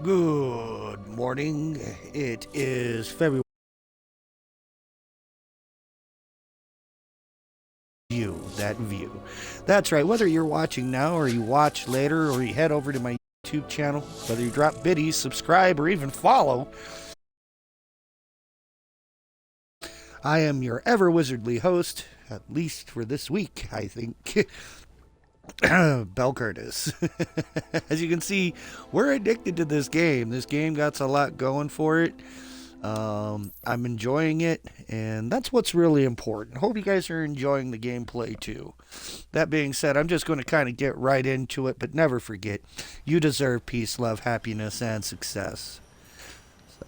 Good morning. It is February. That view. That's right. Whether you're watching now or you watch later or you head over to my YouTube channel, whether you drop biddies, subscribe, or even follow, I am your ever wizardly host, at least for this week, I think. Bell Curtis. As you can see, we're addicted to this game. This game got a lot going for it. I'm enjoying it, and that's what's really important. Hope you guys are enjoying the gameplay too. That being said, I'm just going to kind of get right into it, but never forget, you deserve peace, love, happiness, and success. So.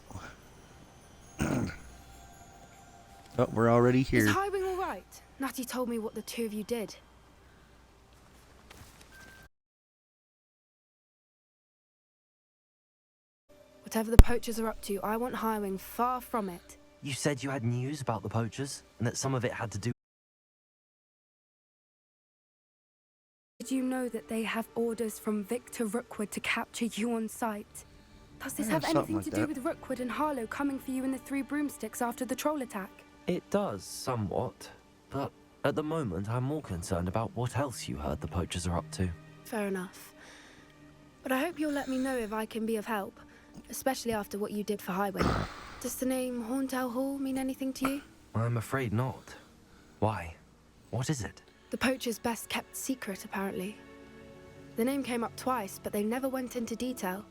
Oh, we're already here. Is Highwing all right? Natty told me what the two of you did. Whatever the poachers are up to, I want Highwing far from it. You said you had news about the poachers, and that some of it had to do... Did you know that they have orders from Victor Rookwood to capture you on sight? Does this have anything to do with Rookwood and Harlow coming for you in the Three Broomsticks after the troll attack? It does, somewhat. But at the moment, I'm more concerned about what else you heard the poachers are up to. Fair enough. But I hope you'll let me know if I can be of help, especially after what you did for Highwing. Does the name Horntail Hall mean anything to you? I'm afraid not. Why? What is it? The poachers' best kept secret, apparently. The name came up twice, but they never went into detail.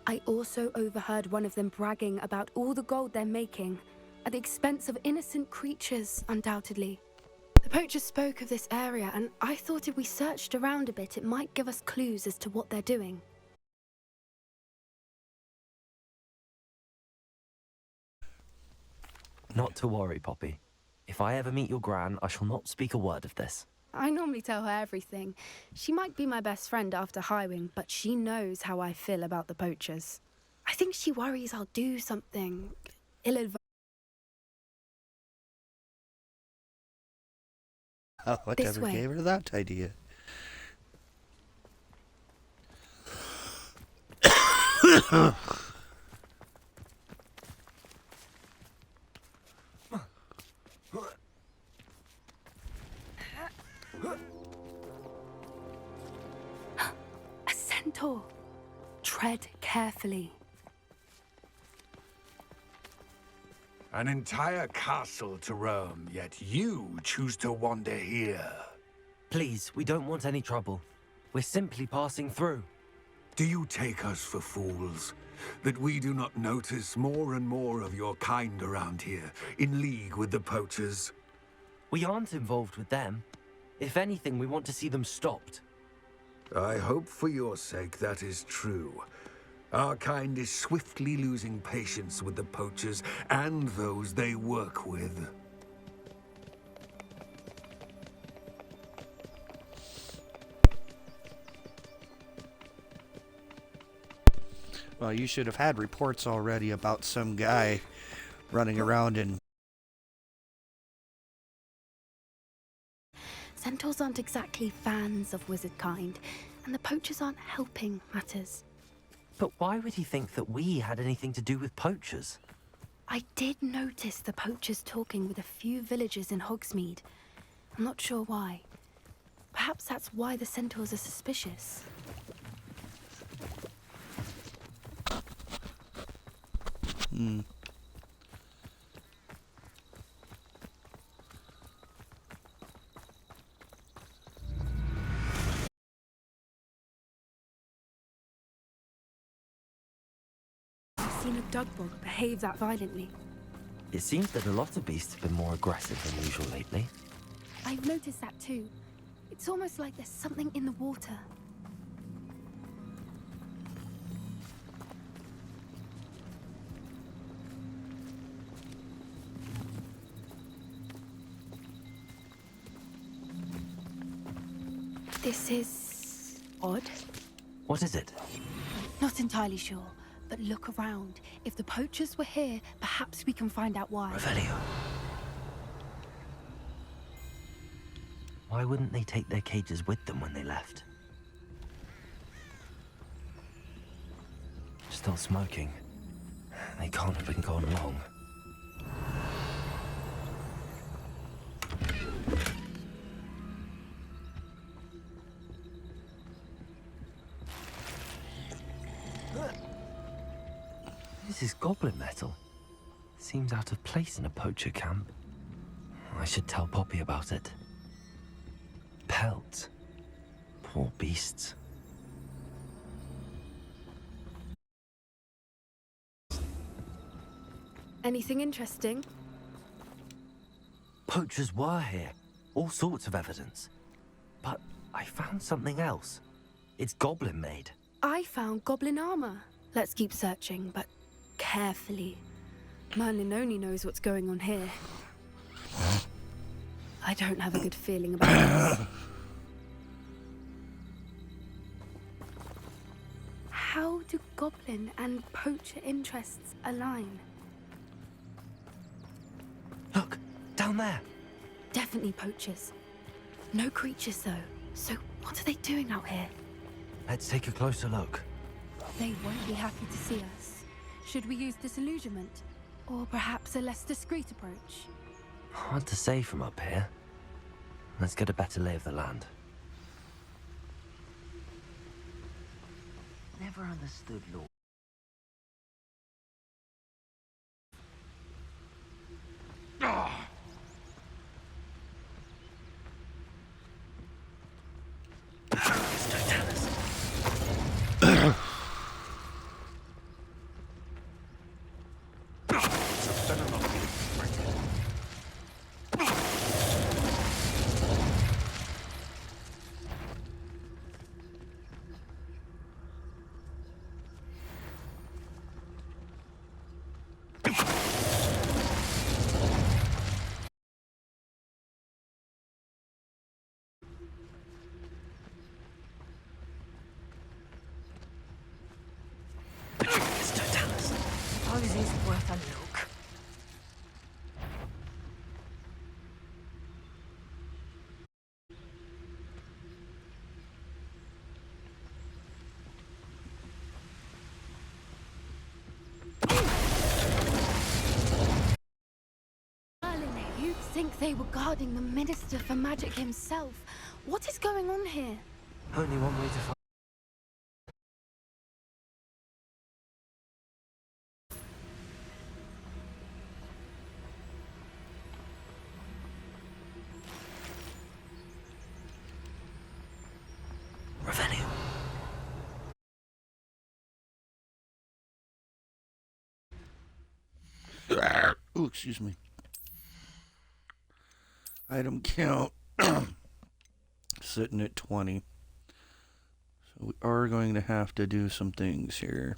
I also overheard one of them bragging about all the gold they're making, at the expense of innocent creatures, undoubtedly. The poachers spoke of this area, and I thought if we searched around a bit, it might give us clues as to what they're doing. Not to worry, Poppy. If I ever meet your gran, I shall not speak a word of this. I normally tell her everything. She might be my best friend after Highwing, but she knows how I feel about the poachers. I think she worries I'll do something ill-advised. Oh, whatever gave her that idea? A centaur. Tread carefully. An entire castle to roam, yet you choose to wander here. Please, we don't want any trouble. We're simply passing through. Do you take us for fools? That we do not notice more and more of your kind around here, in league with the poachers? We aren't involved with them. If anything, we want to see them stopped. I hope for your sake that is true. Our kind is swiftly losing patience with the poachers and those they work with. Well, you should have had reports already about some guy running around and... Centaurs aren't exactly fans of wizard kind, and the poachers aren't helping matters. But why would he think that we had anything to do with poachers? I did notice the poachers talking with a few villagers in Hogsmeade. I'm not sure why. Perhaps that's why the centaurs are suspicious. I've seen a dugbog behave that violently. It seems that a lot of beasts have been more aggressive than usual lately. I've noticed that too. It's almost like there's something in the water. This is odd. What is it? Not entirely sure, but look around. If the poachers were here, perhaps we can find out why. Revelio. Why wouldn't they take their cages with them when they left? Still smoking. They can't have been gone long. This is goblin metal. Seems out of place in a poacher camp. I should tell Poppy about it. Pelts. Poor beasts. Anything interesting? Poachers were here. All sorts of evidence. But I found something else. It's goblin made. I found goblin armor. Let's keep searching, but carefully. Merlin only knows what's going on here. I don't have a good feeling about this. How do goblin and poacher interests align? Look, down there. Definitely poachers. No creatures, though. So what are they doing out here? Let's take a closer look. They won't be happy to see us. Should we use disillusionment? Or perhaps a less discreet approach? Hard to say from up here. Let's get a better lay of the land. Never understood law. Suppose it's worth a look. Merlin, you'd think they were guarding the Minister for Magic himself. What is going on here? Only one way to find. Revelio. Ooh, excuse me. Item count sitting at 20. So we are going to have to do some things here.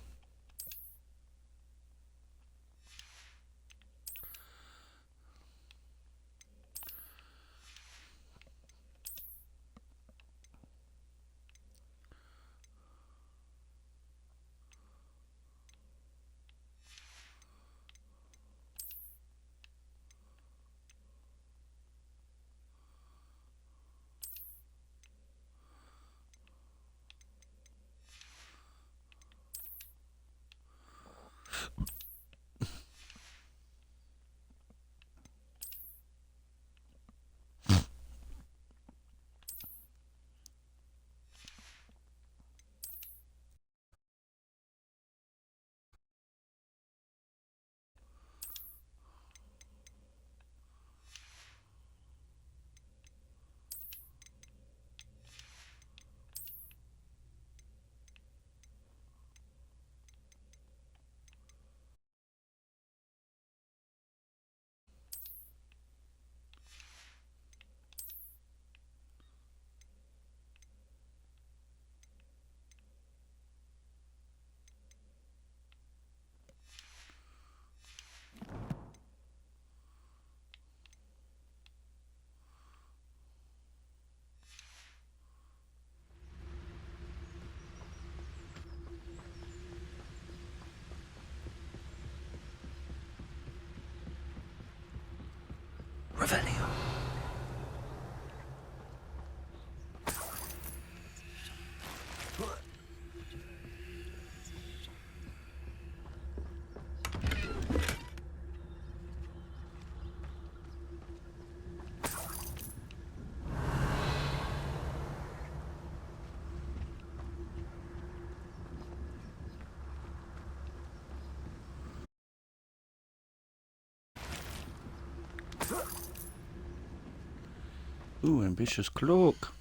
Ooh, ambitious cloak.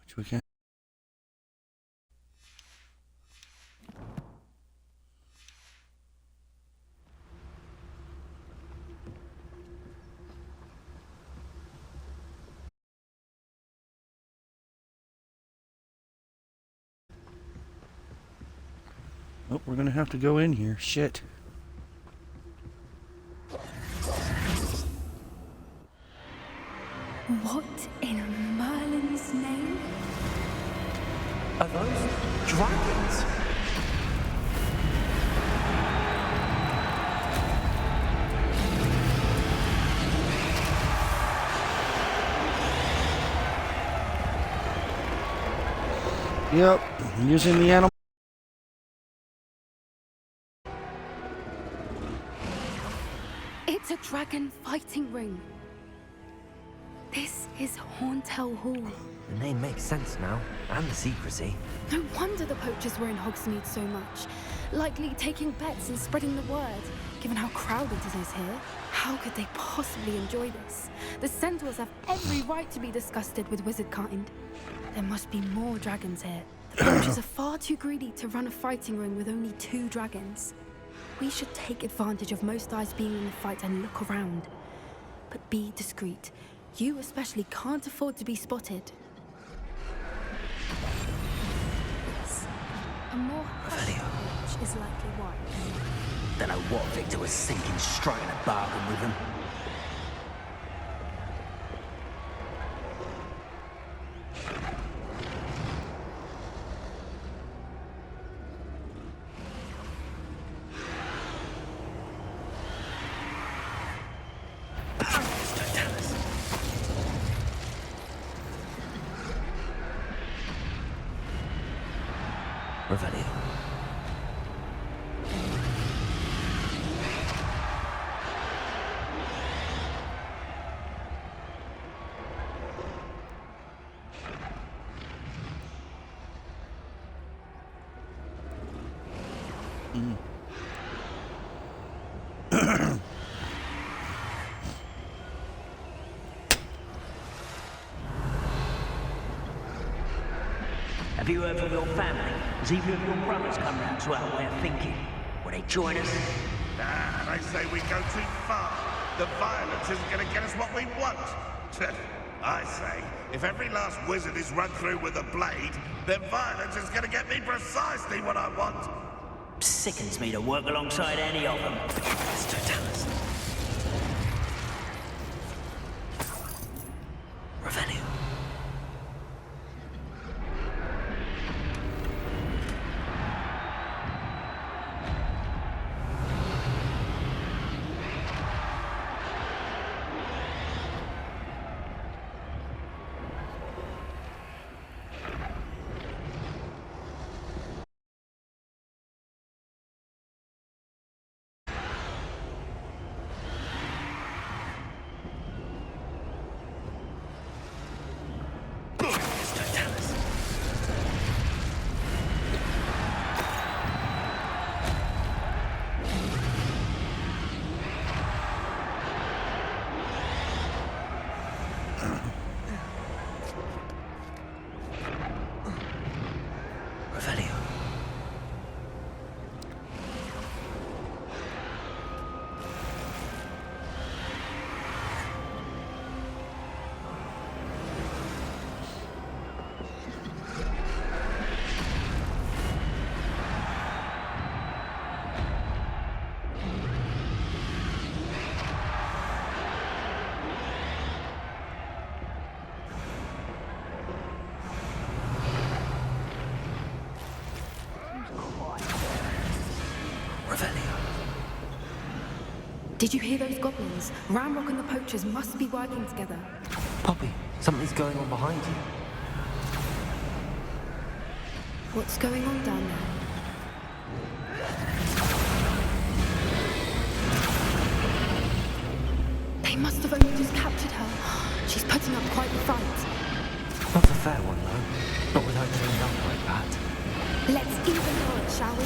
Which we can. Oh, we're gonna have to go in here. Shit. What in Merlin's name? Are those dragons? Yep, using the animal. It's a dragon fighting ring. This is Hauntel Hall. The name makes sense now, and the secrecy. No wonder the poachers were in Hogsmeade so much. Likely taking bets and spreading the word. Given how crowded it is here, how could they possibly enjoy this? The centaurs have every right to be disgusted with wizard kind. There must be more dragons here. The poachers are far too greedy to run a fighting ring with only 2 dragons. We should take advantage of most eyes being in the fight and look around. But be discreet. You especially can't afford to be spotted. Yes. A more hush approach is likely wise. Don't know what Victor was thinking, striking a bargain with him. Revelio. Have you heard from your family? Has either of your brothers come round to our way of thinking? Will they join us? Nah, they say we go too far. The violence isn't going to get us what we want. I say, if every last wizard is run through with a blade, then violence is going to get me precisely what I want. Sickens me to work alongside any of them. It's Totalis. Revelio. Revelio. Did you hear those goblins? Ramrock and the poachers must be working together. Poppy, something's going on behind you. What's going on down there? They must have only just captured her. She's putting up quite the fight. Not a fair one, though. Not with her turned up like that. Let's even know it, shall we?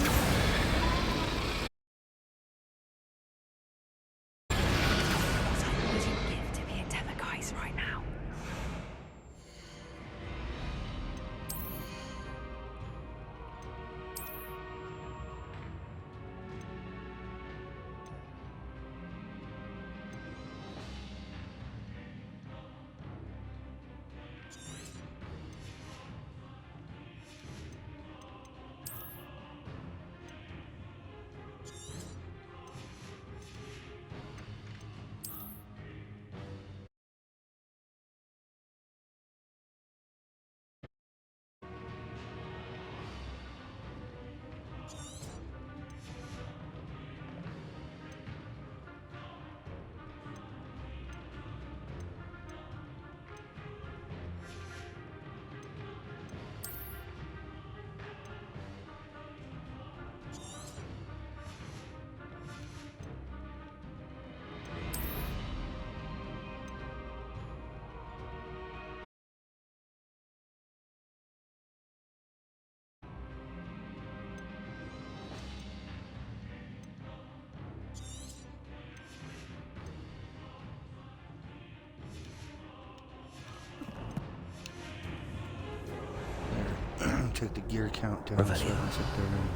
check the gear count down so I Revelio. can sit there and...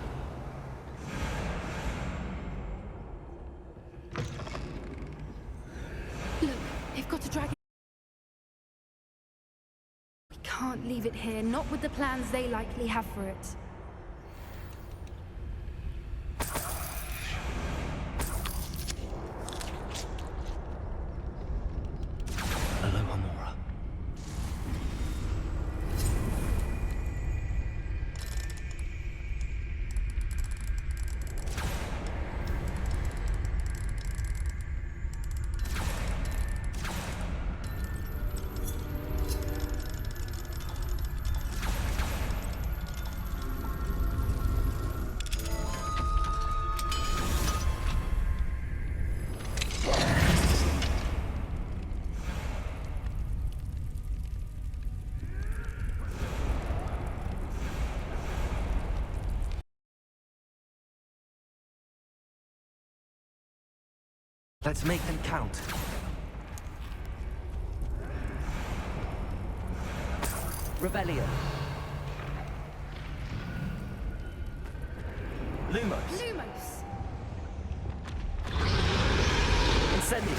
Look, they've got a dragon. We can't leave it here, not with the plans they likely have for it. Aloha Mora. Let's make them count. Revelio. Lumos. Lumos! Incendio.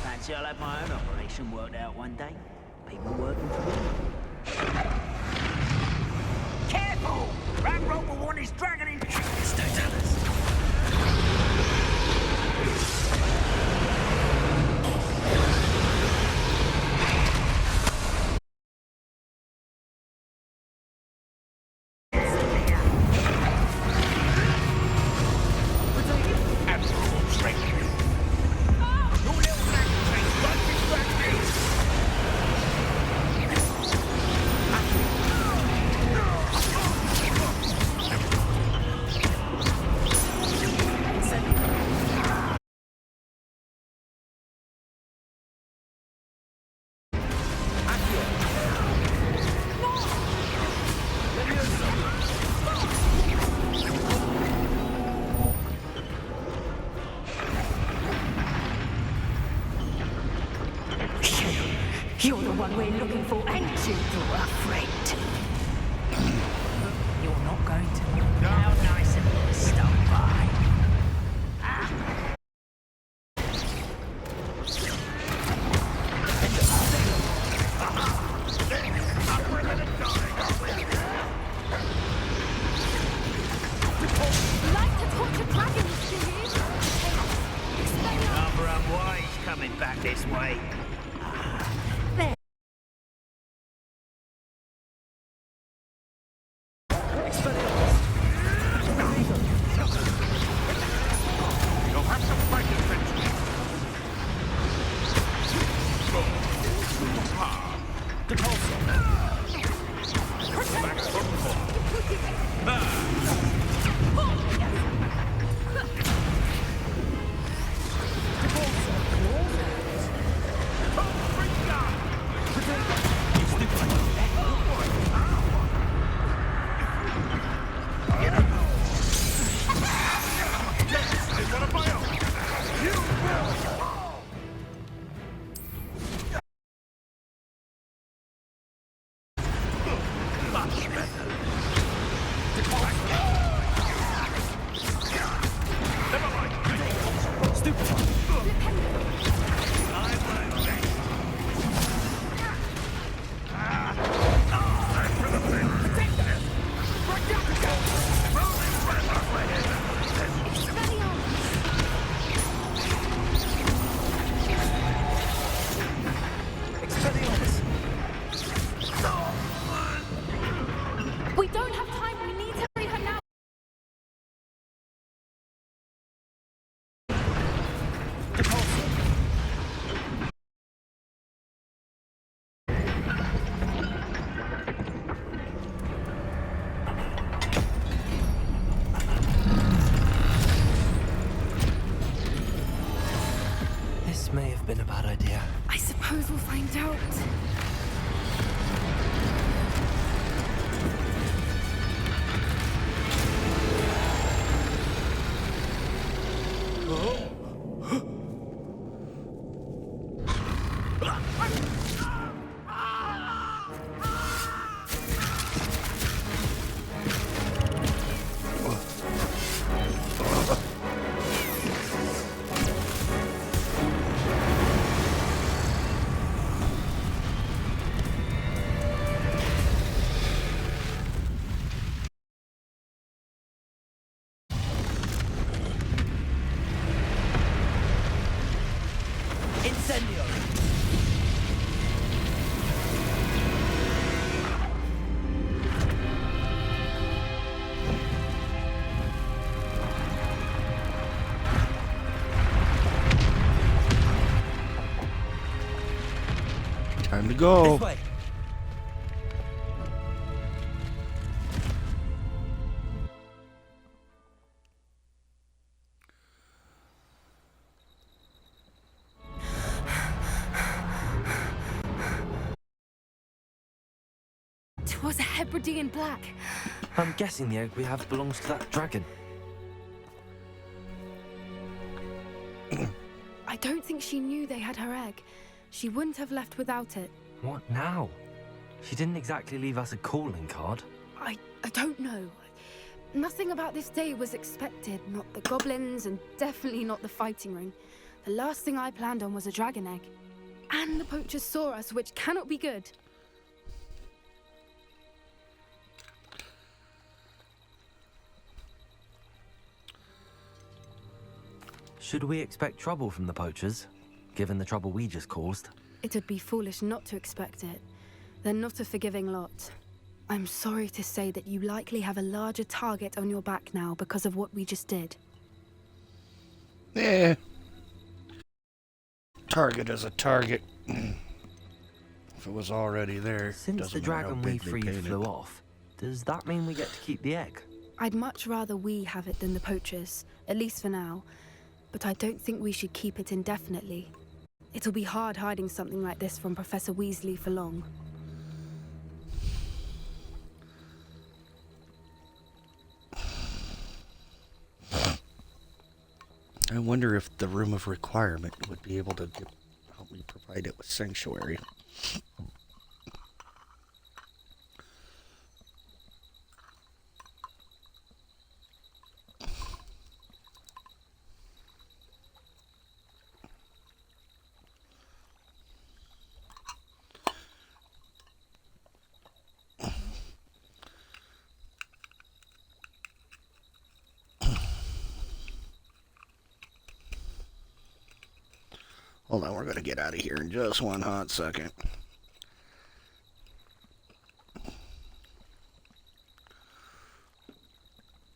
Fancy I'll have my own operation worked out one day. People working for me. Careful! That rope will want his dragon in... Stotalis. Absolute strength. Your little dragon takes one distraction. You're the one we're looking for, ain't you, afraid? You're not going to. How nice of you to stop by. Like to torture dragons, do you? Arthur Unwise coming back this way. You'll have some fighting friends. Back from home. We don't have time. We need to hurry her now. This may have been a bad idea. I suppose we'll find out. Time to go. This way. Twas a Hebridean black. I'm guessing the egg we have belongs to that dragon. I don't think she knew they had her egg. She wouldn't have left without it. What now? She didn't exactly leave us a calling card. I don't know. Nothing about this day was expected. Not the goblins, and definitely not the fighting ring. The last thing I planned on was a dragon egg. And the poachers saw us, which cannot be good. Should we expect trouble from the poachers, given the trouble we just caused? It'd be foolish not to expect it. They're not a forgiving lot. I'm sorry to say that you likely have a larger target on your back now because of what we just did. Yeah. Target is a target. If it was already there, Since doesn't the matter how dragon we big they freed paint it. flew off, does that mean we get to keep the egg? I'd much rather we have it than the poachers, at least for now. But I don't think we should keep it indefinitely. It'll be hard hiding something like this from Professor Weasley for long. I wonder if the Room of Requirement would be able to help me provide it with Sanctuary. Hold on, we're going to get out of here in just one hot second.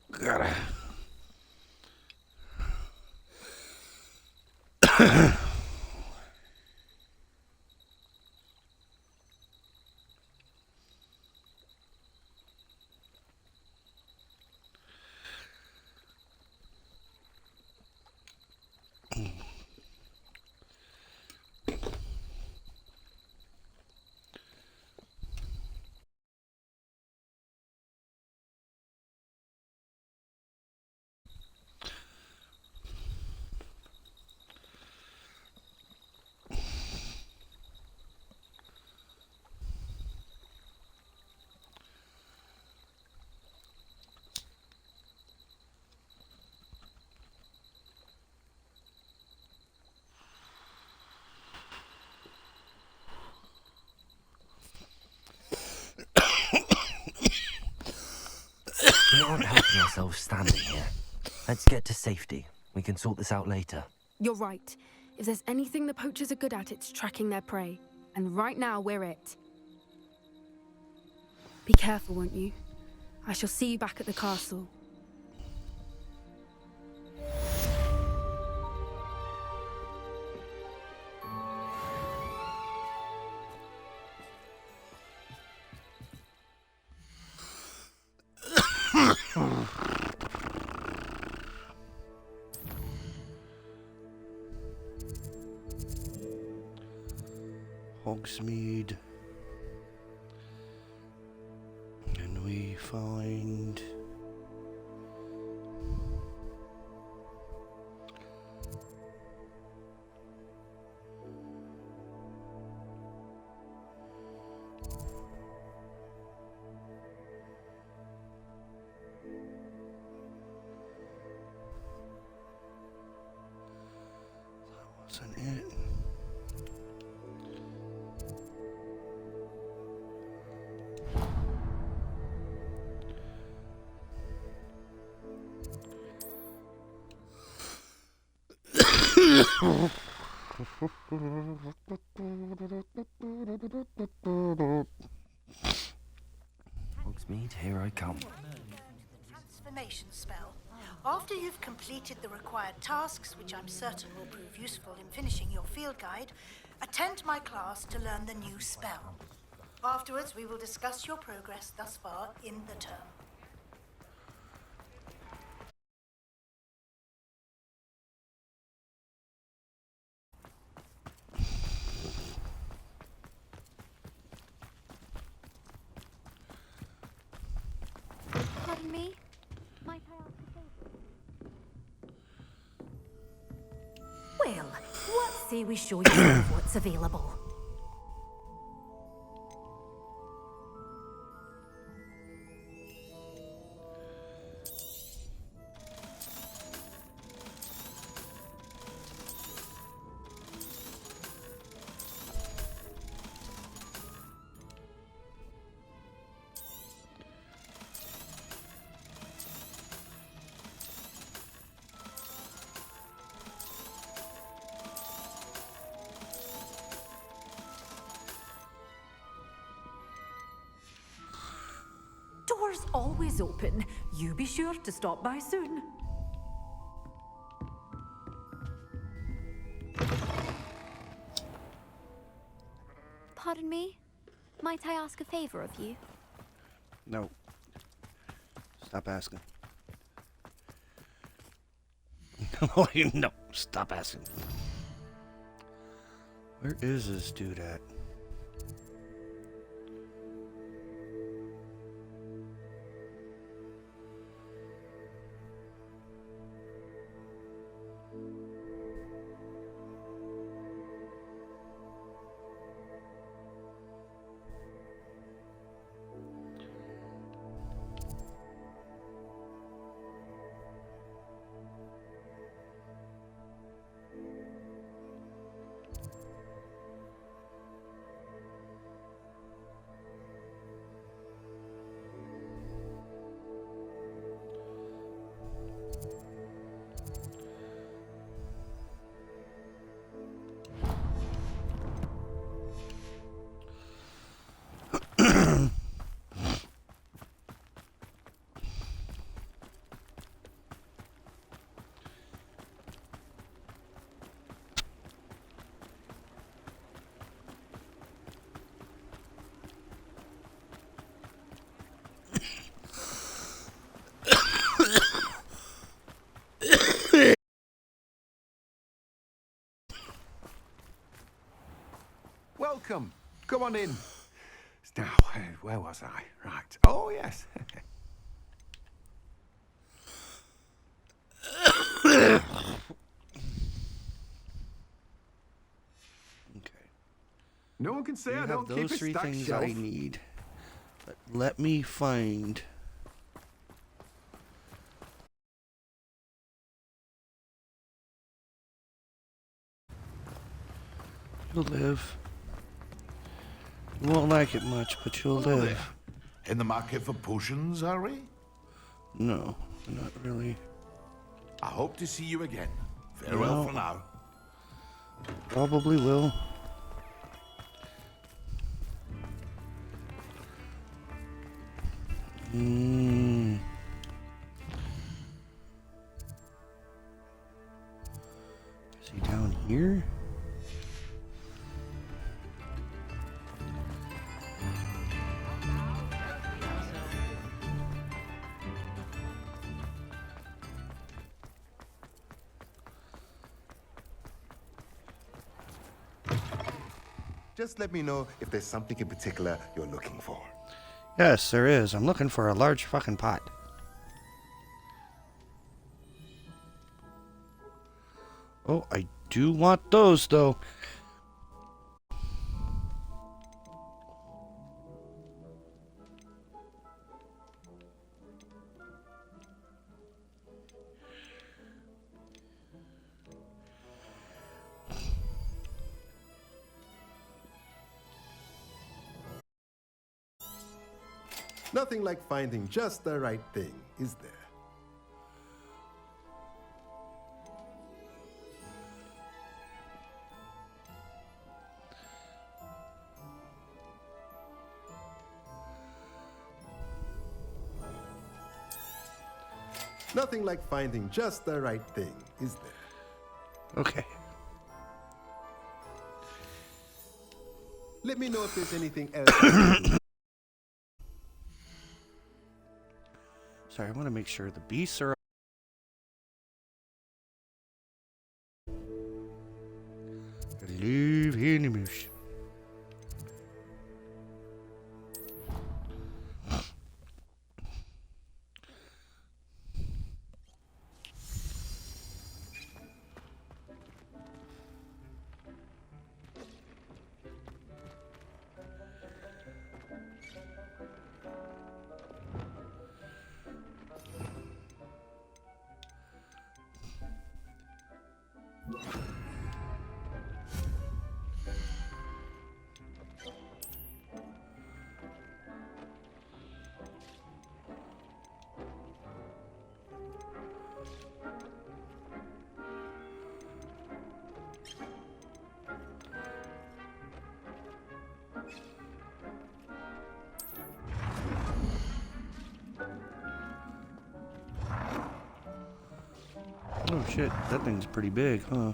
Gotta... We aren't helping ourselves standing here. Let's get to safety. We can sort this out later. You're right. If there's anything the poachers are good at, it's tracking their prey. And right now, we're it. Be careful, won't you? I shall see you back at the castle. Hogsmeade. And we find... That wasn't it. Hogsmeade, here I come. Transformation spell. After you've completed completed the required tasks, which I'm certain will prove useful in finishing your field guide, attend my class to learn the new spell. Afterwards, we will discuss your progress thus far in the term. Pardon me? Might I ask a favor? Well, what say we show you some of what's available? Doors always open. You be sure to stop by soon. Pardon me? Might I ask a favor of you? No. Stop asking. No, stop asking. Where is this dude at? Welcome. Come on in. Now, where was I? Right. Oh, yes. Okay. No one can say You I have don't keep those a three stacked things shelf. I need. But let me find. You'll live. You won't like it much, but you'll Hello live. there. In the market for potions, are we? No, not really. I hope to see you again. Farewell No. for now. Probably will. Is he down here? Just let me know if there's something in particular you're looking for. Yes, there is. I'm looking for a large fucking pot. Oh, I do want those, though. Nothing like finding just the right thing, is there? Nothing like finding just the right thing, is there? Okay. Let me know if there's anything else I can do. Sorry, I want to make sure the beasts are... Leave enemies. Oh shit, that thing's pretty big, huh?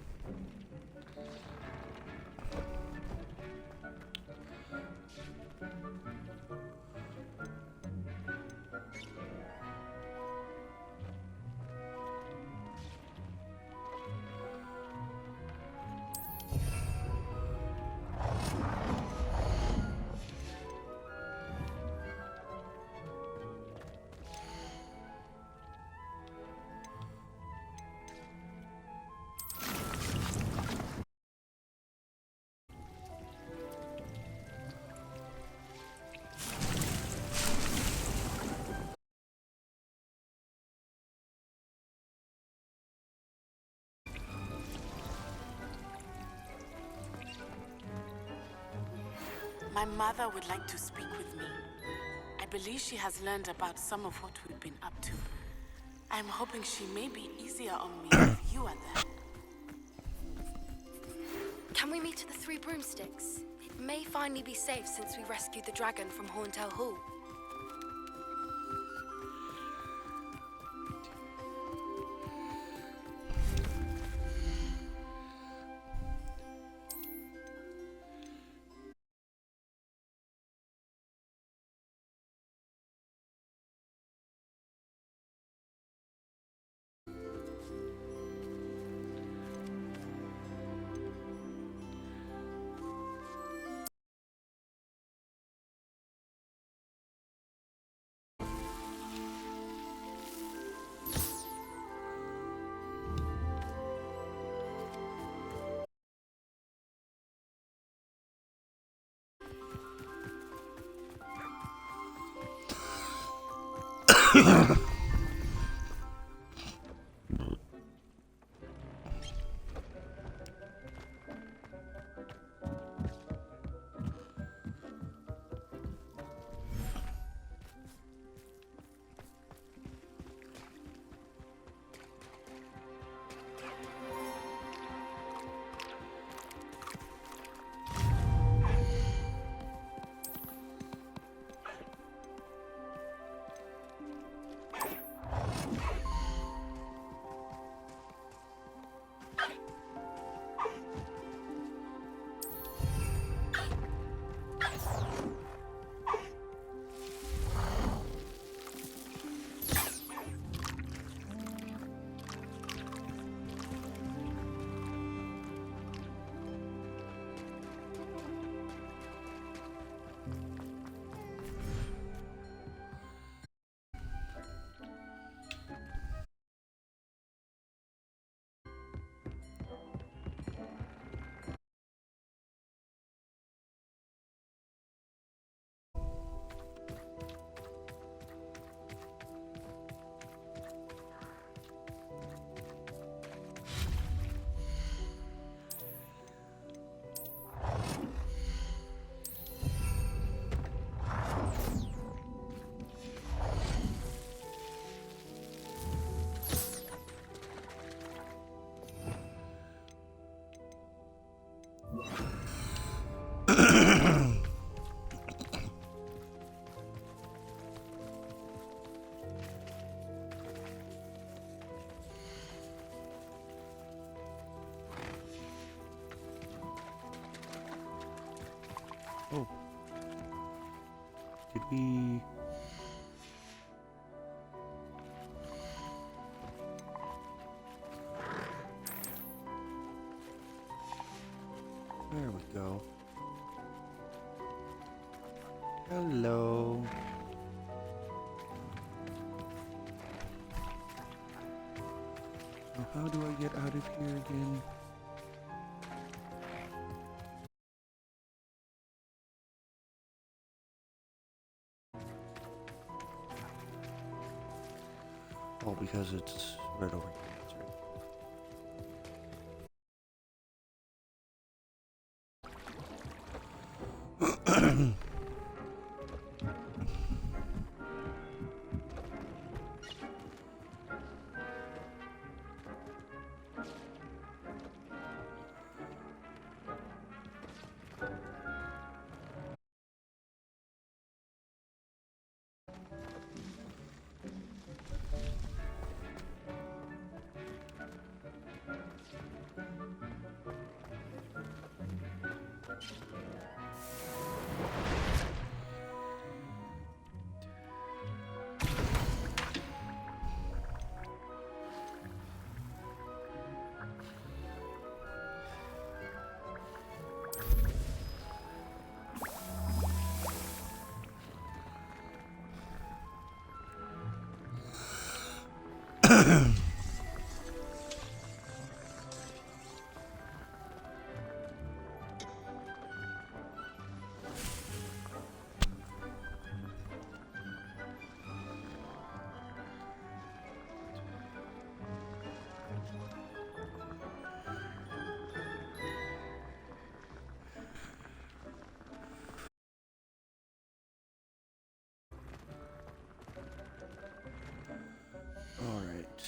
My mother would like to speak with me. I believe she has learned about some of what we've been up to. I'm hoping she may be easier on me if you are there. Can we meet at the Three Broomsticks? It may finally be safe since we rescued the dragon from Horntail Hall. Oh. Did we... There we go. Hello. Now how do I get out of here again? Oh, because it's right over here. That's right. All right.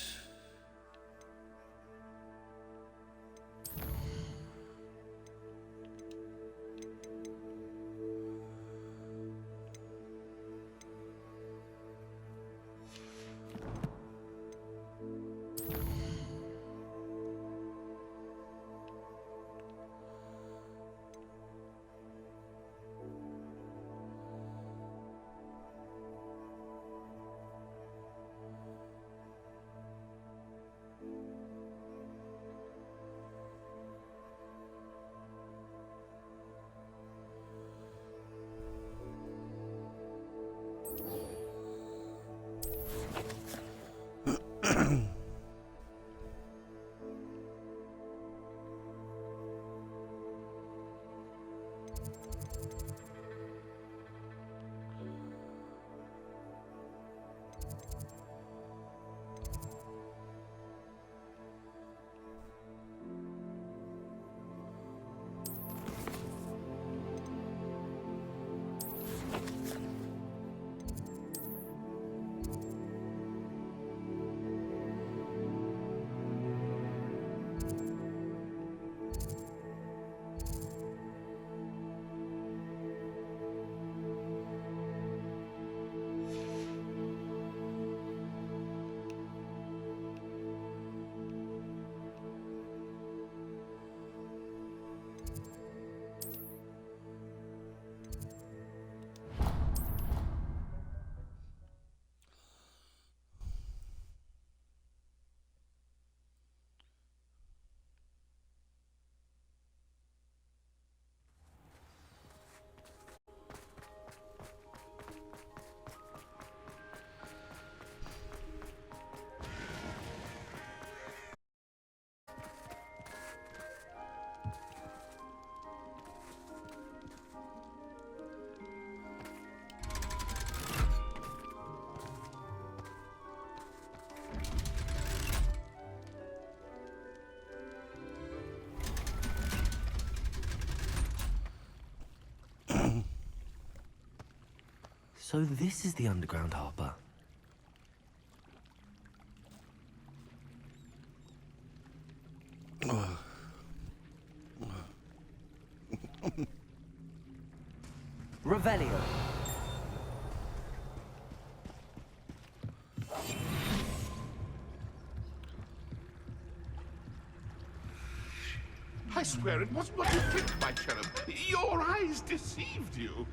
So this is the underground harbor. Revelio. I swear swear it wasn't what you think, my cherub. Your eyes deceived you.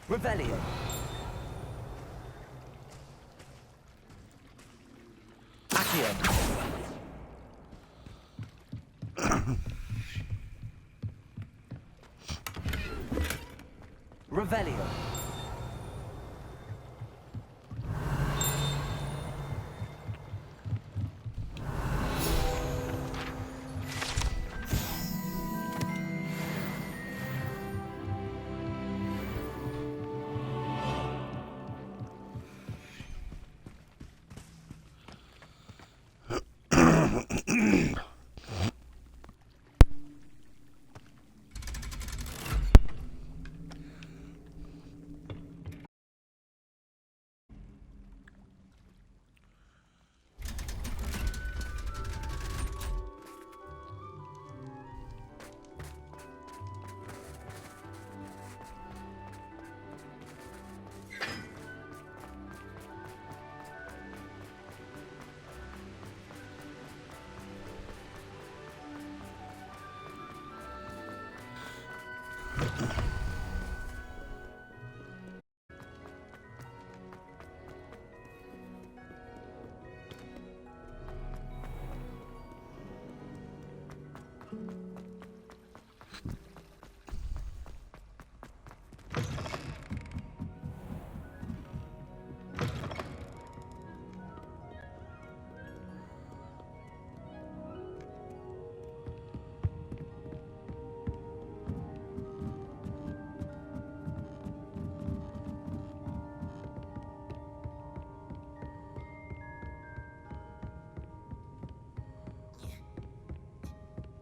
Revelio. Accio. Revelio.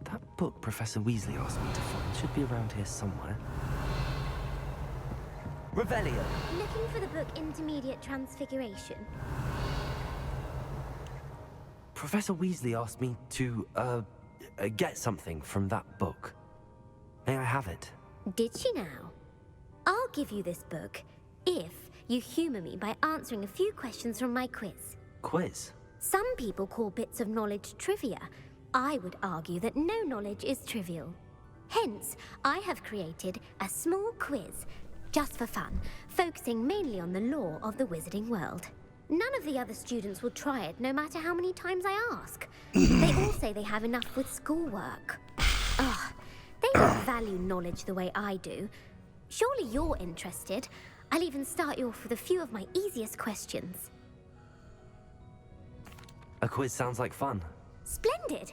That book Professor Weasley asked me to find should be around here somewhere. Revelio. Looking for the book Intermediate Transfiguration? Professor Weasley asked me to, get something from that book. May I have it? Did she now? I'll give you this book if you humor me by answering a few questions from my quiz. Quiz? Some people call bits of knowledge trivia. I would argue that no knowledge is trivial. Hence, I have created a small quiz, just for fun, focusing mainly on the lore of the wizarding world. None of the other students will try it, no matter how many times I ask. They all say they have enough with schoolwork. Ugh, they don't value knowledge the way I do. Surely you're interested. I'll even start you off with a few of my easiest questions. A quiz sounds like fun. Splendid!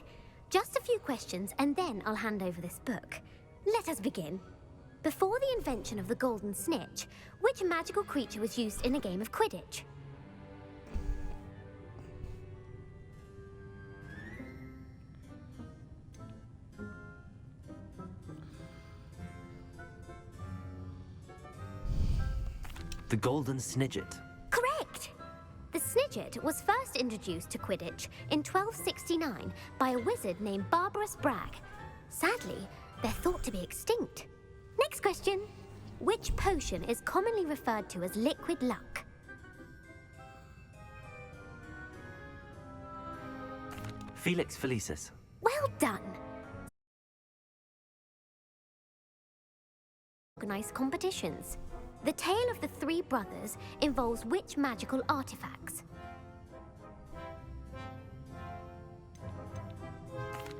Just a few questions, and then I'll hand over this book. Let us begin. Before the invention of the golden snitch, which magical creature was used in a game of Quidditch? The Golden Snidget. Correct! The Snidget was first introduced to Quidditch in 1269 by a wizard named Barbarous Bragg. Sadly, they're thought to be extinct. Next question. Which potion is commonly referred to as liquid luck? Felix Felicis. Well done! Organize competitions. The tale of the three brothers involves which magical artifacts?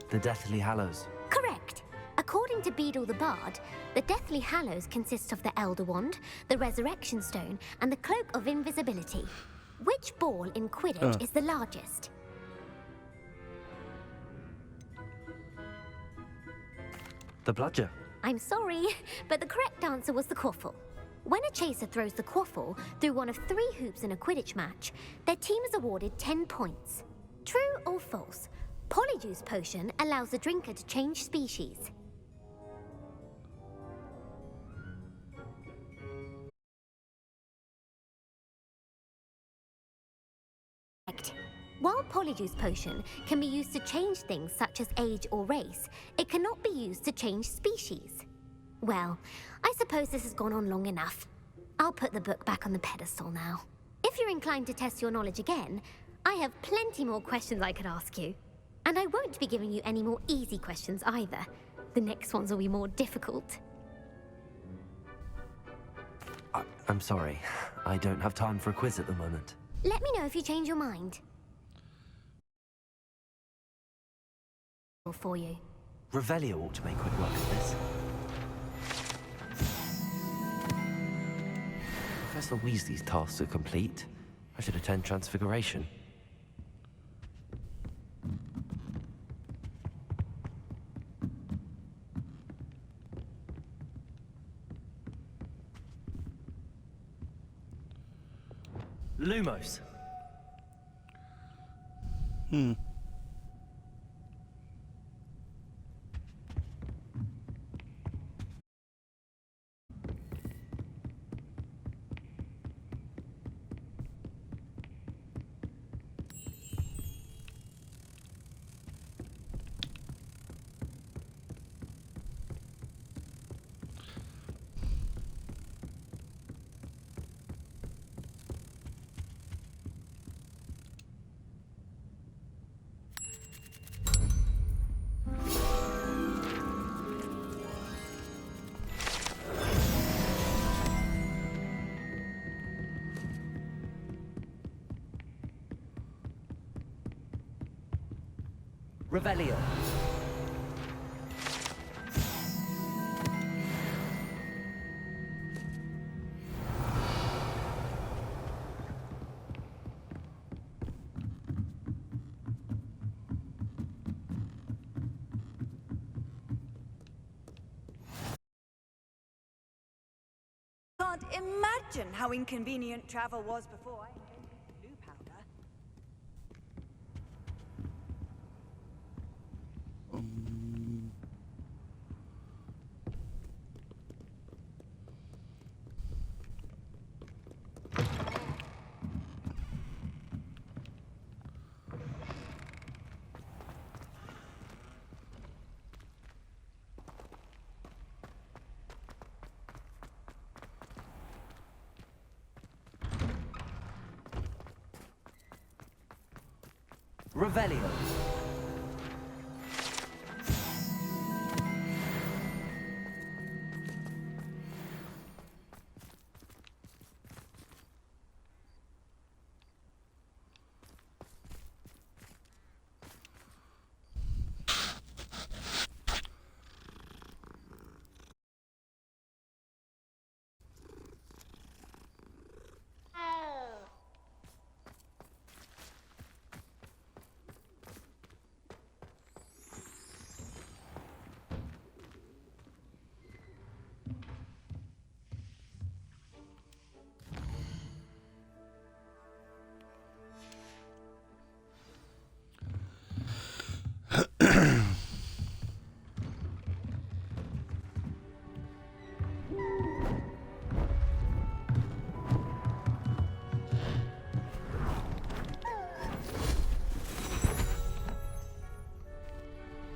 The Deathly Hallows. Correct. According to Beedle the Bard, the Deathly Hallows consist of the Elder Wand, the Resurrection Stone, and the Cloak of Invisibility. Which ball in Quidditch is the largest? The Bludger. I'm sorry, but the correct answer was the Quaffle. When a chaser throws the quaffle through one of 3 hoops in a Quidditch match, their team is awarded 10 points. True or false? Polyjuice Potion allows the drinker to change species. While Polyjuice Potion can be used to change things such as age or race, it cannot be used to change species. Well, I suppose this has gone on long enough. I'll put the book back on the pedestal now. If you're inclined to test your knowledge again, I have plenty more questions I could ask you. And I won't be giving you any more easy questions either. The next ones will be more difficult. I'm sorry. I don't have time for a quiz at the moment. Let me know if you change your mind. For you. Revelio ought to make quick work of this. Professor Weasley's tasks are complete. I should attend Transfiguration. Lumos. Revelio. Can't imagine how inconvenient travel was before I invented blue powder. Revelio.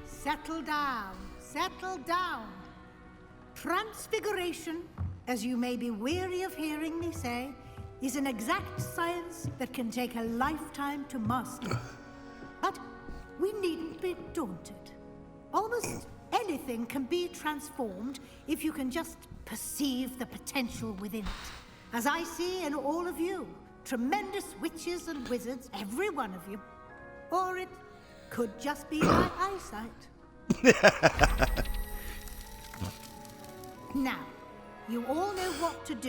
Settle down, settle down. Transfiguration, as you may be weary of hearing me say, is an exact science that can take a lifetime to master. But we needn't be daunted. Almost anything can be transformed if you can just perceive the potential within it. As I see in all of you, tremendous witches and wizards, every one of you. Or it could just be my eyesight. Now, you all know what to do.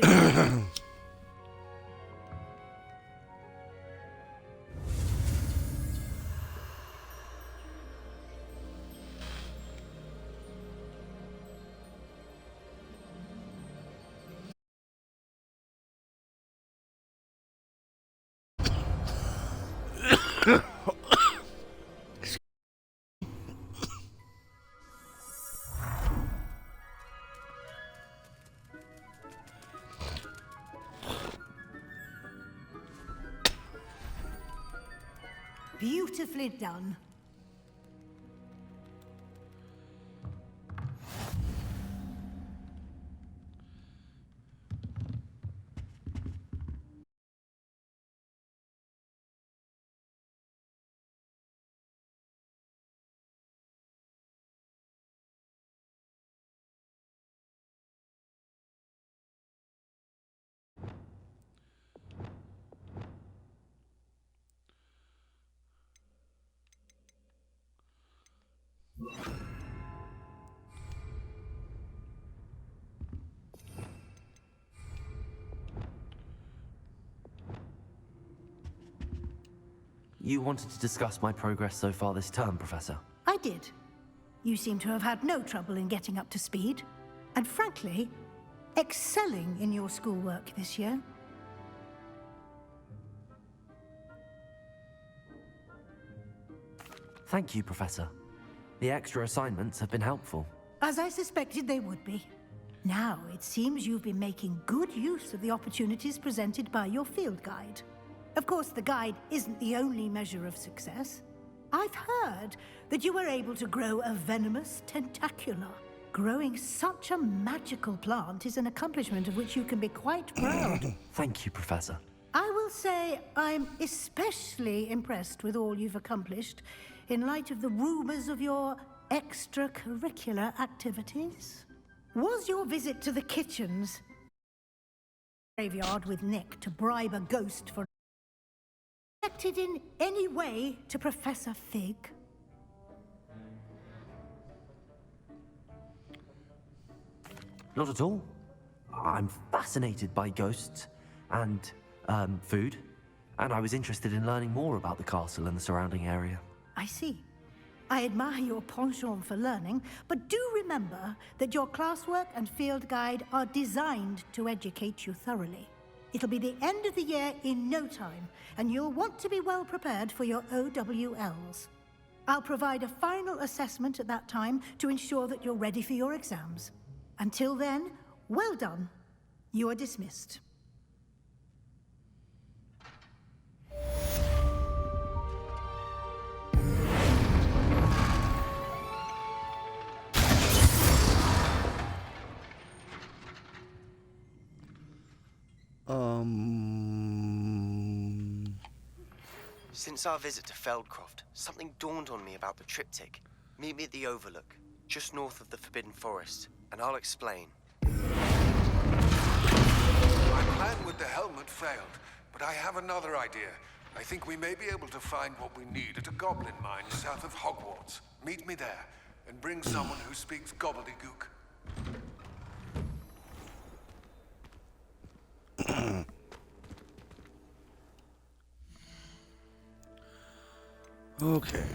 Beautifully done. You wanted to discuss my progress so far this term, Professor? I did. You seem to have had no trouble in getting up to speed, and frankly, excelling in your schoolwork this year. Thank you, Professor. The extra assignments have been helpful. As I suspected they would be. Now, it seems you've been making good use of the opportunities presented by your field guide. Of course, the guide isn't the only measure of success. I've heard that you were able to grow a venomous tentacula. Growing such a magical plant is an accomplishment of which you can be quite proud. Thank you, Professor. I will say I'm especially impressed with all you've accomplished in light of the rumors of your extracurricular activities. Was your visit to the kitchens graveyard with Nick to bribe a ghost for connected in any way to Professor Fig? Not at all. I'm fascinated by ghosts and food, and I was interested in learning more about the castle and the surrounding area. I see. I admire your penchant for learning, but do remember that your classwork and field guide are designed to educate you thoroughly. It'll be the end of the year in no time, and you'll want to be well prepared for your OWLs. I'll provide a final assessment at that time to ensure that you're ready for your exams. Until then, well done. You are dismissed. Since our visit to Feldcroft, something dawned on me about the triptych. Meet me at the Overlook, just north of the Forbidden Forest, and I'll explain. My plan with the helmet failed, but I have another idea. I think we may be able to find what we need at a goblin mine south of Hogwarts. Meet me there, and bring someone who speaks gobbledygook. Okay.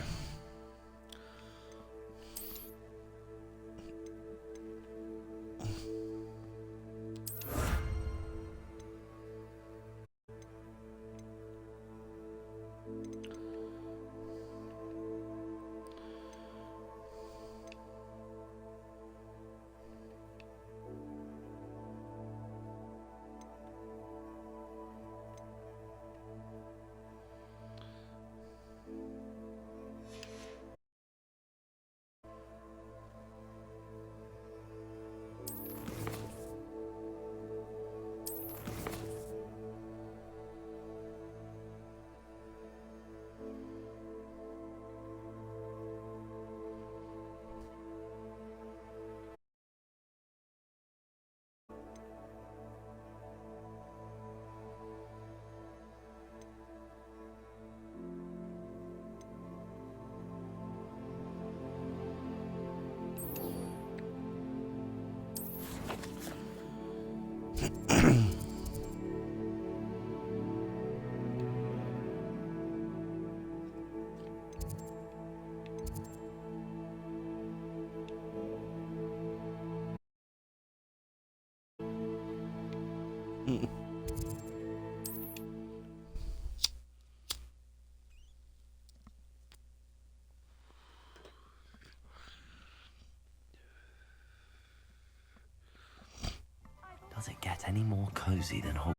Does it get any more cozy than Hogwarts?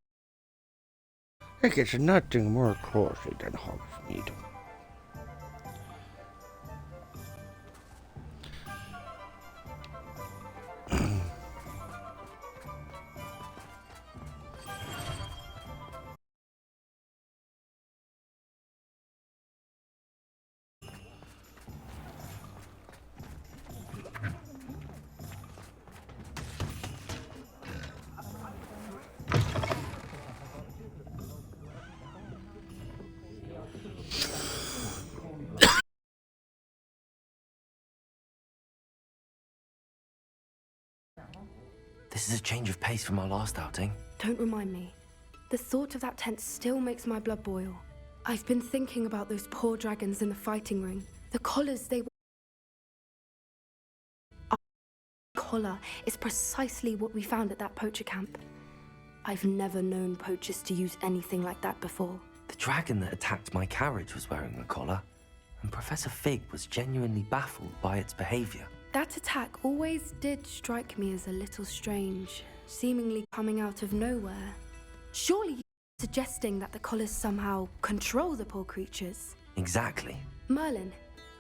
It gets nothing more cozy than Hogsmeade. This is a change of pace from our last outing. Don't remind me. The thought of that tent still makes my blood boil. I've been thinking about those poor dragons in the fighting ring. The collars they... Our collar is precisely what we found at that poacher camp. I've never known poachers to use anything like that before. The dragon that attacked my carriage was wearing a collar, and Professor Fig was genuinely baffled by its behavior. That attack always did strike me as a little strange, seemingly coming out of nowhere. Surely you're suggesting that the collars somehow control the poor creatures? Exactly. Merlin,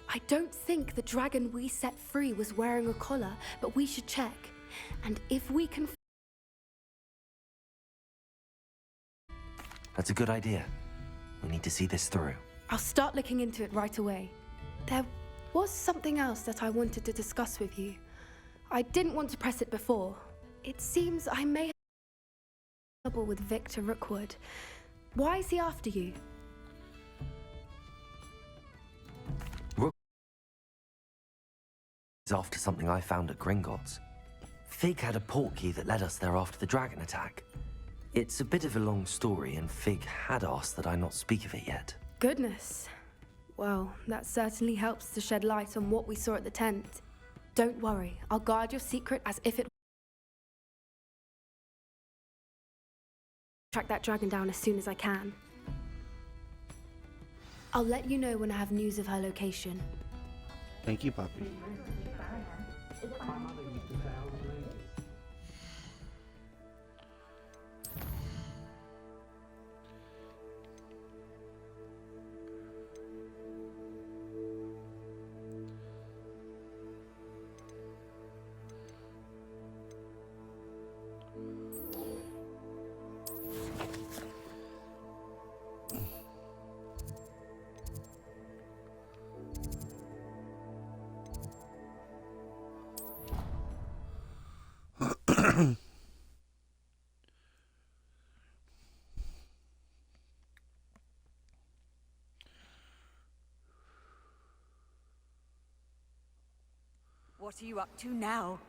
I don't think the dragon we set free was wearing a collar, but we should check. And if we can... That's a good idea. We need to see this through. I'll start looking into it right away. There was something else that I wanted to discuss with you. I didn't want to press it before. It seems I may have trouble with Victor Rookwood. Why is he after you? Rook is after something I found at Gringotts. Fig had a portkey that led us there after the dragon attack. It's a bit of a long story, and Fig had asked that I not speak of it yet. Goodness. Well, that certainly helps to shed light on what we saw at the tent. Don't worry, I'll guard your secret as if it... Track that dragon down as soon as I can. I'll let you know when I have news of her location. Thank you, Poppy. What are you up to now?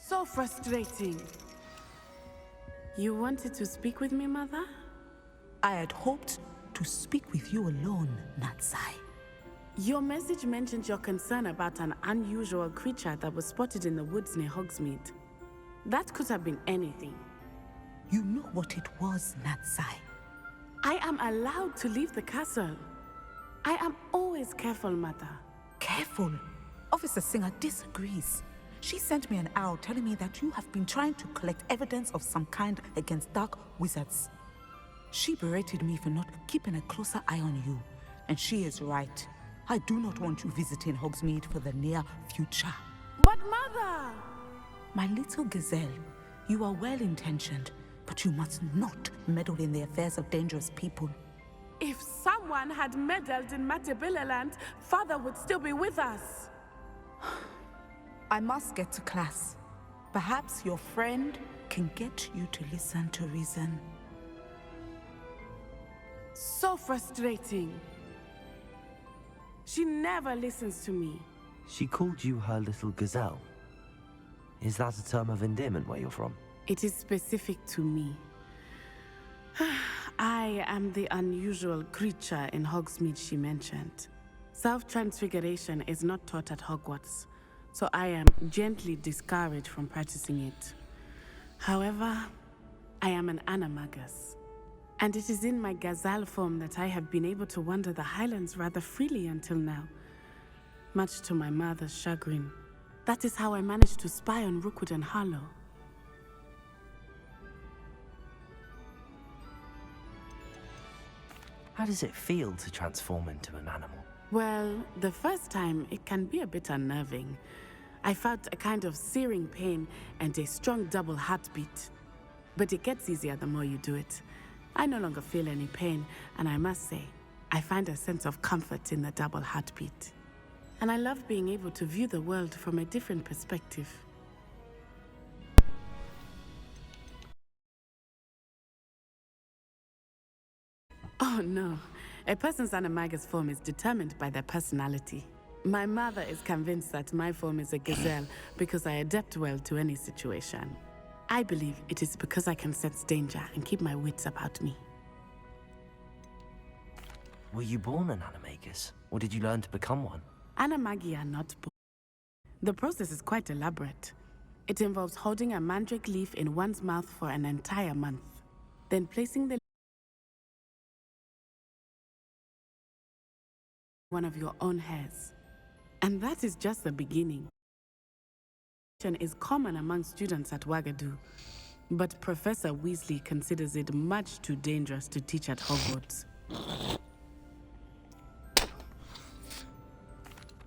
So frustrating. You wanted to speak with me, Mother? I had hoped to speak with you alone, Natsai. Your message mentioned your concern about an unusual creature that was spotted in the woods near Hogsmeade. That could have been anything. You know what it was, Natsai. I am allowed to leave the castle. I am always careful, Mother. Careful? Officer Singer disagrees. She sent me an owl telling me that you have been trying to collect evidence of some kind against dark wizards. She berated me for not keeping a closer eye on you, and she is right. I do not want you visiting Hogsmeade for the near future. But Mother! My little gazelle, you are well-intentioned, but you must not meddle in the affairs of dangerous people. If someone had meddled in Matabeleland, Father would still be with us. I must get to class. Perhaps your friend can get you to listen to reason. So frustrating. She never listens to me. She called you her little gazelle. Is that a term of endearment where you're from? It is specific to me. I am the unusual creature in Hogsmeade she mentioned. Self-transfiguration is not taught at Hogwarts, so I am gently discouraged from practicing it. However, I am an animagus, and it is in my gazelle form that I have been able to wander the Highlands rather freely until now, much to my mother's chagrin. That is how I managed to spy on Rookwood and Harlow. How does it feel to transform into an animal? Well, the first time, it can be a bit unnerving. I felt a kind of searing pain and a strong double heartbeat. But it gets easier the more you do it. I no longer feel any pain, and I must say, I find a sense of comfort in the double heartbeat. And I love being able to view the world from a different perspective. Oh no, a person's animagus form is determined by their personality. My mother is convinced that my form is a gazelle because I adapt well to any situation. I believe it is because I can sense danger and keep my wits about me. Were you born an animagus, or did you learn to become one? Animagi are not born. The process is quite elaborate. It involves holding a mandrake leaf in one's mouth for an entire month, then placing the one of your own hairs. And that is just the beginning. Is common among students at Wagadu, but Professor Weasley considers it much too dangerous to teach at Hogwarts.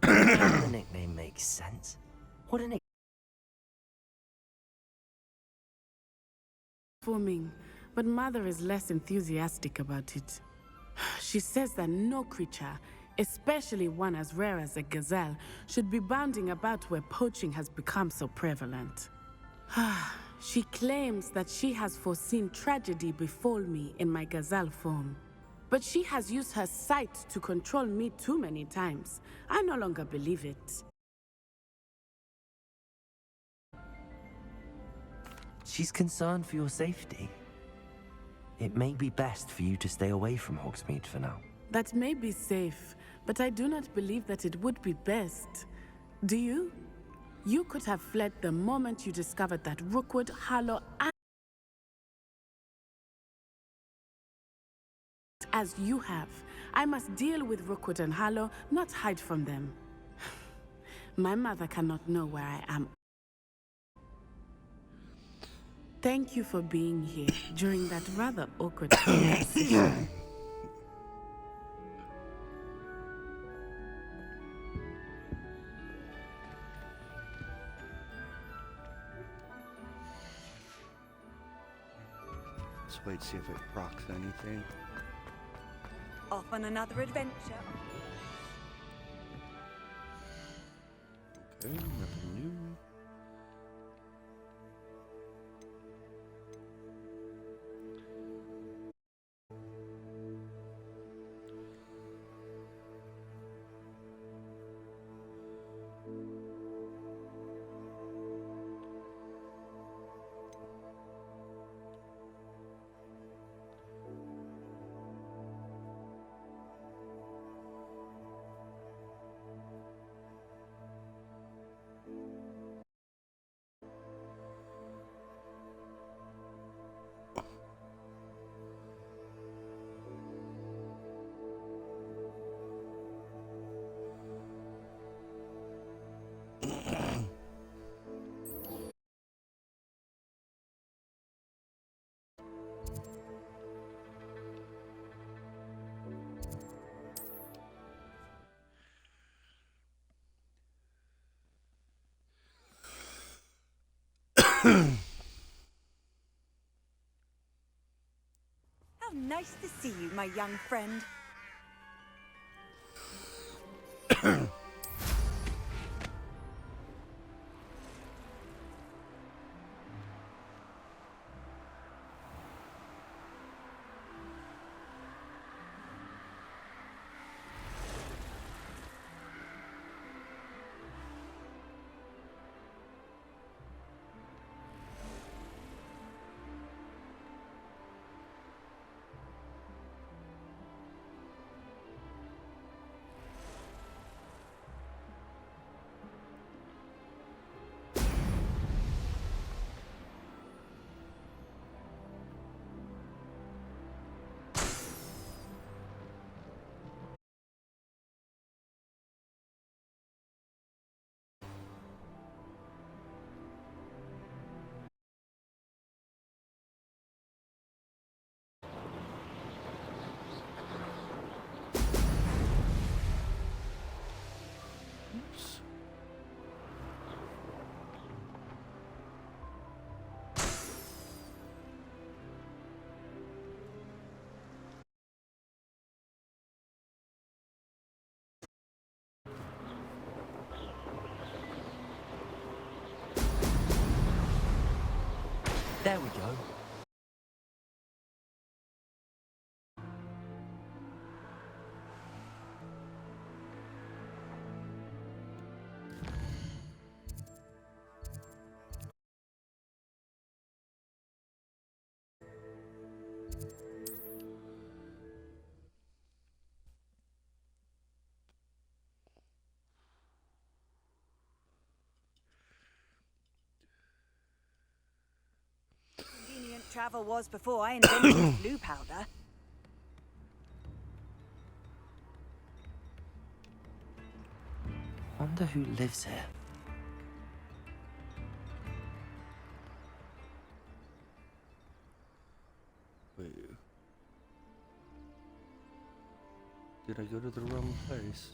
The nickname makes sense. What an Forming, but Mother is less enthusiastic about it. She says that no creature, especially one as rare as a gazelle, should be bounding about where poaching has become so prevalent. She claims that she has foreseen tragedy befall me in my gazelle form. But she has used her sight to control me too many times. I no longer believe it. She's concerned for your safety. It may be best for you to stay away from Hogsmeade for now. That may be safe, but I do not believe that it would be best. Do you? You could have fled the moment you discovered that Rookwood, Harlow, and as you have. I must deal with Rookwood and Harlow, not hide from them. My mother cannot know where I am. Thank you for being here during that rather awkward conversation. Let's wait, see if it procs anything. Off on another adventure. Okay, nothing new. How nice to see you, my young friend. There we go. travel was before I invented blue powder. Wonder who lives here. Wait. Did I go to the wrong place?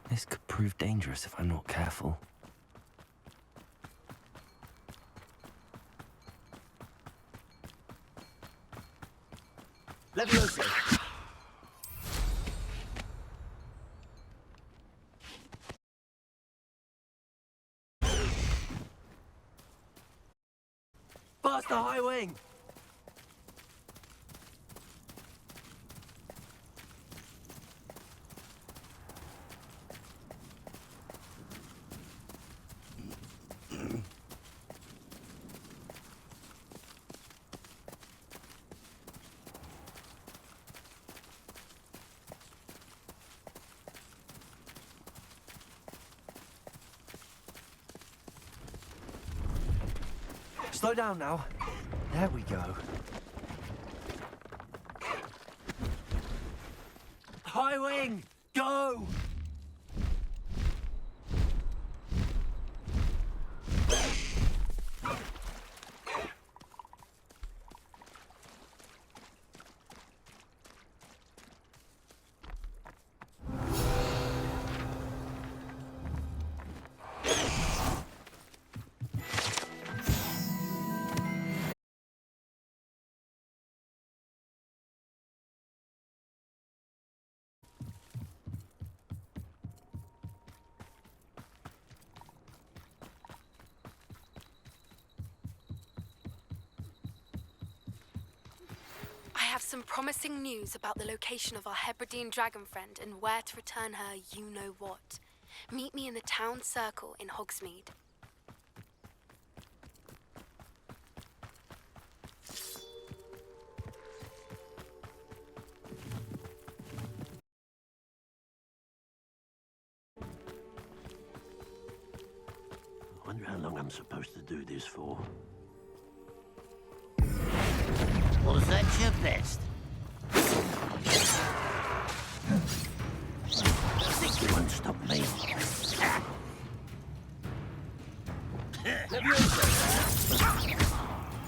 This could prove dangerous if I'm not careful. Levioso! Faster, high wing! Slow down now. There we go. High wing, go! I have some promising news about the location of our Hebridean dragon friend and where to return her you-know-what. Meet me in the town circle in Hogsmeade. I wonder how long I'm supposed to do this for. Was that your best? I think you won't stop me.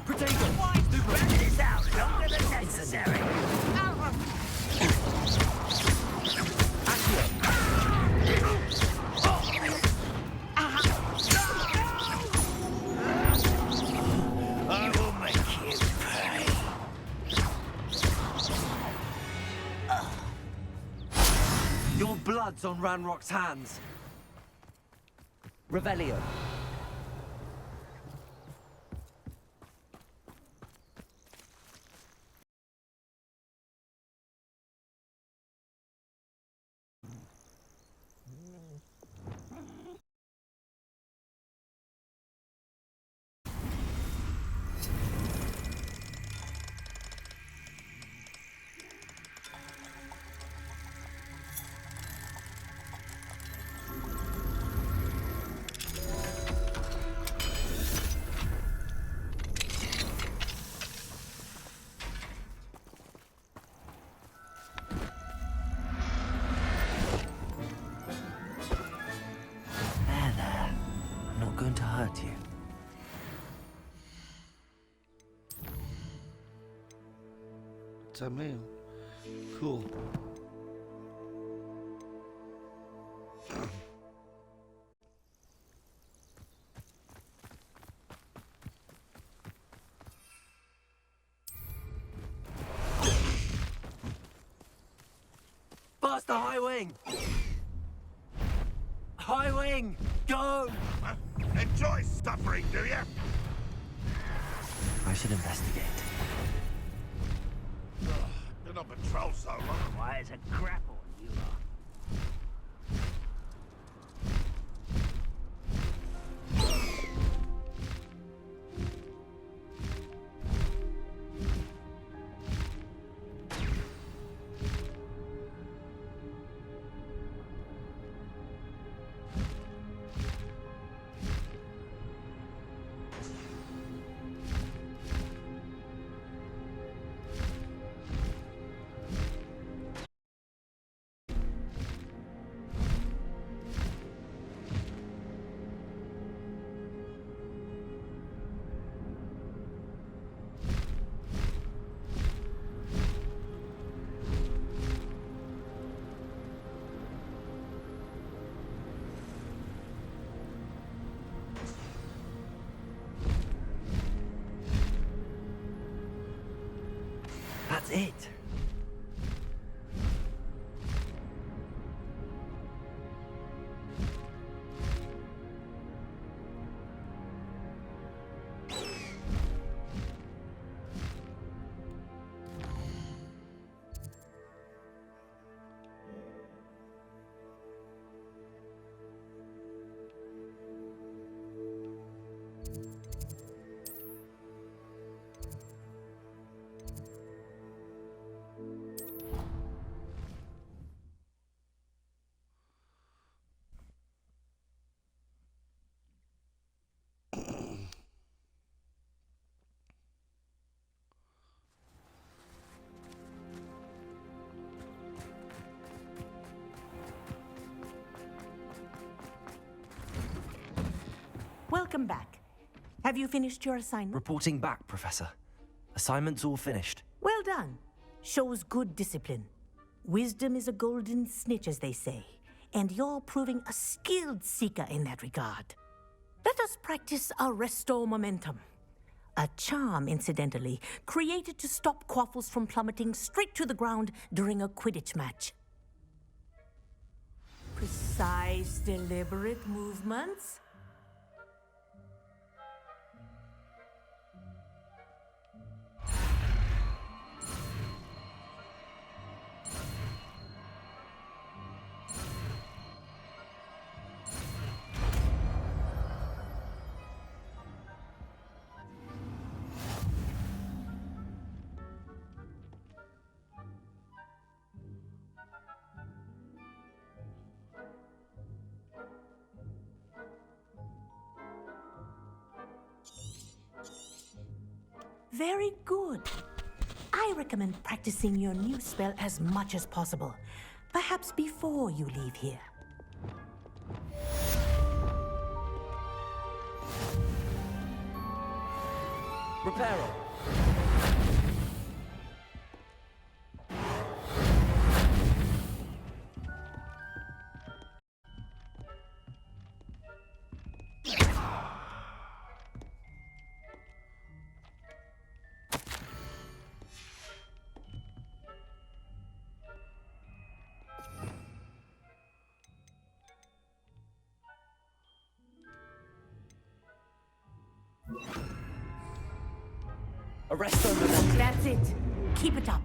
Potato! Run this out longer than necessary. I will make you pay. Your blood's on Ranrock's hands. Revelio. to hurt you. It's a mail. Cool. Faster, High Wing! High Wing, go! Enjoy suffering, do you? I should investigate. Been on patrol so long. Why, it's a grapple, you are. That's it. Welcome back. Have you finished your assignment? Reporting back, Professor. Assignment's all finished. Well done. Shows good discipline. Wisdom is a golden snitch, as they say, and you're proving a skilled seeker in that regard. Let us practice our restore momentum. A charm, incidentally, created to stop quaffles from plummeting straight to the ground during a Quidditch match. Precise, deliberate movements. Very good. I recommend practicing your new spell as much as possible, perhaps before you leave here. Reparo. Arrest them. That's it. Keep it up.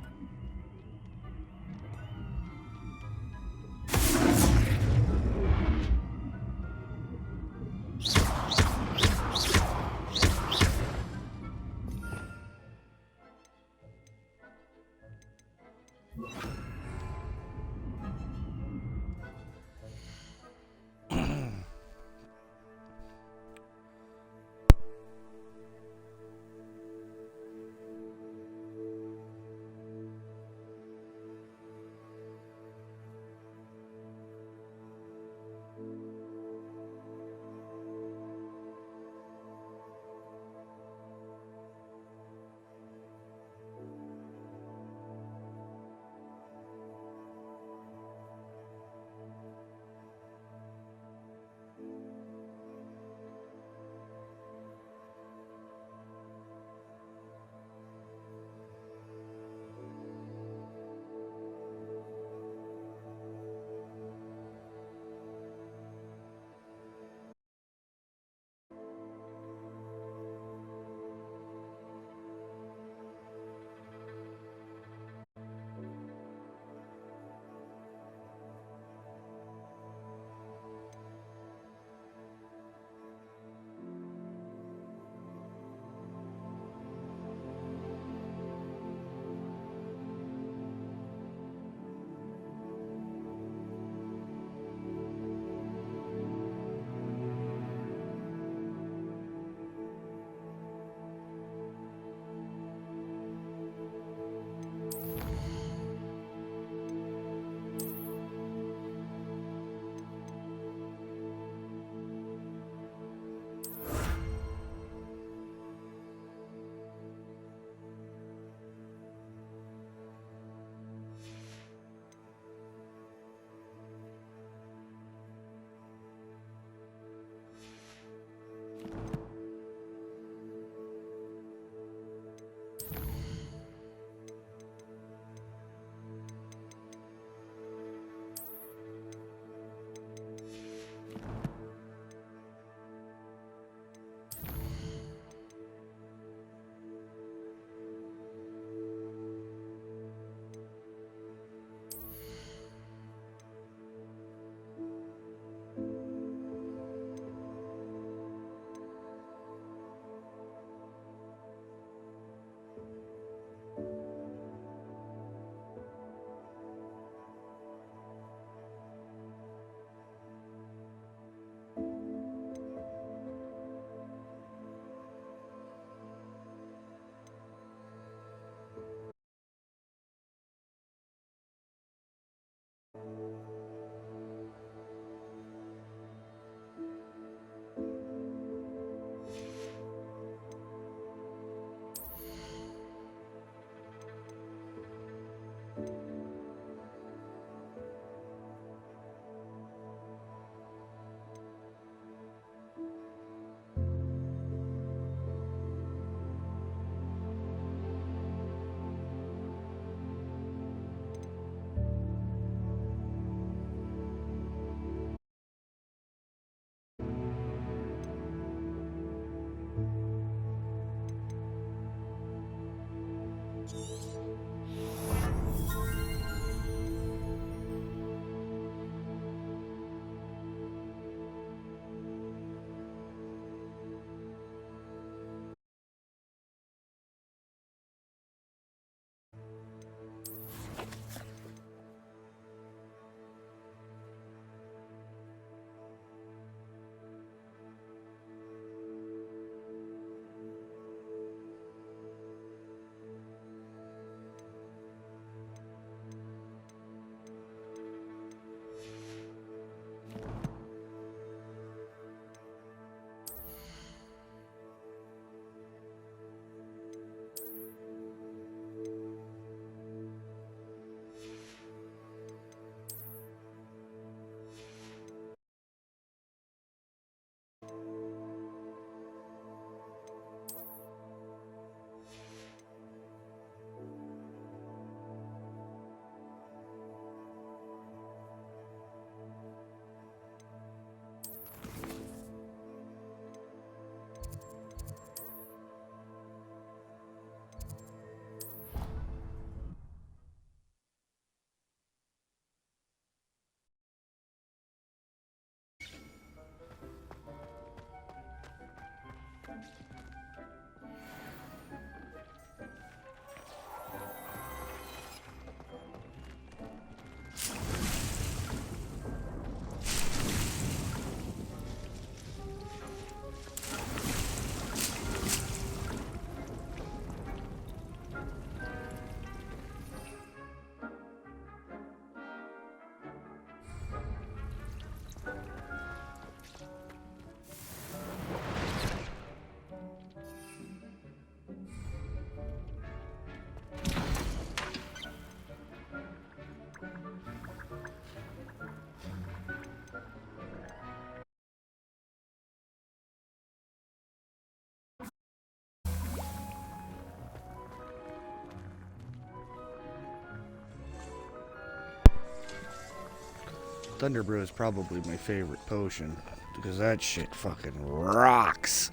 Thunderbrew is probably my favorite potion because that shit fucking rocks.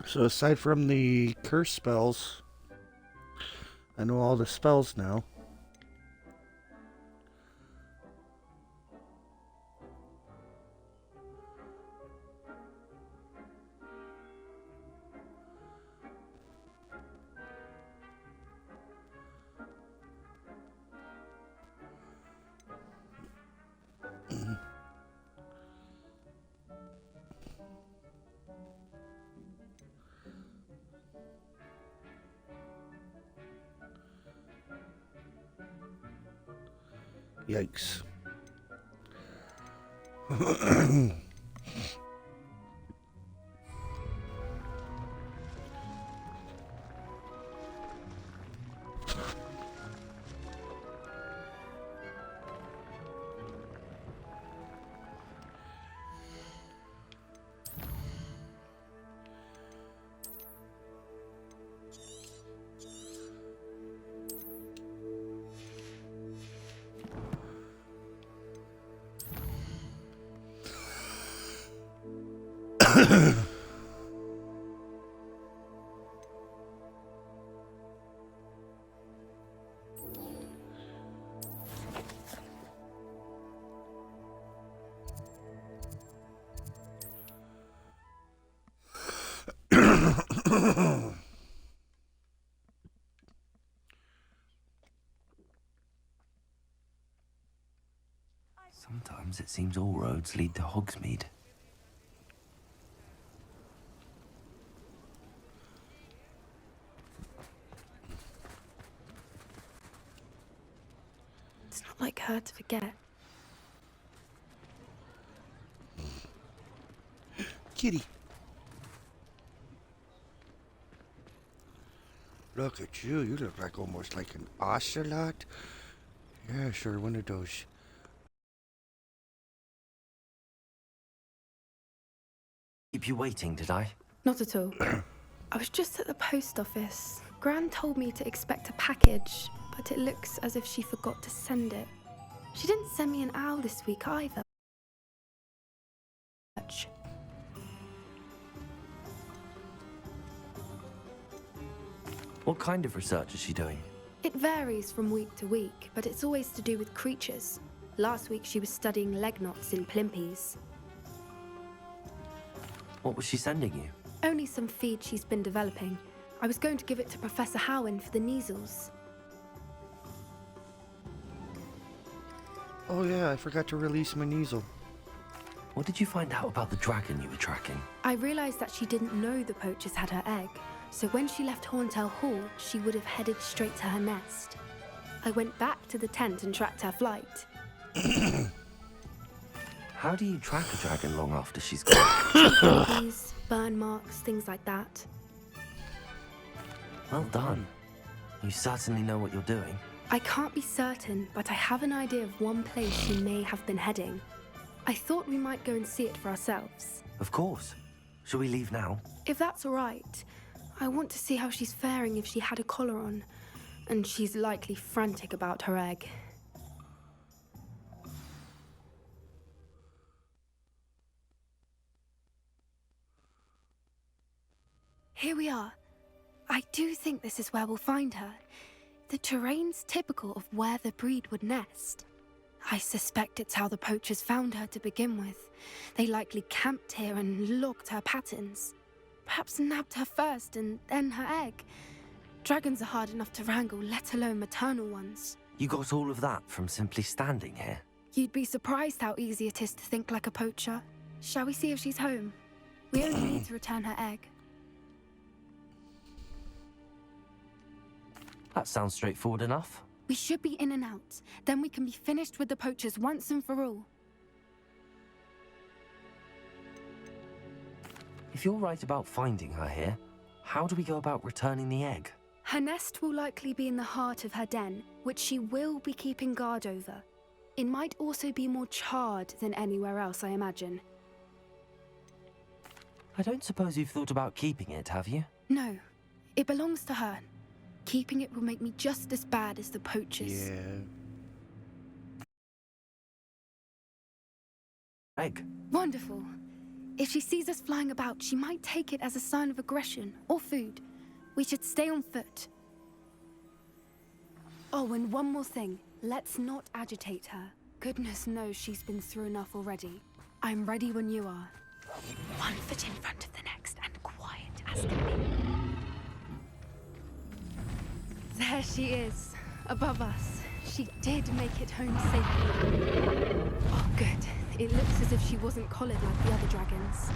So aside from the curse spells, I know all the spells now. Yikes. Sometimes it seems all roads lead to Hogsmeade. It's not like her to forget. Kitty. Look at you. You look like almost like an ocelot. Yeah, sure, one of those. Keep you waiting, did I? Not at all. I was just at the post office. Gran told me to expect a package, but it looks as if she forgot to send it. She didn't send me an owl this week either. What kind of research is she doing? It varies from week to week, but it's always to do with creatures. Last week she was studying leg knots in Plimpies. What was she sending you? Only some feed she's been developing. I was going to give it to Professor Howen for the measles. Oh yeah, I forgot to release my Neasel. What did you find out about the dragon you were tracking? I realized that she didn't know the poachers had her egg, so when she left Horntail Hall, she would have headed straight to her nest. I went back to the tent and tracked her flight. How do you track a dragon long after she's gone? Keys, burn marks, things like that. Well done. You certainly know what you're doing. I can't be certain, but I have an idea of one place she may have been heading. I thought we might go and see it for ourselves. Of course. Shall we leave now? If that's all right. I want to see how she's faring if she had a collar on. And she's likely frantic about her egg. Here we are. I do think this is where we'll find her. The terrain's typical of where the breed would nest. I suspect it's how the poachers found her to begin with. They likely camped here and logged her patterns. Perhaps nabbed her first and then her egg. Dragons are hard enough to wrangle, let alone maternal ones. You got all of that from simply standing here? You'd be surprised how easy it is to think like a poacher. Shall we see if she's home? We only need to return her egg. That sounds straightforward enough. We should be in and out. Then we can be finished with the poachers once and for all. If you're right about finding her here, how do we go about returning the egg? Her nest will likely be in the heart of her den, which she will be keeping guard over. It might also be more charred than anywhere else, I imagine. I don't suppose you've thought about keeping it, have you? No, it belongs to her. Keeping it will make me just as bad as the poachers. Yeah. Egg. Wonderful. If she sees us flying about, she might take it as a sign of aggression or food. We should stay on foot. Oh, and one more thing. Let's not agitate her. Goodness knows she's been through enough already. I'm ready when you are. One foot in front of the next and quiet as can be. There she is, above us. She did make it home safely. Oh, good. It looks as if she wasn't collared like the other dragons.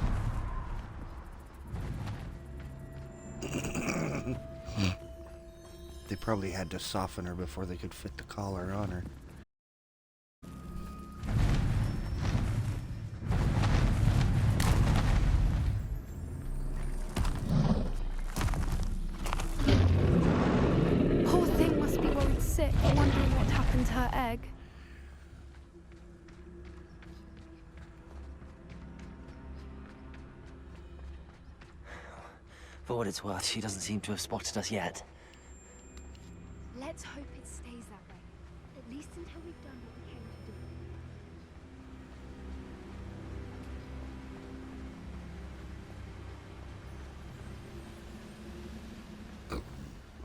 They probably had to soften her before they could fit the collar on her. Poor thing must be worried sick, wondering what happened to her egg. For what it's worth, she doesn't seem to have spotted us yet. Let's hope it stays that way. At least until we've done what we came to do.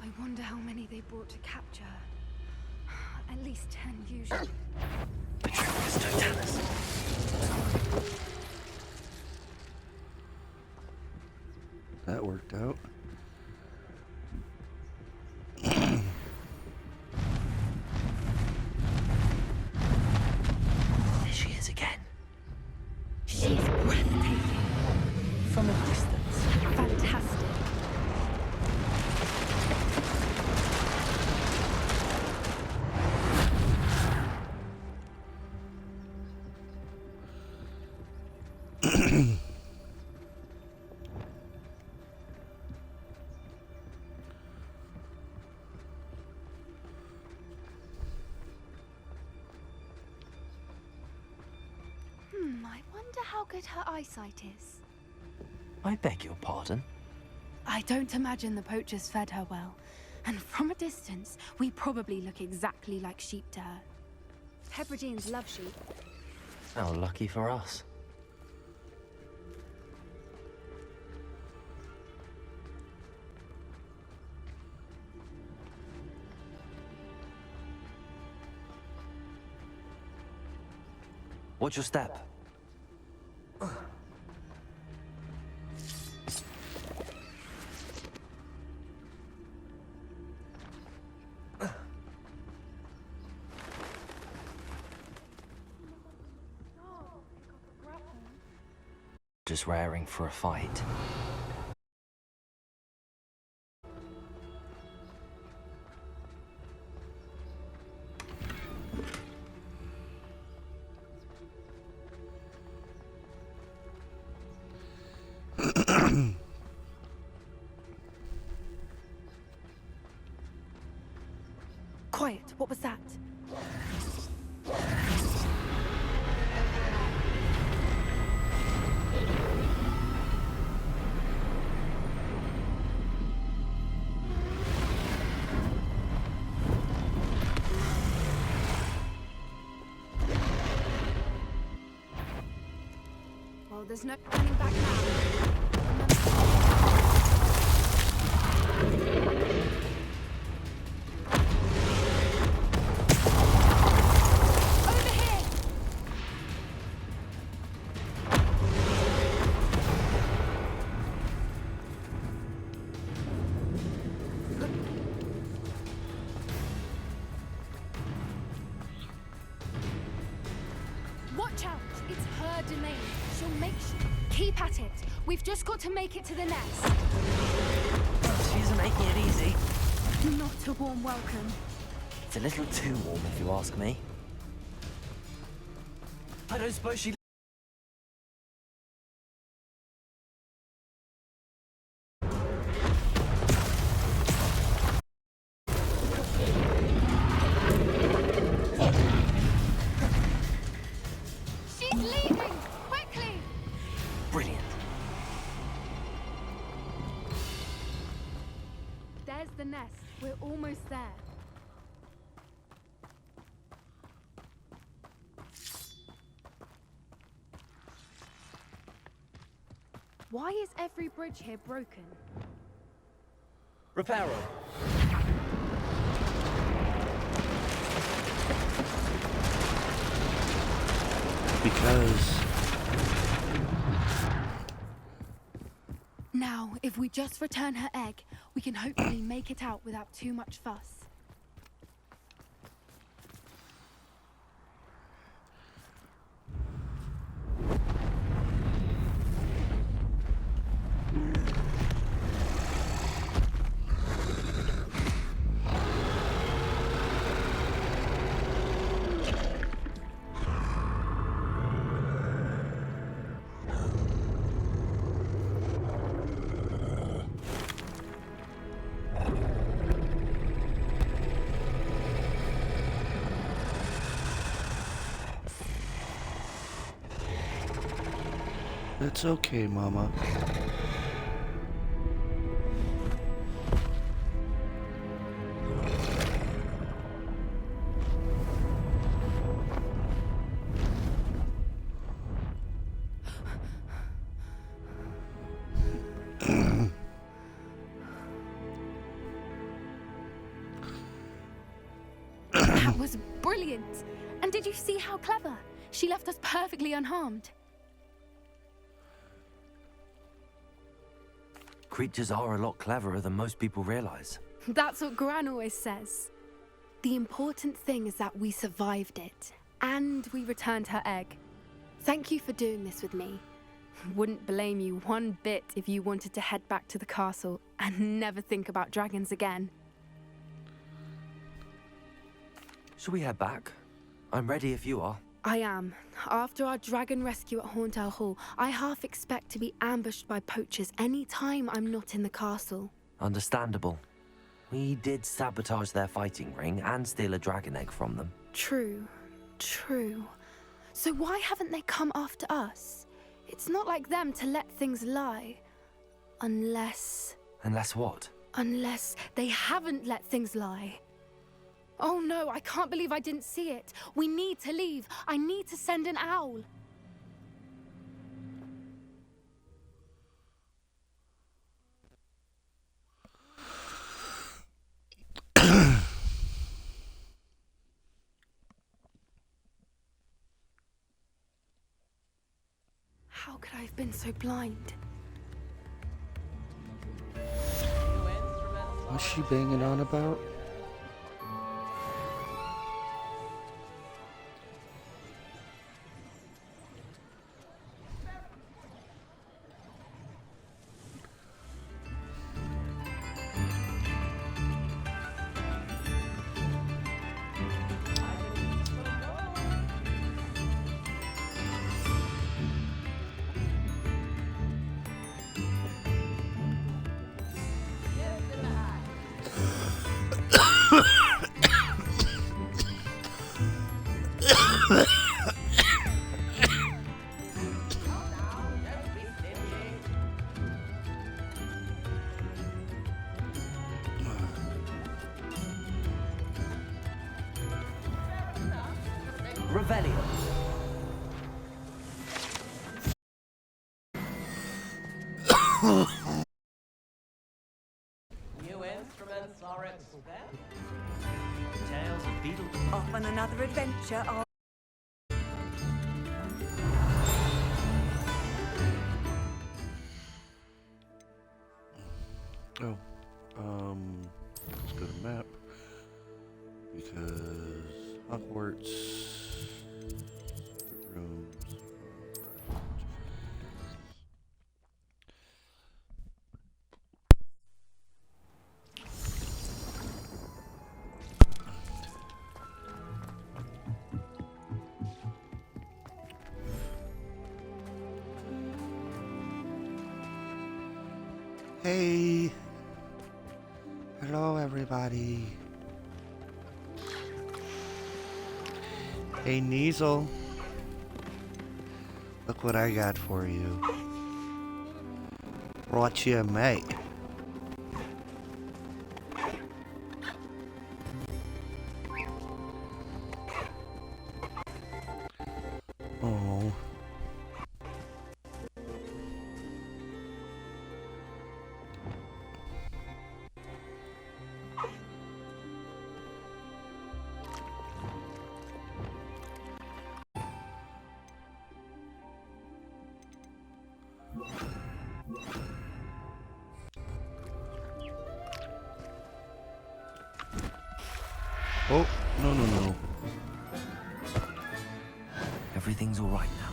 I wonder how many they brought to capture her. At least 10 usually. Petronius Totalis. That worked out. There she is again. She's breathtaking. From a distance. Fantastic. I wonder how good her eyesight is. I beg your pardon? I don't imagine the poachers fed her well. And from a distance, we probably look exactly like sheep to her. Hebrideans love sheep. How lucky for us. Watch your step. Just raring for a fight. Quiet, what was that? Well, there's no turning back now. Watch out! It's her domain. She'll make Keep at it. We've just got to make it to the nest. She's making it easy. Not a warm welcome. It's a little too warm, if you ask me. I don't suppose she... She's leaving! Quickly! Brilliant. There's the nest. We're almost there. Why is every bridge here broken? Reparo. Because... Now, if we just return her egg, we can hopefully make it out without too much fuss. It's okay, Mama. That was brilliant! And did you see how clever? She left us perfectly unharmed. Creatures are a lot cleverer than most people realize. That's what Gran always says. The important thing is that we survived it, and we returned her egg. Thank you for doing this with me. Wouldn't blame you one bit if you wanted to head back to the castle and never think about dragons again. Shall we head back? I'm ready if you are. I am. After our dragon rescue at Hauntel Hall, I half expect to be ambushed by poachers any time I'm not in the castle. Understandable. We did sabotage their fighting ring and steal a dragon egg from them. True. True. So why haven't they come after us? It's not like them to let things lie. Unless... Unless what? Unless they haven't let things lie. Oh no, I can't believe I didn't see it. We need to leave. I need to send an owl. How could I have been so blind? What's she banging on about? Revelio. New instruments are expected. Tales of beetle. Off on another adventure. Oh, let's go to map, because Hogwarts, rooms, Hey. Hello, everybody. Hey, Niesel. Look what I got for you. Brought you a mate. Oh. Oh, no. Everything's all right now.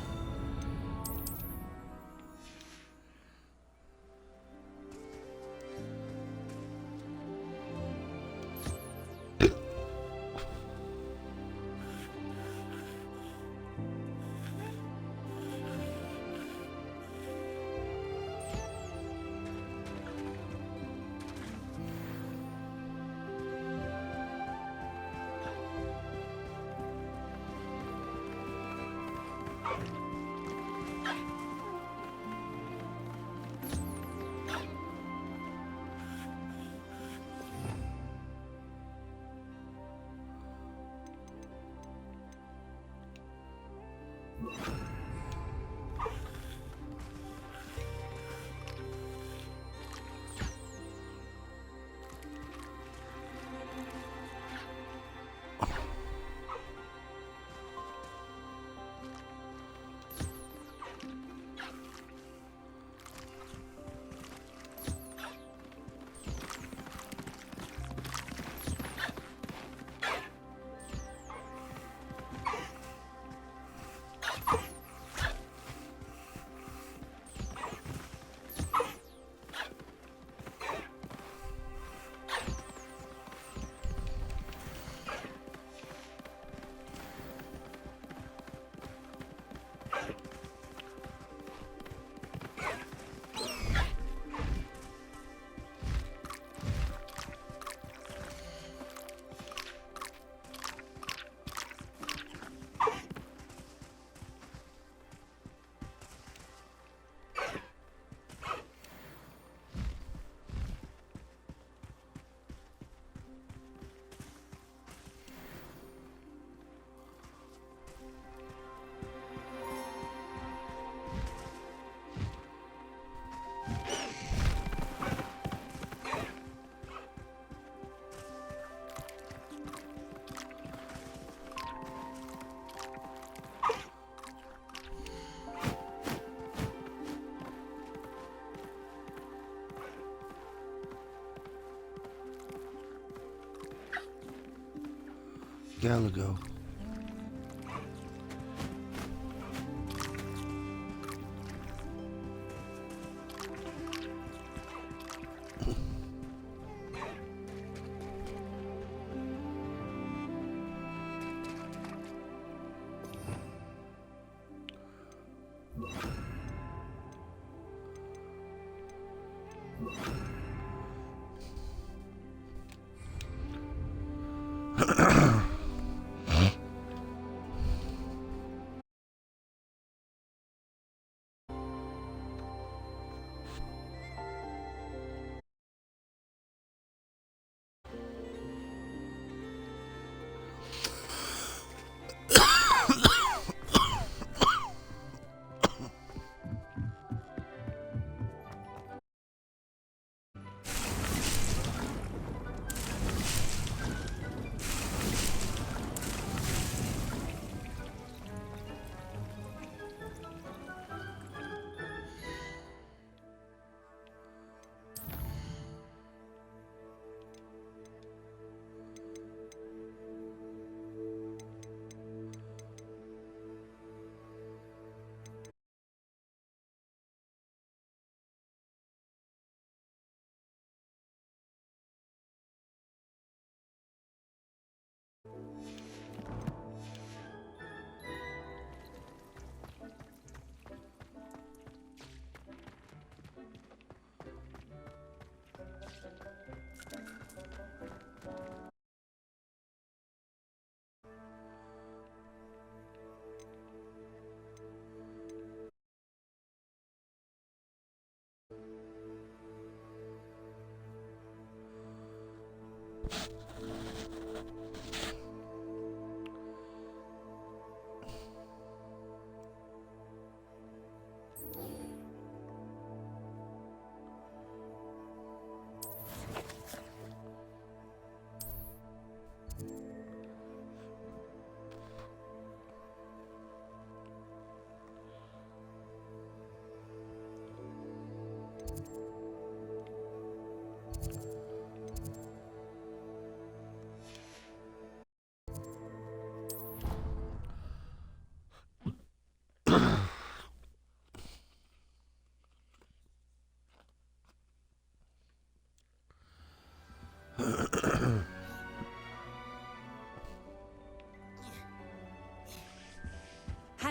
Galago.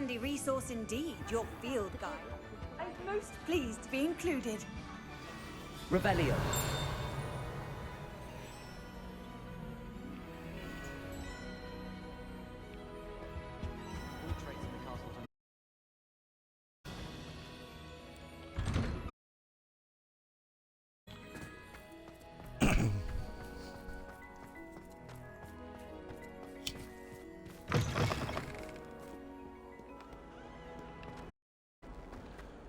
handy resource indeed, your field guide. I'm most pleased to be included. Revelio.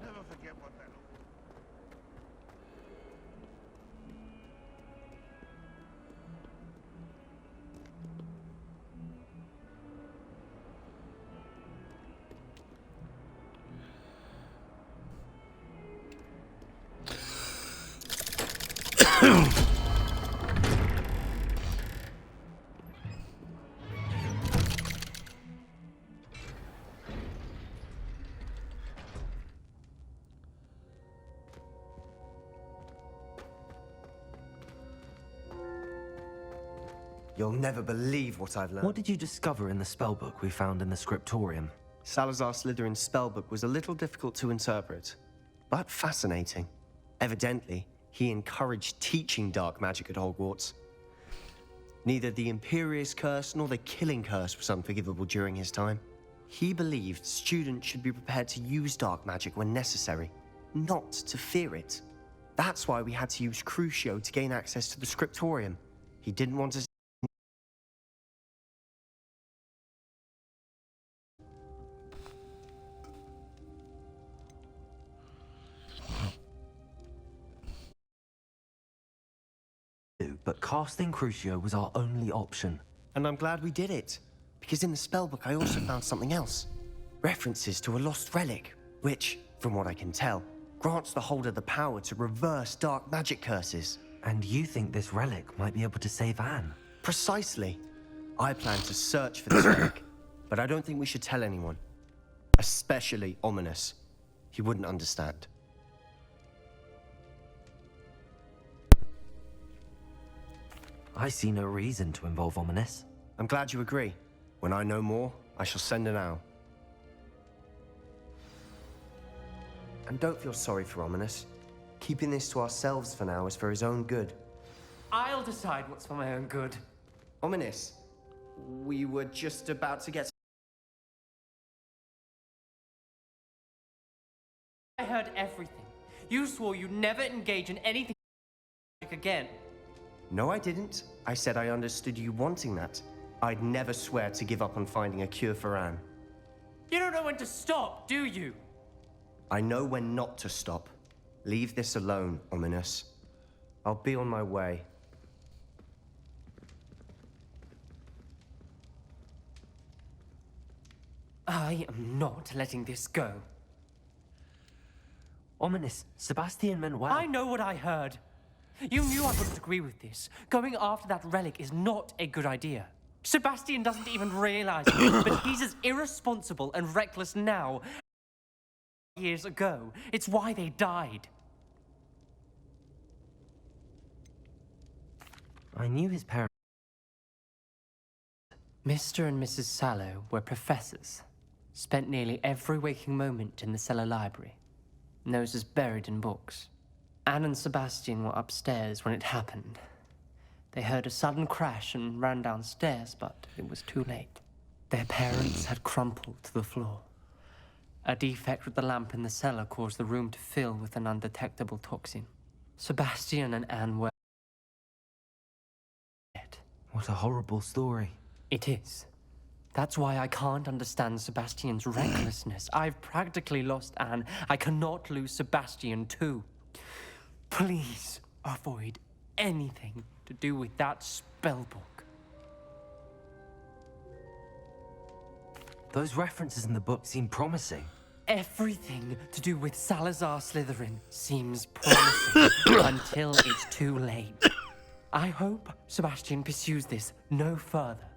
Never forget what that You'll never believe what I've learned. What did you discover in the spellbook we found in the scriptorium? Salazar Slytherin's spellbook was a little difficult to interpret, but fascinating. Evidently, he encouraged teaching dark magic at Hogwarts. Neither the Imperious Curse nor the Killing Curse was unforgivable during his time. He believed students should be prepared to use dark magic when necessary, not to fear it. That's why we had to use Crucio to gain access to the scriptorium. He didn't want us. But casting Crucio was our only option. And I'm glad we did it, because in the spellbook I also found something else. References to a lost relic, which, from what I can tell, grants the holder the power to reverse dark magic curses. And you think this relic might be able to save Anne? Precisely. I plan to search for this relic, but I don't think we should tell anyone. Especially Ominous. He wouldn't understand. I see no reason to involve Ominous. I'm glad you agree. When I know more, I shall send an owl. And don't feel sorry for Ominous. Keeping this to ourselves for now is for his own good. I'll decide what's for my own good. Ominous, we were just about to get... I heard everything. You swore you'd never engage in anything again. No, I didn't. I said I understood you wanting that. I'd never swear to give up on finding a cure for Anne. You don't know when to stop, do you? I know when not to stop. Leave this alone, Ominous. I'll be on my way. I am not letting this go. Ominous, Sebastian meant well. I know what I heard. You knew I wouldn't agree with this. Going after that relic is not a good idea. Sebastian doesn't even realize it, but he's as irresponsible and reckless now as years ago. It's why they died. I knew his parents. Mr. and Mrs. Sallow were professors. Spent nearly every waking moment in the cellar library. Noses buried in books. Anne and Sebastian were upstairs when it happened. They heard a sudden crash and ran downstairs, but it was too late. Their parents had crumpled to the floor. A defect with the lamp in the cellar caused the room to fill with an undetectable toxin. Sebastian and Anne were dead. What a horrible story. It is. That's why I can't understand Sebastian's recklessness. I've practically lost Anne. I cannot lose Sebastian too. Please avoid anything to do with that spellbook. Those references in the book seem promising. Everything to do with Salazar Slytherin seems promising until it's too late. I hope Sebastian pursues this no further.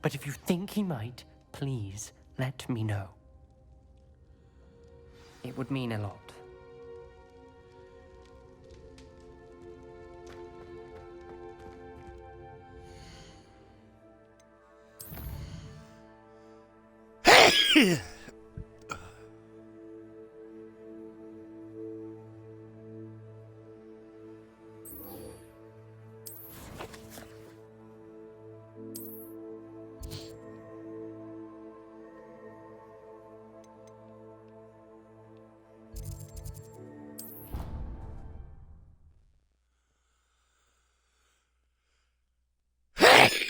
But if you think he might, please let me know. It would mean a lot.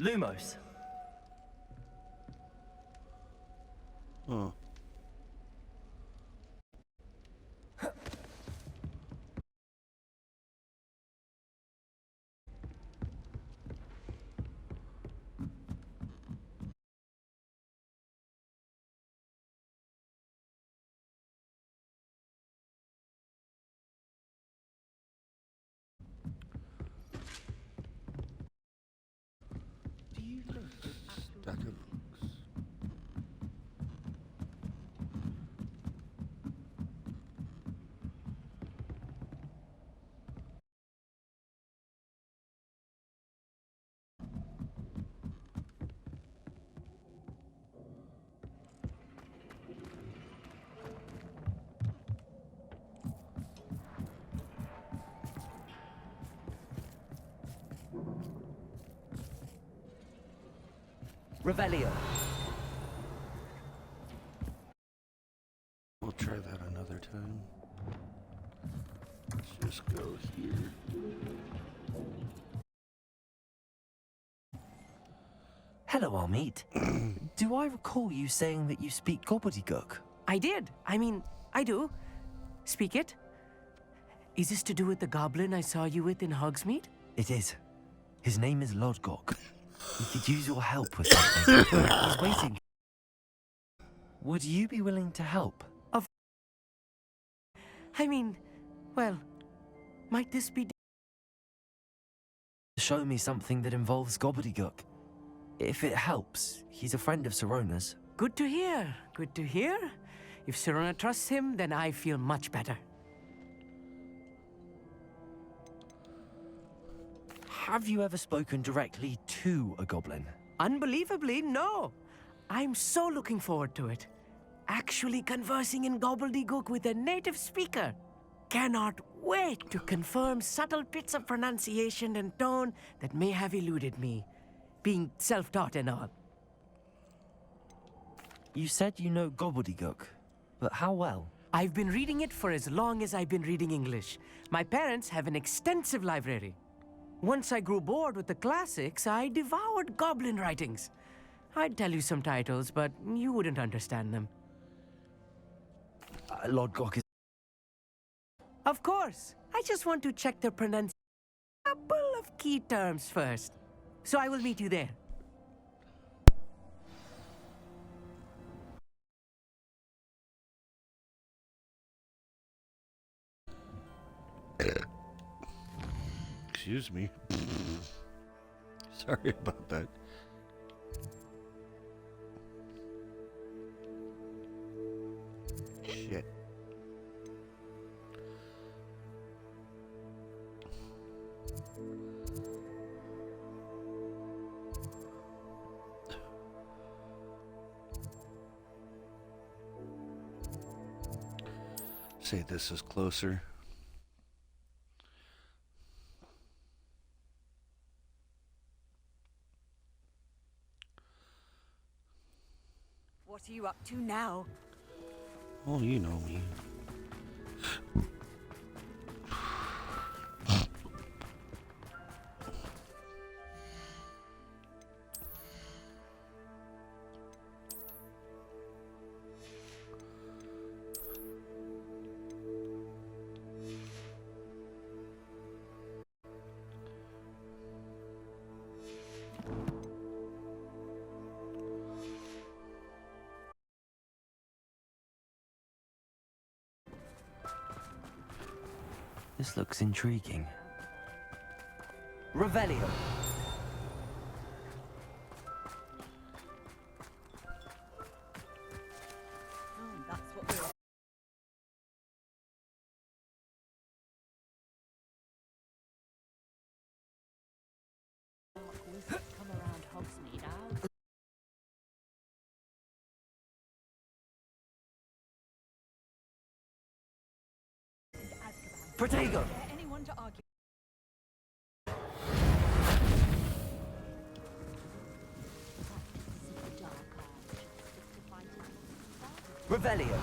Lumos. Oh. Stack of books. Revelio. We'll try that another time. Let's just go here. Hello, Armeet. Do I recall you saying that you speak gobbledygook? I did. I mean, I do. Speak it. Is this to do with the goblin I saw you with in Hogsmeade? It is. His name is Lodgok. We could use your help with something. He's waiting. Would you be willing to help? I mean, well, might this be... Show me something that involves gobbledygook. If it helps, he's a friend of Sirona's. Good to hear. Good to hear. If Sirona trusts him, then I feel much better. Have you ever spoken directly to a goblin? Unbelievably, no. I'm so looking forward to it. Actually conversing in gobbledygook with a native speaker. Cannot wait to confirm subtle bits of pronunciation and tone that may have eluded me, being self-taught and all. You said you know gobbledygook, but how well? I've been reading it for as long as I've been reading English. My parents have an extensive library. Once I grew bored with the classics, I devoured goblin writings. I'd tell you some titles, but you wouldn't understand them. Lodgok is... Of course. I just want to check the pronunciation. A couple of key terms first. So I will meet you there. Excuse me. Sorry about that. Shit. Say this is closer. What are you up to now? Oh, you know me. This looks intriguing. Revelio. That's what we're... Come around Hogsmeade, I'll... Protego! Anyone to argue? Revelio.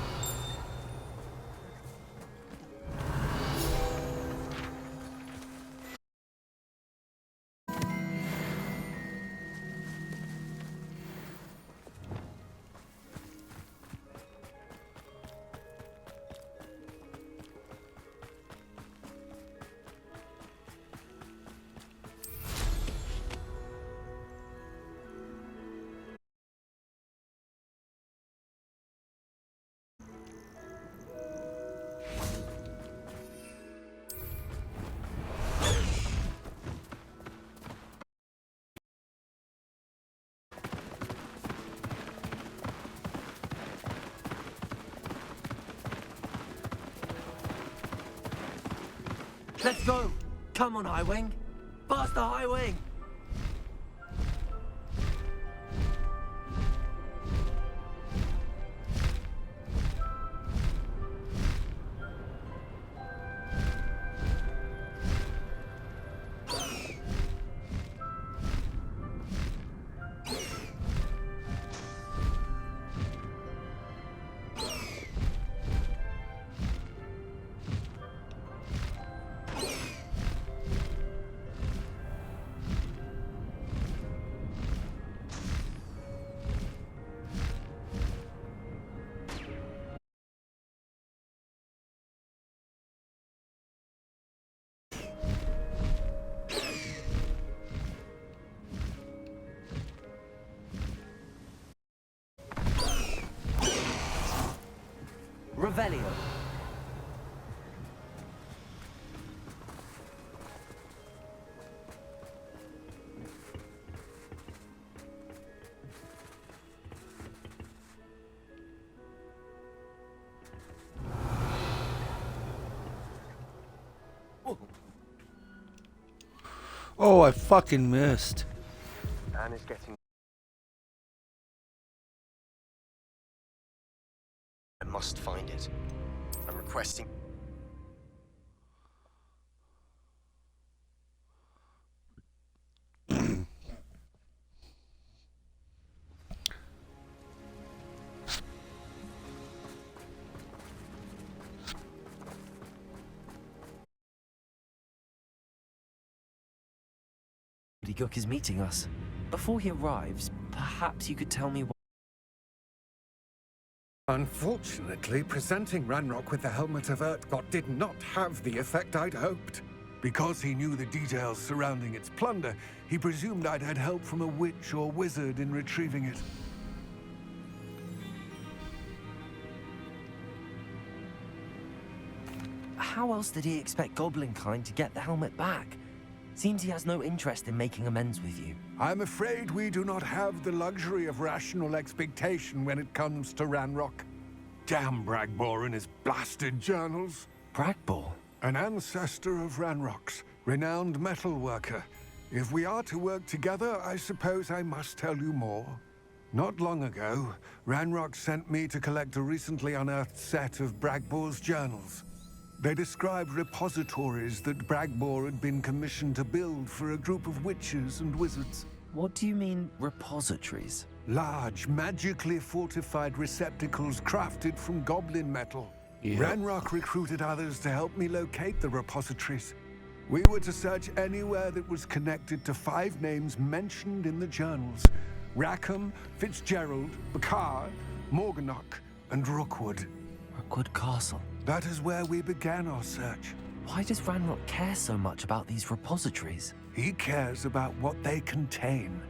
Let's go! Come on, High Wing! Faster, High Wing! Revelio. Oh, I fucking missed. Anne is getting... I must find it. I'm requesting... Gook is meeting us. Before he arrives, perhaps you could tell me what... Unfortunately, presenting Ranrock with the Helmet of Urtkot did not have the effect I'd hoped. Because he knew the details surrounding its plunder, he presumed I'd had help from a witch or wizard in retrieving it. How else did he expect Goblinkind to get the helmet back? Seems he has no interest in making amends with you. I'm afraid we do not have the luxury of rational expectation when it comes to Ranrock. Damn Bragbor and his blasted journals. Bragbor? An ancestor of Ranrock's, renowned metal worker. If we are to work together, I suppose I must tell you more. Not long ago, Ranrock sent me to collect a recently unearthed set of Bragbor's journals. They described repositories that Bragbor had been commissioned to build for a group of witches and wizards. What do you mean, repositories? Large, magically fortified receptacles crafted from goblin metal. Yep. Ranrock recruited others to help me locate the repositories. We were to search anywhere that was connected to 5 names mentioned in the journals. Rackham, Fitzgerald, Bakar, Morganach, and Rookwood. Rookwood Castle. That is where we began our search. Why does Ranrock care so much about these repositories? He cares about what they contain.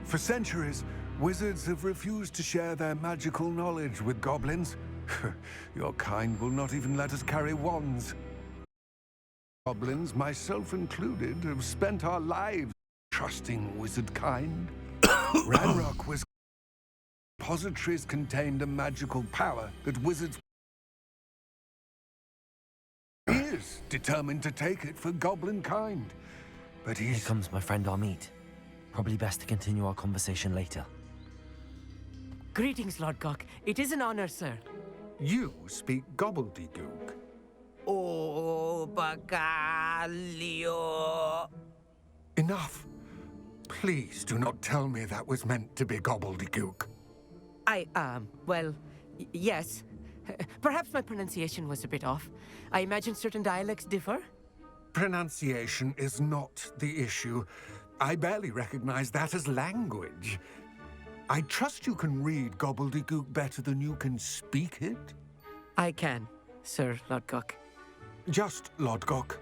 For centuries, wizards have refused to share their magical knowledge with goblins. Your kind will not even let us carry wands. Goblins, myself included, have spent our lives trusting wizard kind. Ranrock was... Repositories contained a magical power that wizards... He is determined to take it for goblin kind. But Here comes my friend Amit. Probably best to continue our conversation later. Greetings, Lord Gok. It is an honor, sir. You speak gobbledygook. Oh, Bagalio. Enough. Please do not tell me that was meant to be gobbledygook. Well, yes. Perhaps my pronunciation was a bit off. I imagine certain dialects differ. Pronunciation is not the issue. I barely recognize that as language. I trust you can read gobbledygook better than you can speak it? I can, Sir Lodgok. Just Lodgok.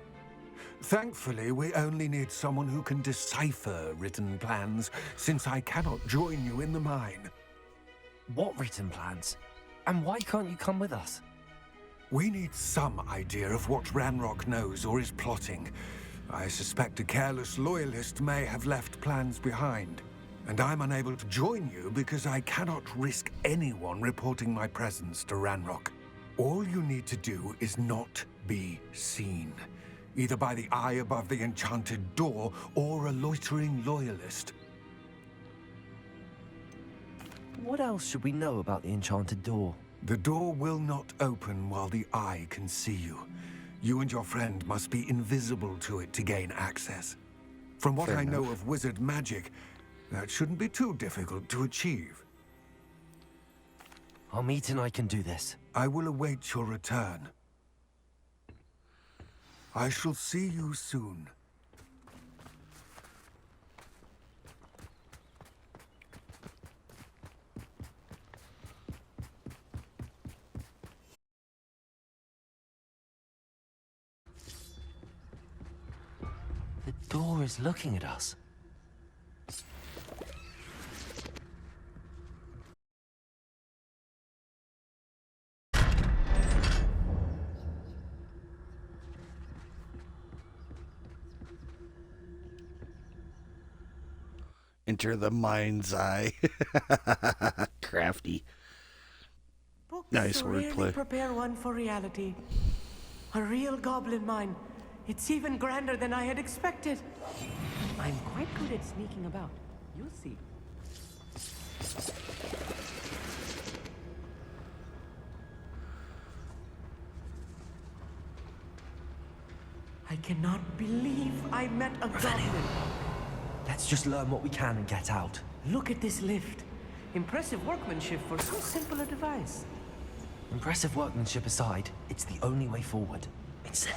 Thankfully, we only need someone who can decipher written plans, since I cannot join you in the mine. What written plans? And why can't you come with us? We need some idea of what Ranrock knows or is plotting. I suspect a careless loyalist may have left plans behind. And I'm unable to join you because I cannot risk anyone reporting my presence to Ranrock. All you need to do is not be seen. either by the eye above the enchanted door or a loitering loyalist. What else should we know about the enchanted door? The door will not open while the eye can see you. You and your friend must be invisible to it to gain access. From what I know of wizard magic, that shouldn't be too difficult to achieve. Our meet and I can do this. I will await your return. I shall see you soon. The door is looking at us. Enter the mind's eye. Crafty. Books Nice rarely wordplay. prepare one for reality. A real goblin mine. It's even grander than I had expected. I'm quite good at sneaking about. You'll see. I cannot believe I met a goblin. Let's just learn what we can and get out. Look at this lift. Impressive workmanship for so simple a device. Impressive workmanship aside, it's the only way forward. It's...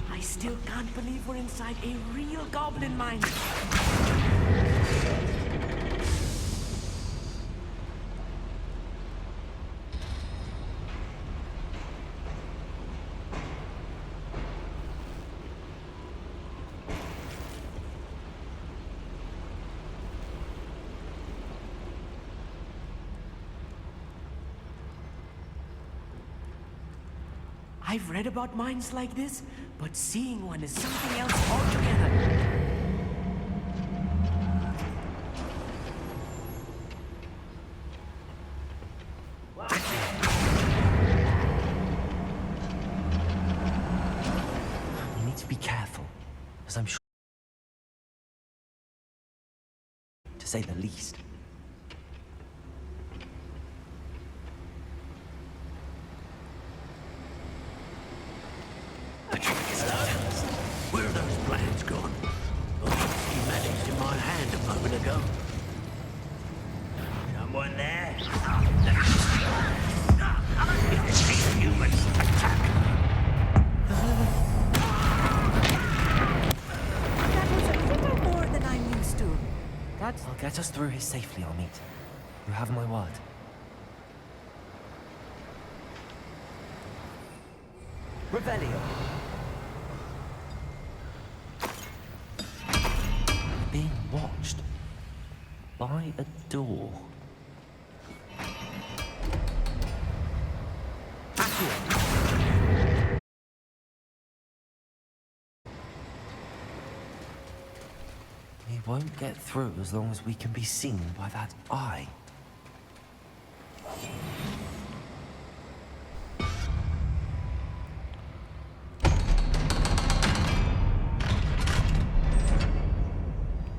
I still can't believe we're inside a real goblin mine. I've read about mines like this, but seeing one is something else altogether. We need to be careful, as I'm sure... to say the least. Where are those plans gone? Oh, you managed in my hand a moment ago. Someone there? Humans attack! That was a little more than I'm used to. I'll get us through here safely, Amit. You have my word. Revelio. Being watched by a door. We won't get through as long as we can be seen by that eye.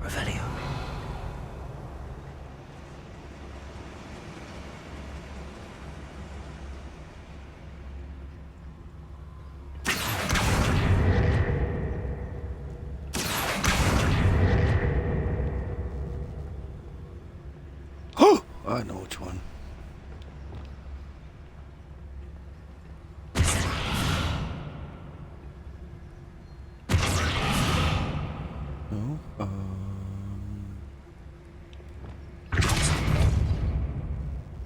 Revelio. Oh, I know which one. No.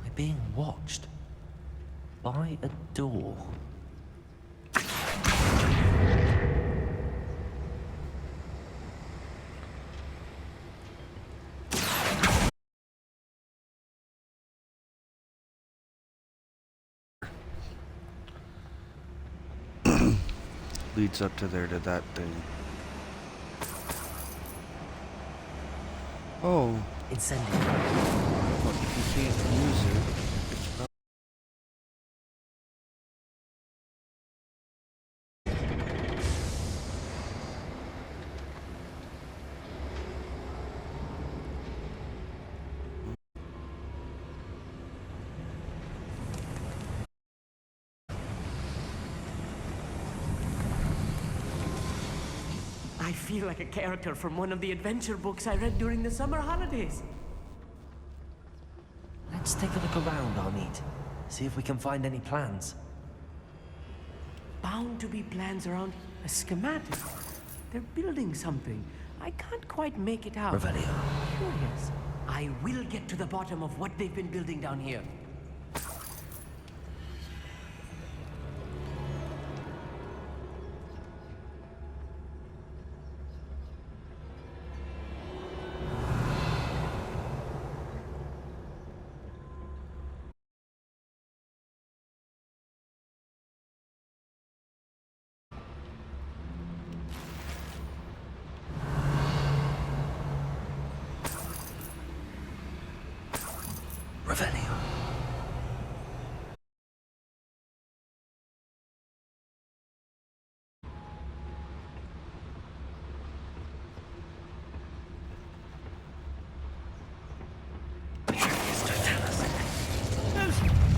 We're being watched by a door. leads up to there to that thing. Oh. Incendio. Well, if you can't use it, it's probably... I feel like a character from one of the adventure books I read during the summer holidays. Let's take a look around, Armid. See if we can find any plans. Bound to be plans around a schematic. They're building something. I can't quite make it out. Revelio. Curious. I will get to the bottom of what they've been building down here. Revelio.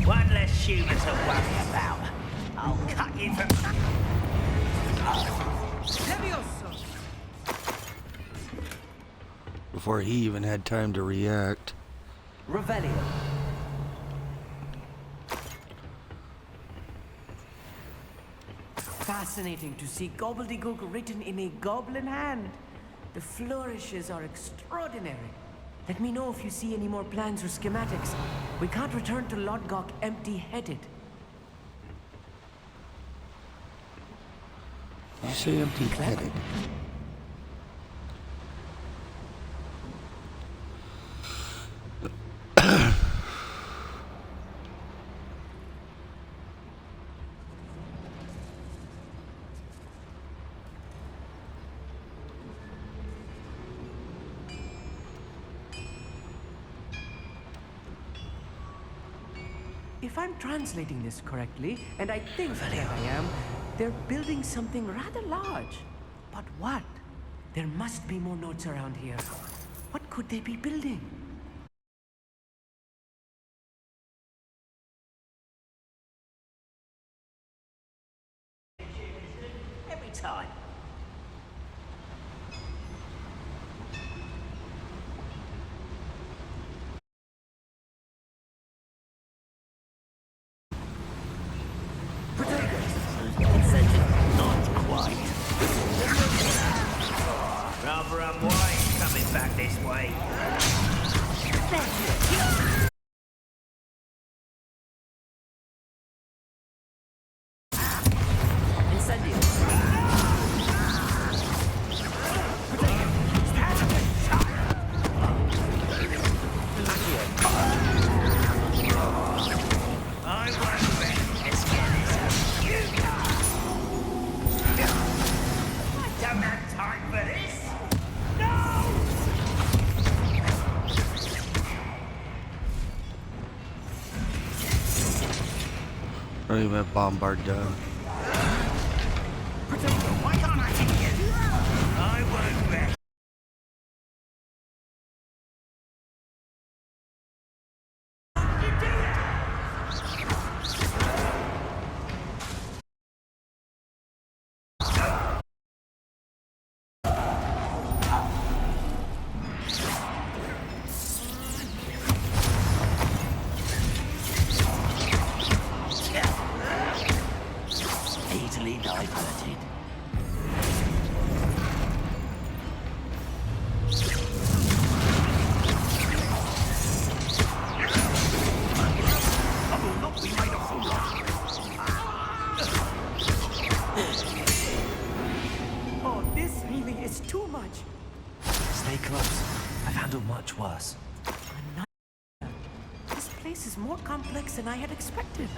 One less human to worry about. I'll cut you from... Levioso! Before he even had time to react. Revelio. Fascinating to see gobbledygook written in a goblin hand. The flourishes are extraordinary. Let me know if you see any more plans or schematics. We can't return to Lodgok empty-headed. Did you say empty-headed? If I'm translating this correctly, and I think that I am, they're building something rather large. But what? There must be more notes around here. What could they be building? Every time. Not quite. Rather unwise coming back this way. I don't even have Bombard done. Why can't I hit you? I won't bet. Easily diverted. I will not be made a fool of. Oh, this really is too much. Stay close. I've handled much worse. This place is more complex than I had expected.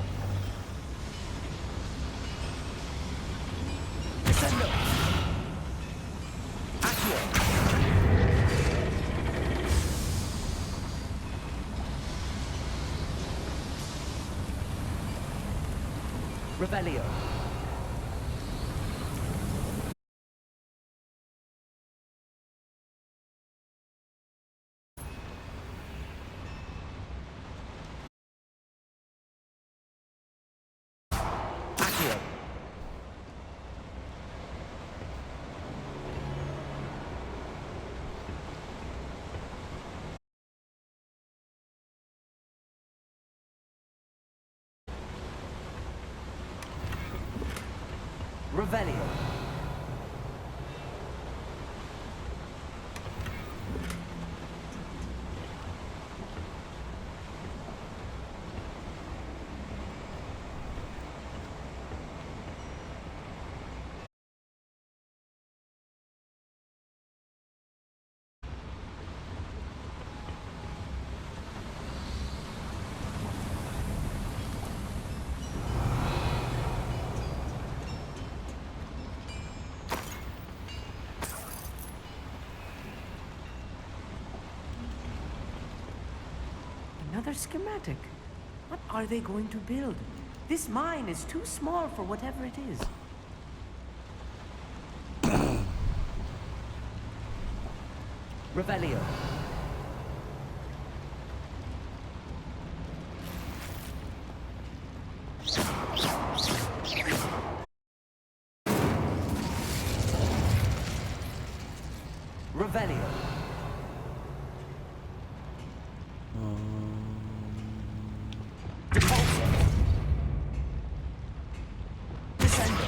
Revelio. Accio. Revelio. Another schematic. What are they going to build? This mine is too small for whatever it is. Revelio. Revelio. Repulsor. Descendo.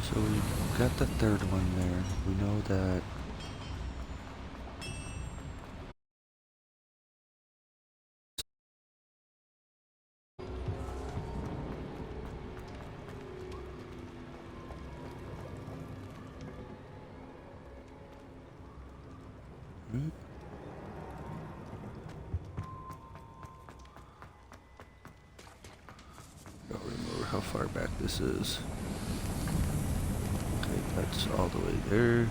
So we got the third one there. We know that. Don't remember how far back this is. Okay, that's all the way there.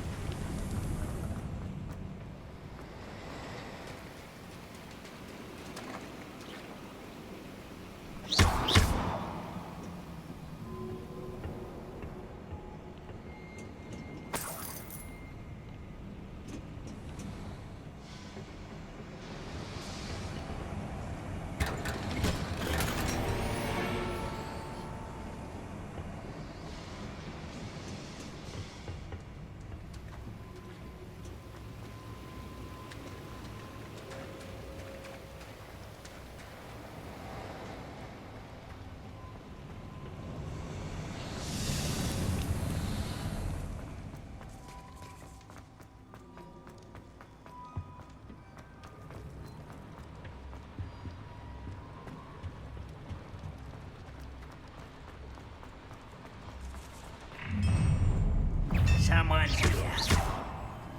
Someone's here.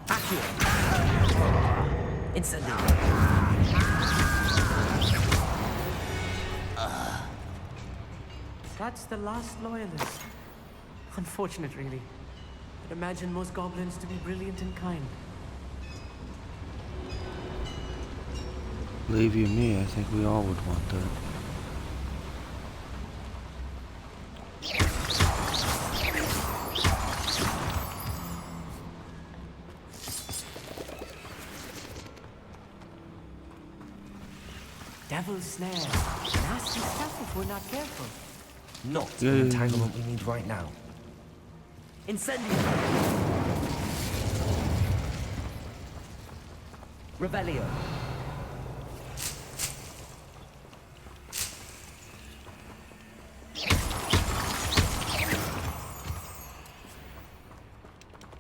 Accio. Incendio. That's the last loyalist. Unfortunate, really. I'd imagine most goblins to be brilliant and kind. Believe you me, I think we all would want that. Devil's snare. Nasty stuff if we're not careful. Not the entanglement we need right now. Incendio. Revelio.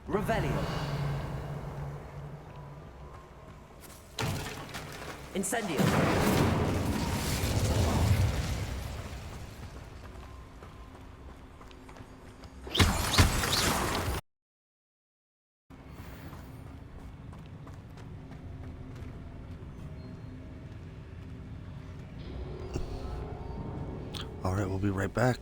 Revelio. Incendio. right, we'll be right back.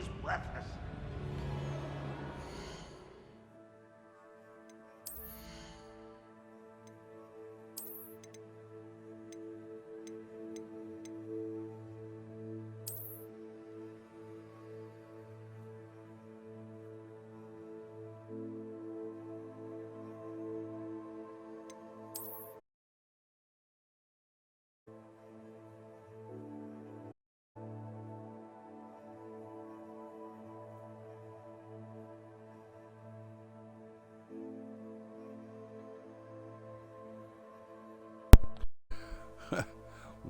is worthless.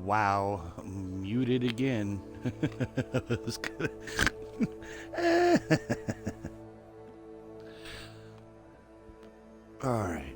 Wow, muted again. That was good. All right.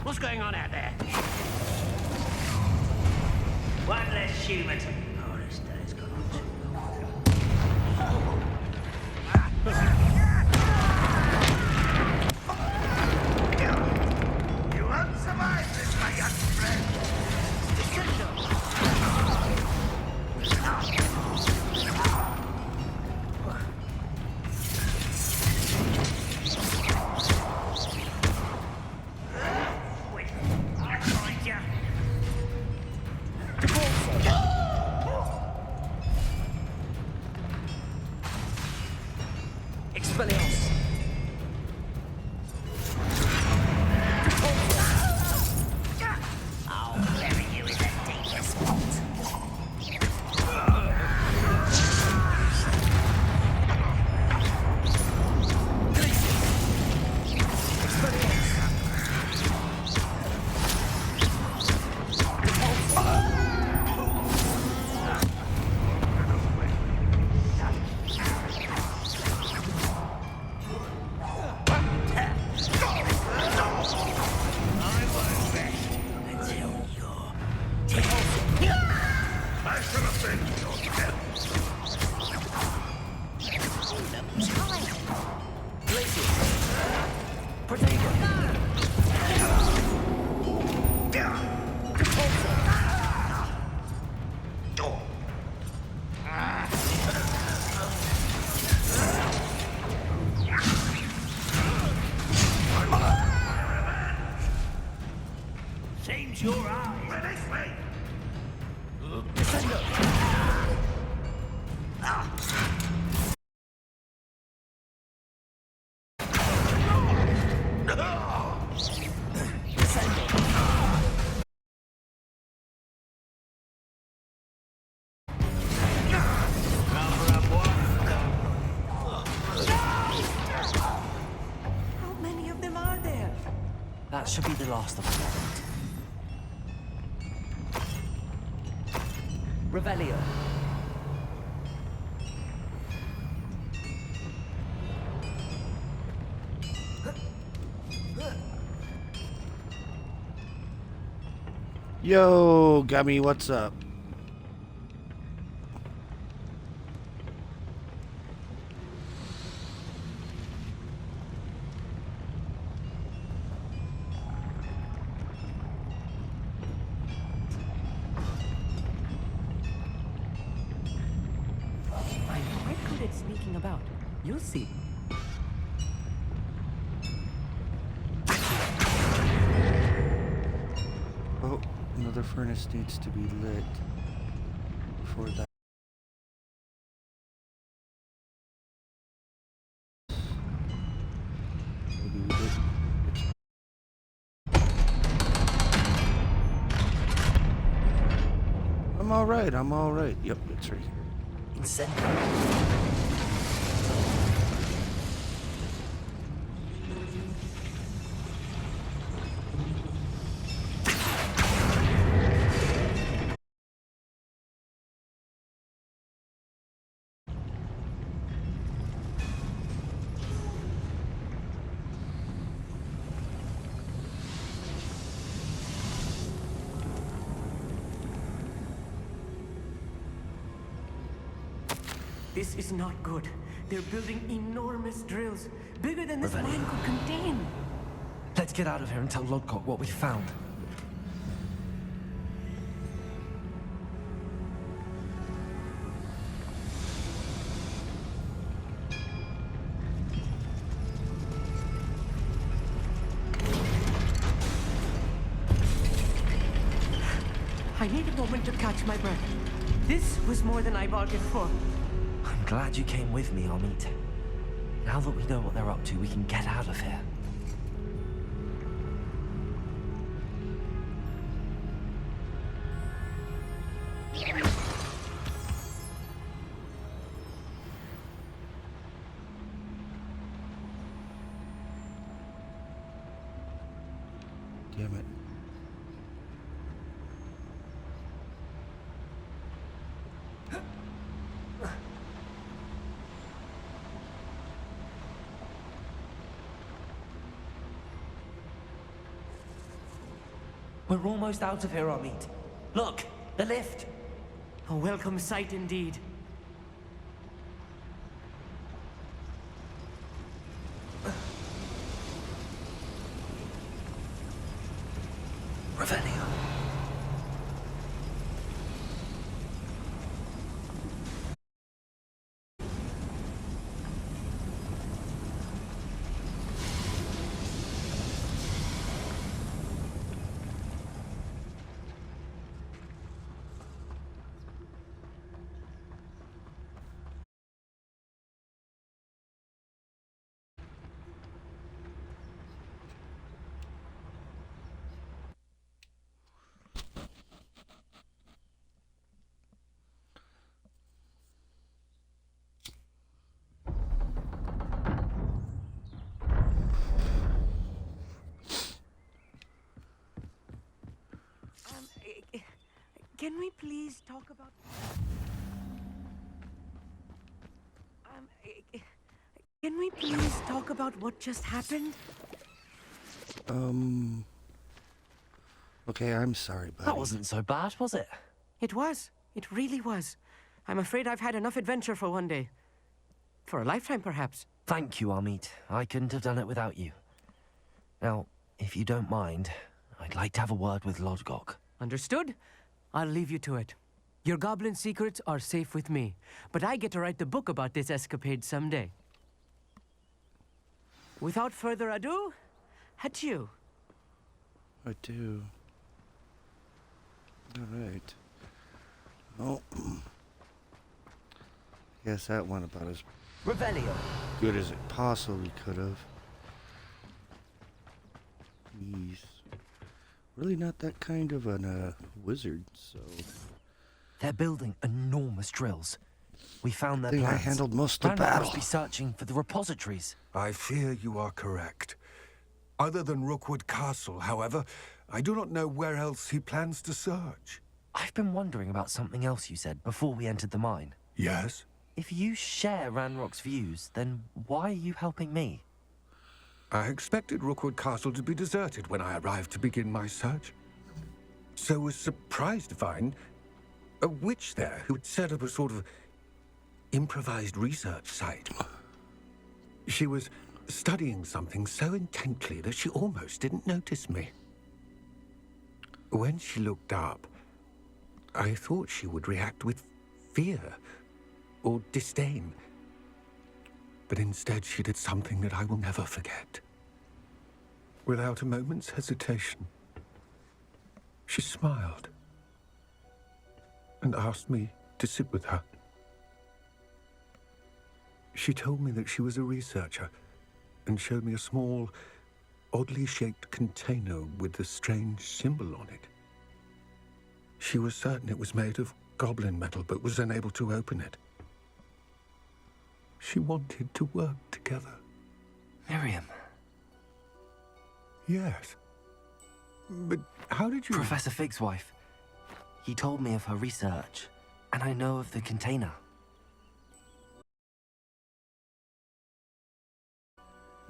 What's going on out there? One less human. Oh, this day's gone on too long. You won't survive this, my young friend. Expelliarmus. I'll bury you in the deepest spot. Seems your eyes. Release me! Defender! How many of them are there? That should be the last of them. Revelio. Yo, Gummy, what's up? I'm quite good at sneaking about. You'll see. Oh, another furnace needs to be lit before that. Maybe we did. I'm all right. I'm all right. Yep, it's right here. This is not good. They're building enormous drills, bigger than this Revelio. mine could contain. Let's get out of here and tell Lodgok what we found. I need a moment to catch my breath. This was more than I bargained for. I'm glad you came with me, Amit. Now that we know what they're up to, we can get out of here. Damn it. We're almost out of here, Amit. Look, the lift. A welcome sight indeed. Revelio. Can we please talk about... Can we please talk about what just happened? Okay, I'm sorry, buddy. That wasn't so bad, was it? It was. It really was. I'm afraid I've had enough adventure for one day. For a lifetime, perhaps. Thank you, Amit. I couldn't have done it without you. Now, if you don't mind, I'd like to have a word with Lodgok. Understood? I'll leave you to it. Your goblin secrets are safe with me, but I get to write the book about this escapade someday. Without further ado, adieu. I do. Alright. Oh. Guess that went about as Revelio. good as it possibly could have. He's really not that kind of a wizard, so... They're building enormous drills. We found their I think I plans. handled most of the Ranrock battle. must be searching for the repositories. I fear you are correct. Other than Rookwood Castle, however, I do not know where else he plans to search. I've been wondering about something else you said before we entered the mine. Yes? If you share Ranrock's views, then why are you helping me? I expected Rookwood Castle to be deserted when I arrived to begin my search. So was surprised to find a witch there who had set up a sort of improvised research site. She was studying something so intently that she almost didn't notice me. When she looked up, I thought she would react with fear or disdain. But instead she did something that I will never forget. Without a moment's hesitation, she smiled and asked me to sit with her. She told me that she was a researcher and showed me a small, oddly shaped container with a strange symbol on it. She was certain it was made of goblin metal, but was unable to open it. She wanted to work together. Miriam. Yes. But how did you... Professor Fig's wife. He told me of her research, and I know of the container.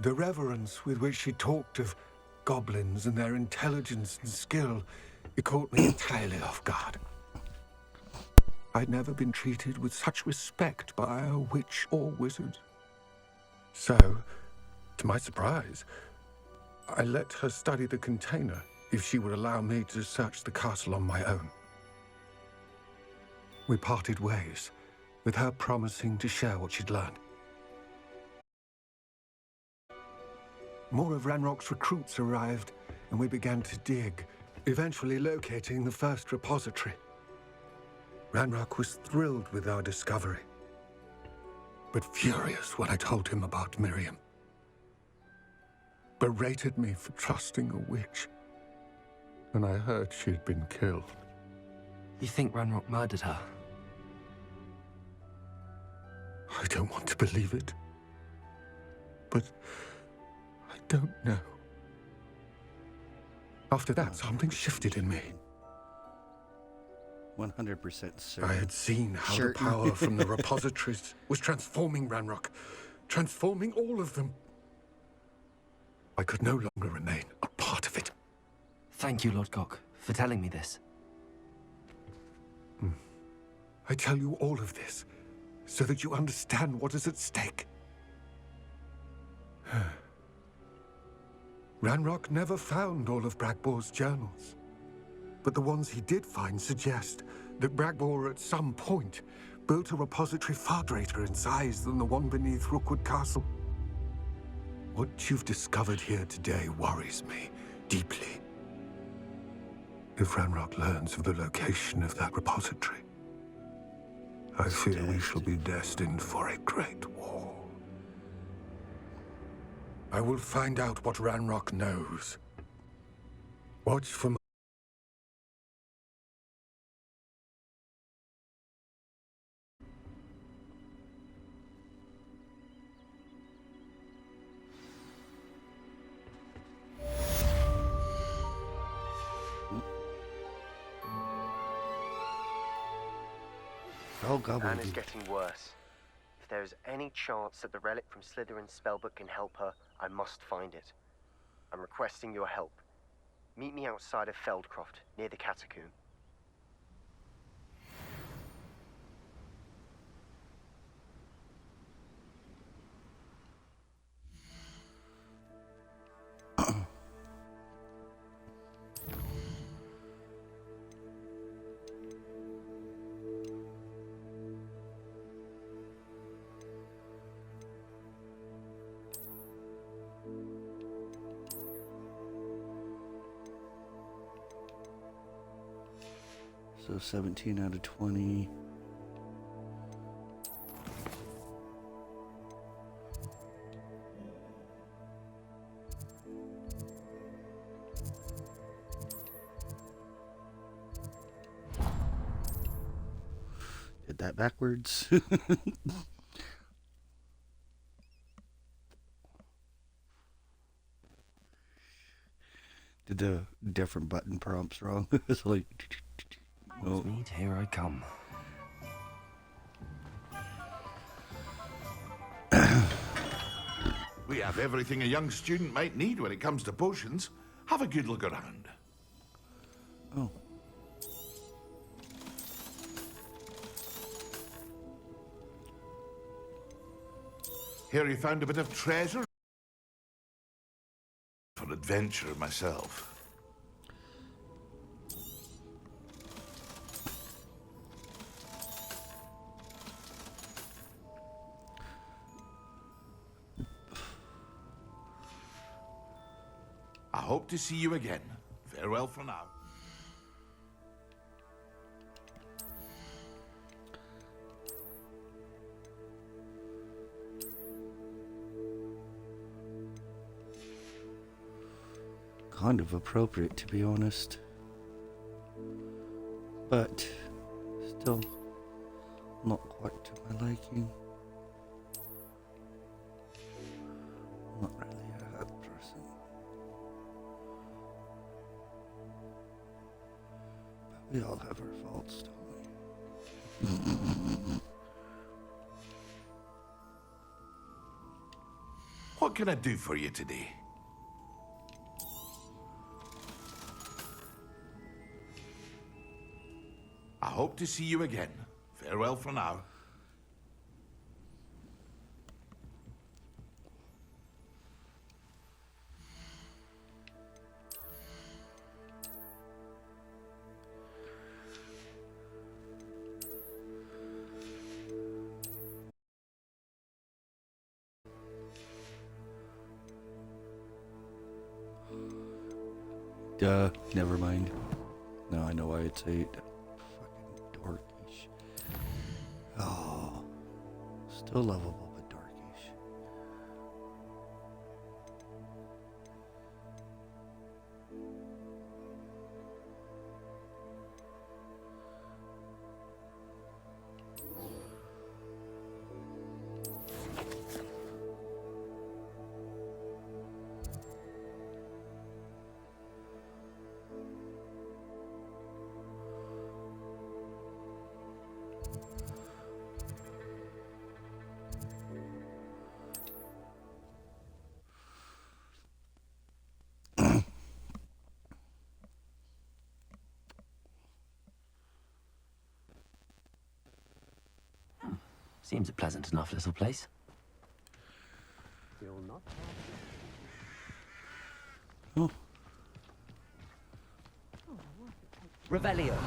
The reverence with which she talked of goblins and their intelligence and skill, it caught me entirely off guard. I'd never been treated with such respect by a witch or wizard. So, to my surprise, I let her study the container if she would allow me to search the castle on my own. We parted ways, with her promising to share what she'd learned. More of Ranrock's recruits arrived, and we began to dig, eventually locating the first repository. Ranrock was thrilled with our discovery, but furious when I told him about Miriam. Berated me for trusting a witch, and I heard she'd been killed. You think Ranrock murdered her? I don't want to believe it, but I don't know. After that, something shifted in me. 100% certain. I had seen how the power from the repositories was transforming Ranrock, transforming all of them. I could no longer remain a part of it. Thank you, Lord Cock, for telling me this. I tell you all of this so that you understand what is at stake. Ranrock never found all of Bragbor's journals, but the ones he did find suggest that Bragbor at some point built a repository far greater in size than the one beneath Rookwood Castle. What you've discovered here today worries me deeply. If Ranrock learns of the location of that repository, I fear we shall be destined for a great war. I will find out what Ranrock knows. Watch for my... Anna's getting worse. If there is any chance that the relic from Slytherin's spellbook can help her, I must find it. I'm requesting your help. Meet me outside of Feldcroft, near the Catacomb. So 17 out of 20. Did that backwards. Did the different button prompts wrong. It's like... Oh. Here I come. We have everything a young student might need when it comes to potions. Have a good look around. Oh. Here you found a bit of treasure. For adventure myself. I hope to see you again. Farewell for now. Kind of appropriate, to be honest. But still not quite to my liking. Not really a person. But we all have our faults, don't we? What can I do for you today? I hope to see you again. Farewell for now. Duh, never mind. No, I know why it's 8. Fucking dorkish. Oh. Still lovable, but dorkish. Seems a pleasant enough little place. Oh. Revelio.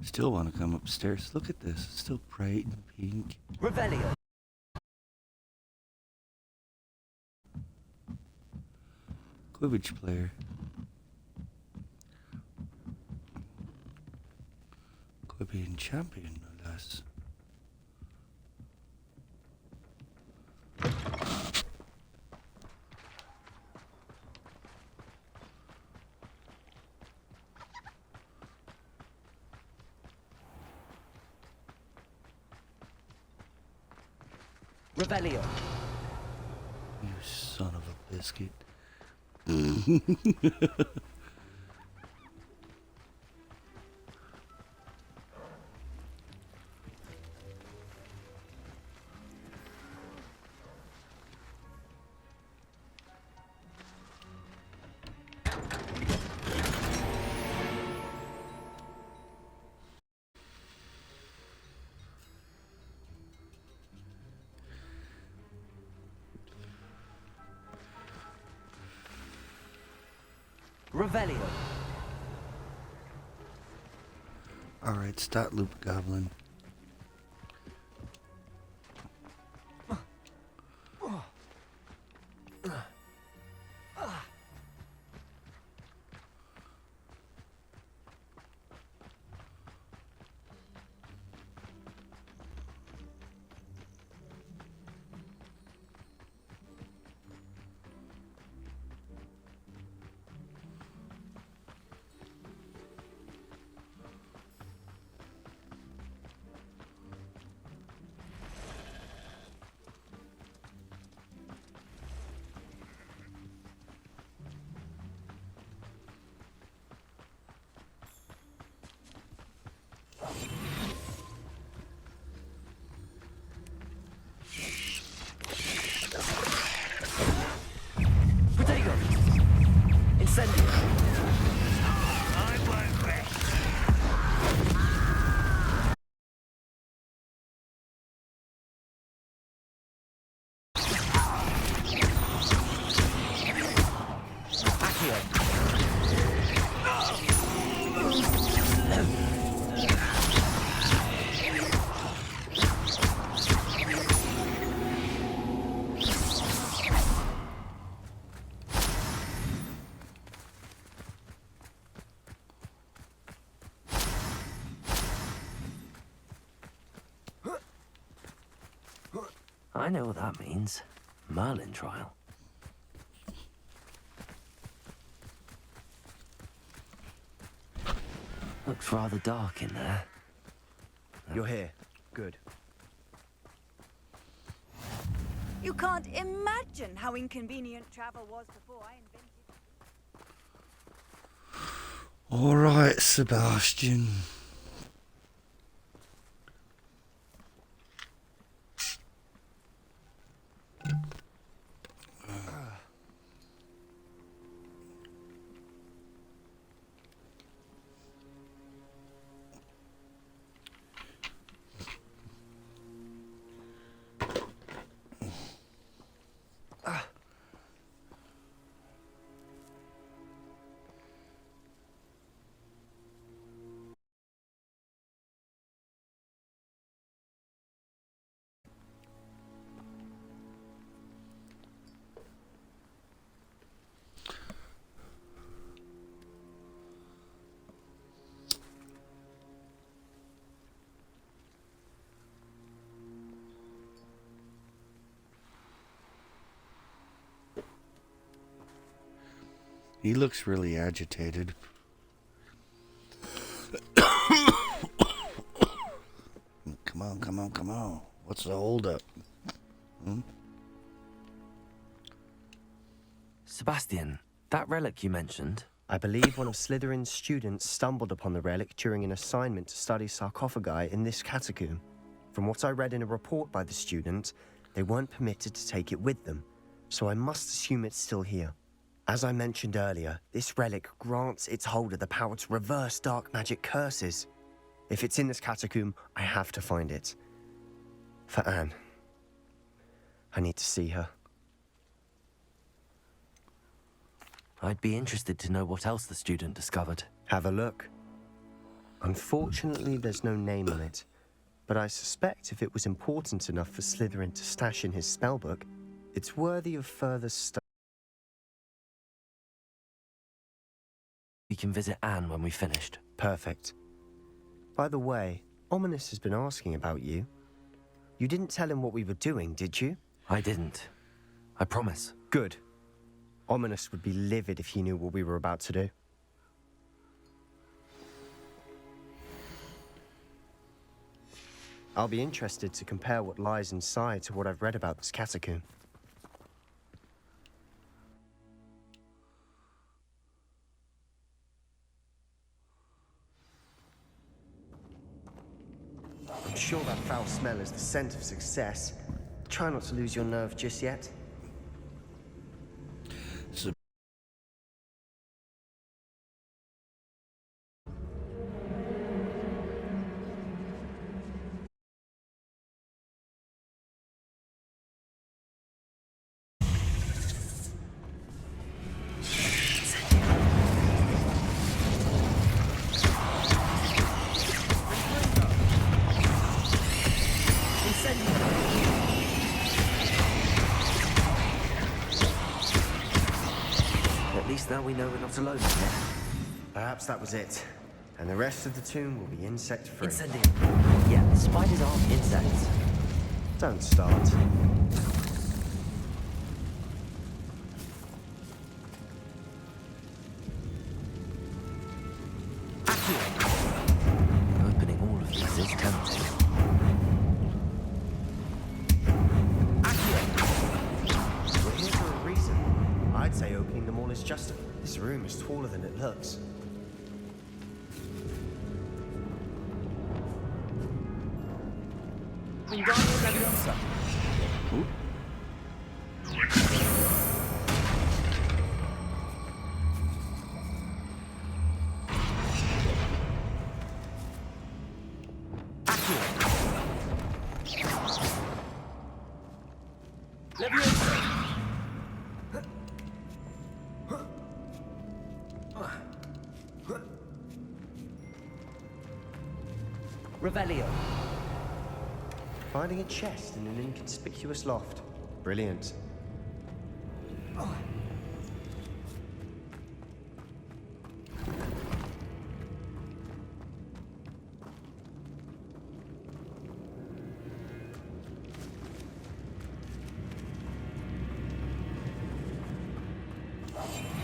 Still want to come upstairs. Look at this. It's still bright and pink. Revelio. Quidditch player. Quidditch champion, no less. Revelio. You son of a biscuit. Revelio. Alright, start loop goblin. Protego. Incendio. I won't rest. I know what that means. Merlin trial. Looks rather dark in there. You're here. Good. You can't imagine how inconvenient travel was before I invented. All right, Sebastian. He looks really agitated. Come on, come on, come on. What's the holdup? Sebastian, that relic you mentioned. I believe one of Slytherin's students stumbled upon the relic during an assignment to study sarcophagi in this catacomb. From what I read in a report by the student, they weren't permitted to take it with them, so I must assume it's still here. As I mentioned earlier, this relic grants its holder the power to reverse dark magic curses. If it's in this catacomb, I have to find it. For Anne. I need to see her. I'd be interested to know what else the student discovered. Have a look. Unfortunately, there's no name on it, but I suspect if it was important enough for Slytherin to stash in his spellbook, it's worthy of further study. We can visit Anne when we've finished. Perfect. By the way, Ominous has been asking about you. You didn't tell him what we were doing, did you? I didn't. I promise. Good. Ominous would be livid if he knew what we were about to do. I'll be interested to compare what lies inside to what I've read about this catacomb. I'm sure that foul smell is the scent of success. Try not to lose your nerve just yet. At least now we know we're not alone here. Perhaps that was it. And the rest of the tomb will be insect-free. Incendiary. Yeah, spiders aren't insects. Don't start. Opening all of these is tempting. We're here for a reason. I'd say opening them all is justified. This room is taller than it looks. Revelio. Finding a chest in an inconspicuous loft. Brilliant.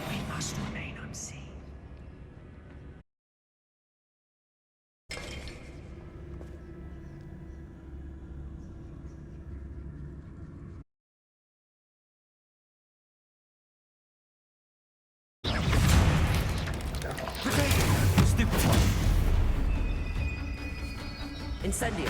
We must remain unseen. Incendio.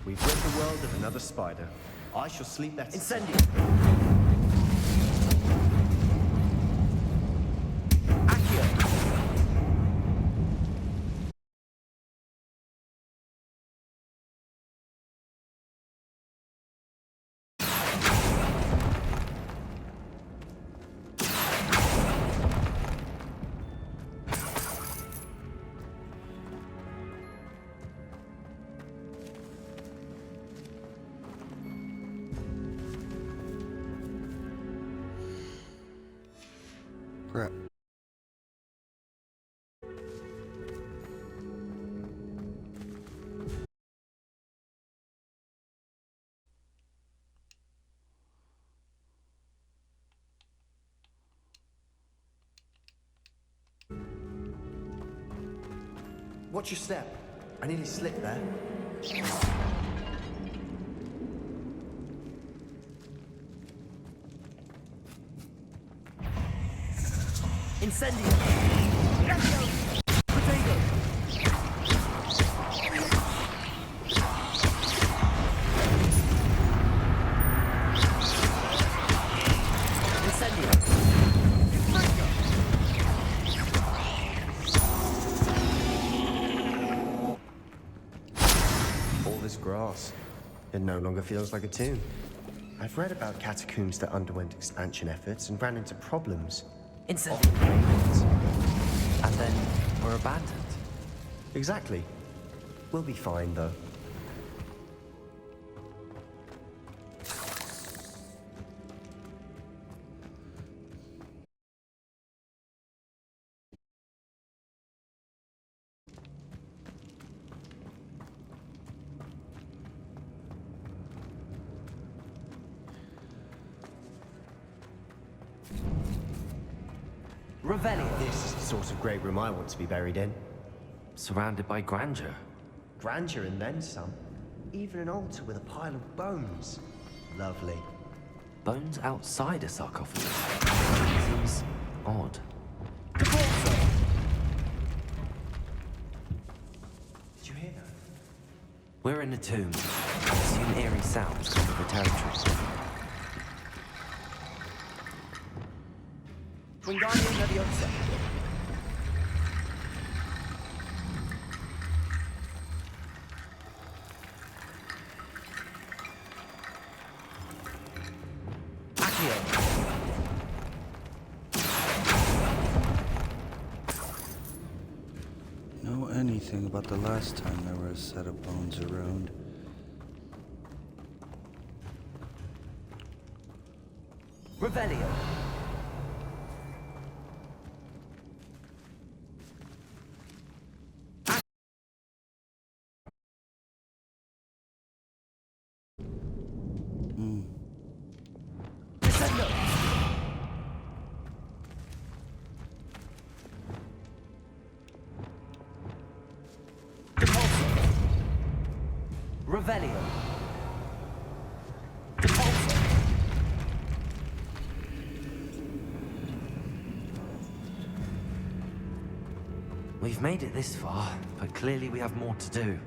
We've rid the world of another spider. I shall sleep better. Incendio. Crap. Watch your step. I nearly slipped there. Incendio. Potato. Incendio. All this grass. It no longer feels like a tomb. I've read about catacombs that underwent expansion efforts and ran into problems. Incendio. And then were abandoned. Exactly. We'll be fine, though. Revelio. This is the sort of great room I want to be buried in. Surrounded by grandeur. Grandeur and then some. Even an altar with a pile of bones. Lovely. Bones outside a sarcophagus. Seems odd. Did you hear that? We're in a tomb. Assume eerie sounds come with the territory. Wingardium Leviosa. Know anything about the last time there were a set of bones around? Revelio. Descendo. Depulso. Revelio. Depulso. We've made it this far, but clearly we have more to do.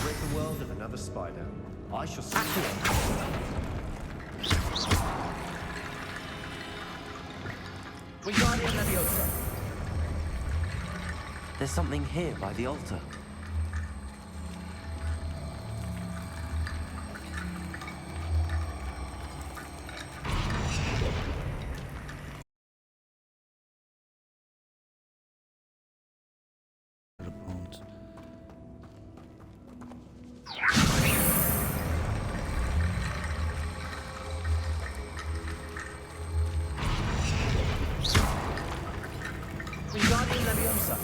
Rid the world of another spider. I shall see Wingardium Leviosa. There's something here by the altar. Leviosa.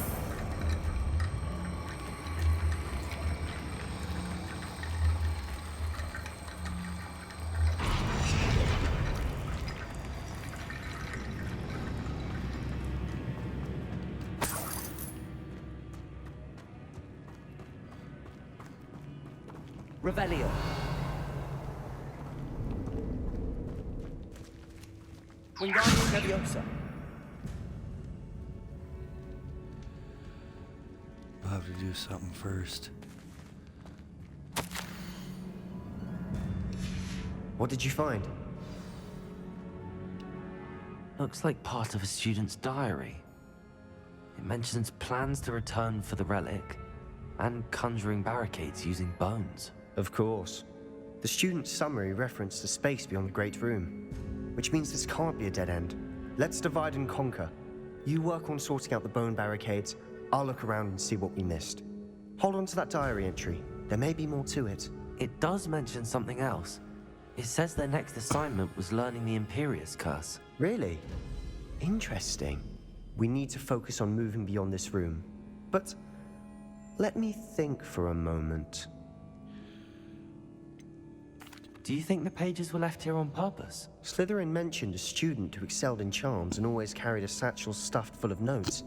Revelio. Wingardium Leviosa. I'll have to do something first. What did you find? Looks like part of a student's diary. It mentions plans to return for the relic and conjuring barricades using bones. Of course. The student's summary referenced a space beyond the Great Room, which means this can't be a dead end. Let's divide and conquer. You work on sorting out the bone barricades. I'll look around and see what we missed. Hold on to that diary entry. There may be more to it. It does mention something else. It says their next assignment was learning the Imperius Curse. Really? Interesting. We need to focus on moving beyond this room. But let me think for a moment. Do you think the pages were left here on purpose? Slytherin mentioned a student who excelled in charms and always carried a satchel stuffed full of notes.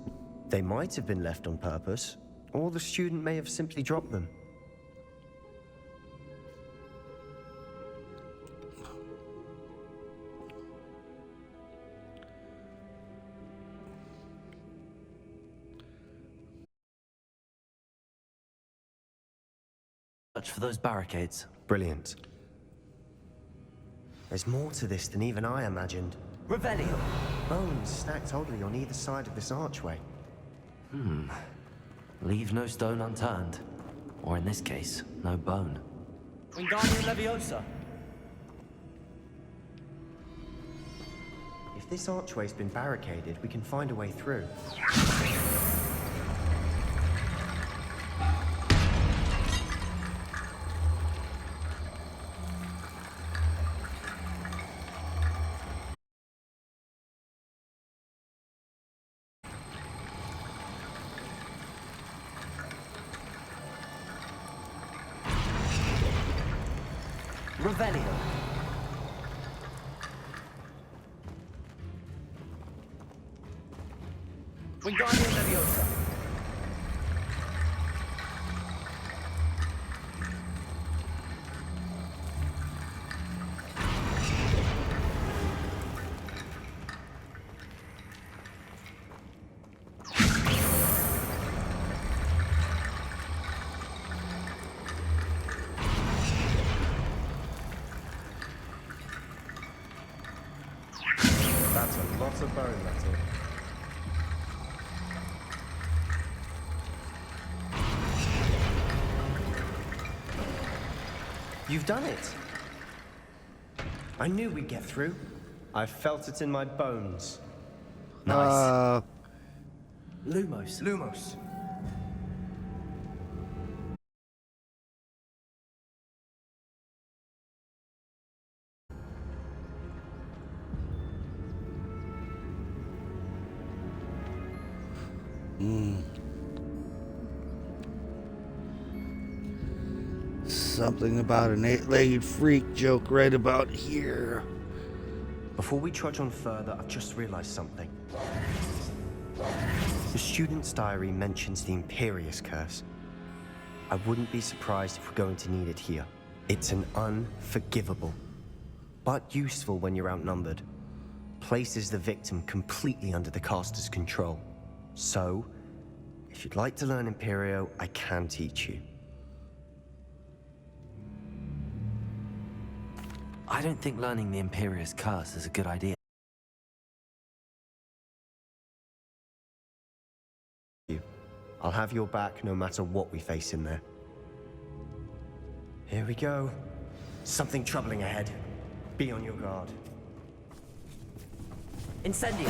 They might have been left on purpose, or the student may have simply dropped them. Search for those barricades. Brilliant. There's more to this than even I imagined. Revelio. Bones stacked oddly on either side of this archway. Leave no stone unturned. Or in this case, no bone. Wingardium Leviosa. If this archway's been barricaded, we can find a way through. Revelio. Wingardium Leviosa. That's a lot of bone metal. You've done it! I knew we'd get through. I felt it in my bones. Nice. Lumos. Lumos. Something about an eight-legged freak joke right about here. Before we trudge on further, I've just realized something. The student's diary mentions the Imperius Curse. I wouldn't be surprised if we're going to need it here. It's an unforgivable, but useful when you're outnumbered. Places the victim completely under the caster's control. So, if you'd like to learn Imperio, I can teach you. I don't think learning the Imperius Curse is a good idea. I'll have your back no matter what we face in there. Here we go. Something troubling ahead. Be on your guard. Incendio.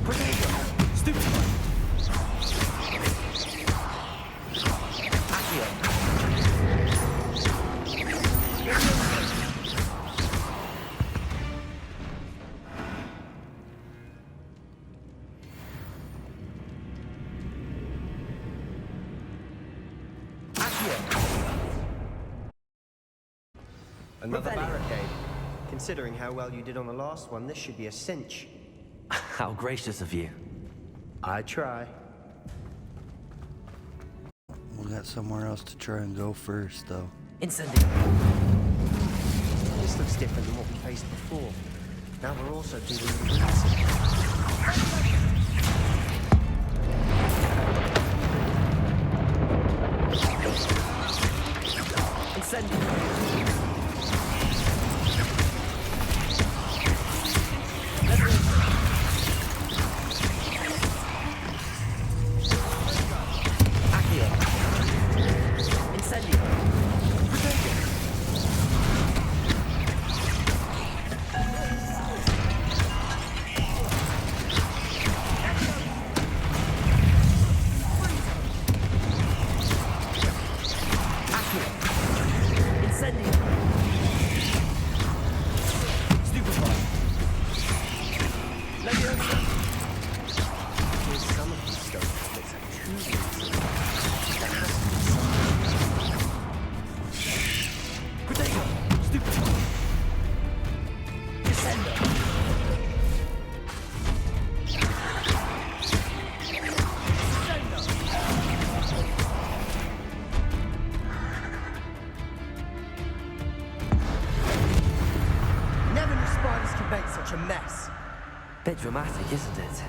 Protego. Stupefy. Accio. Another barricade. Considering how well you did on the last one, this should be a cinch. How gracious of you. I try. We got somewhere else to try and go first, though. Incendio. This looks different than what we faced before. Now we're also dealing with such a mess. Bit dramatic, isn't it?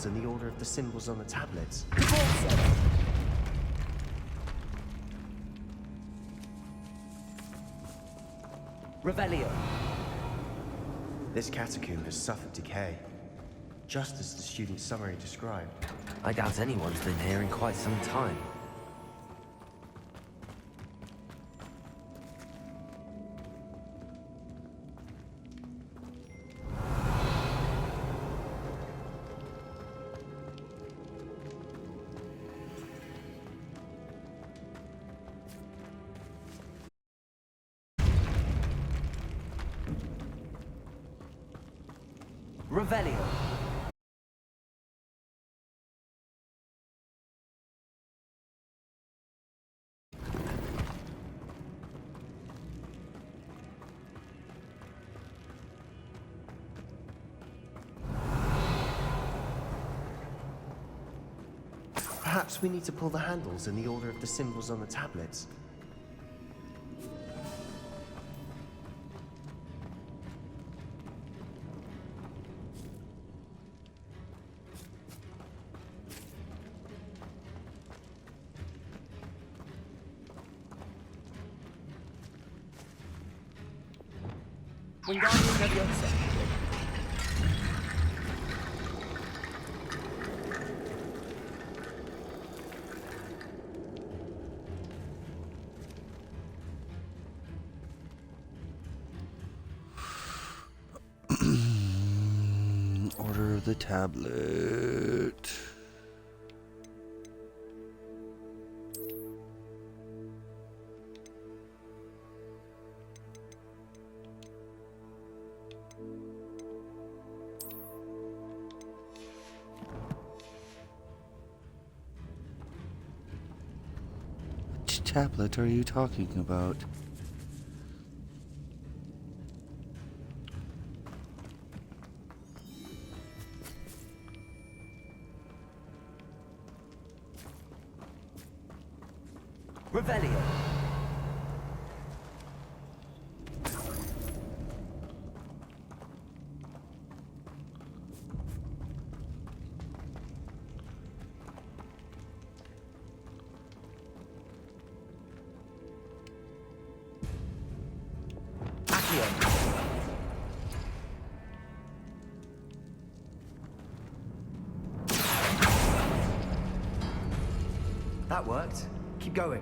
And the order of the symbols on the tablets. Revelio. This catacomb has suffered decay, just as the student's summary described. I doubt anyone's been here in quite some time. Revelio. Perhaps we need to pull the handles in the order of the symbols on the tablets. Wingardium Leviosa. Order of the tablet. Which tablet are you talking about? Revelio. That worked. Keep going.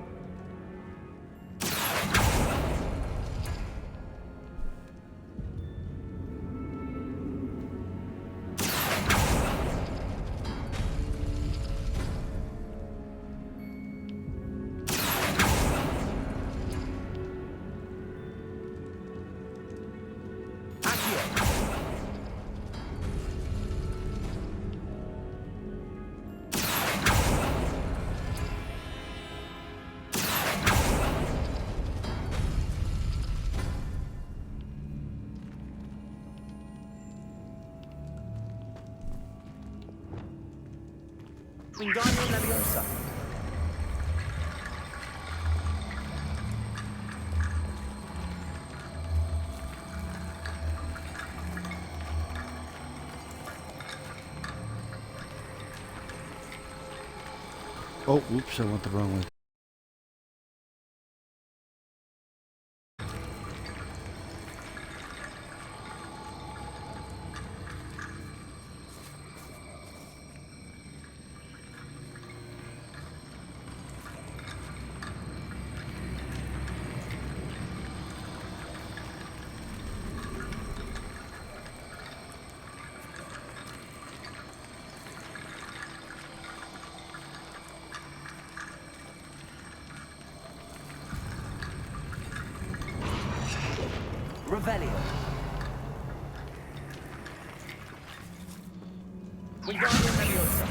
Wingardium Leviosa. Oh, oops, I went the wrong way. Revelio. Wingardium Leviosa.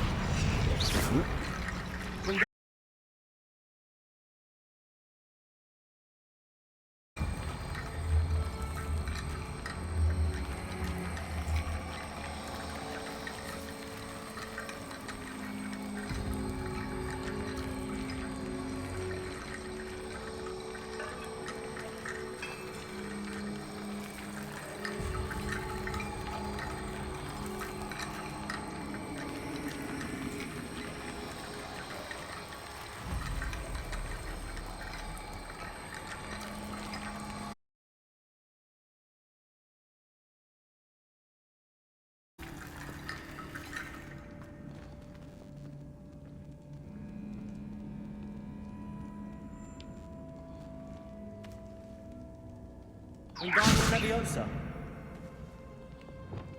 Wingardium Leviosa.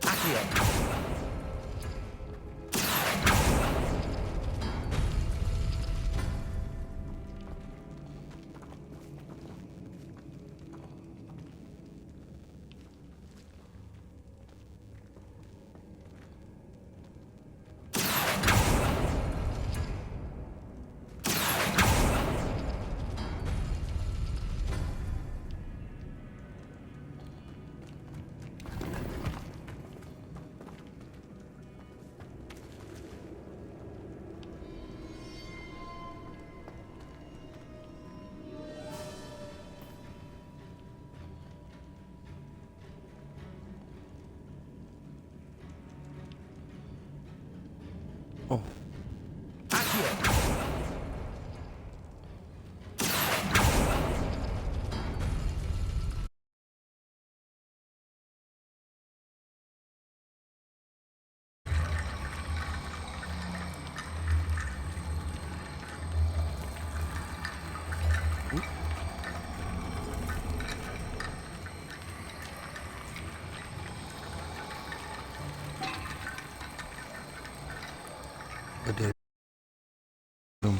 Accio. Oh. I did. Boom.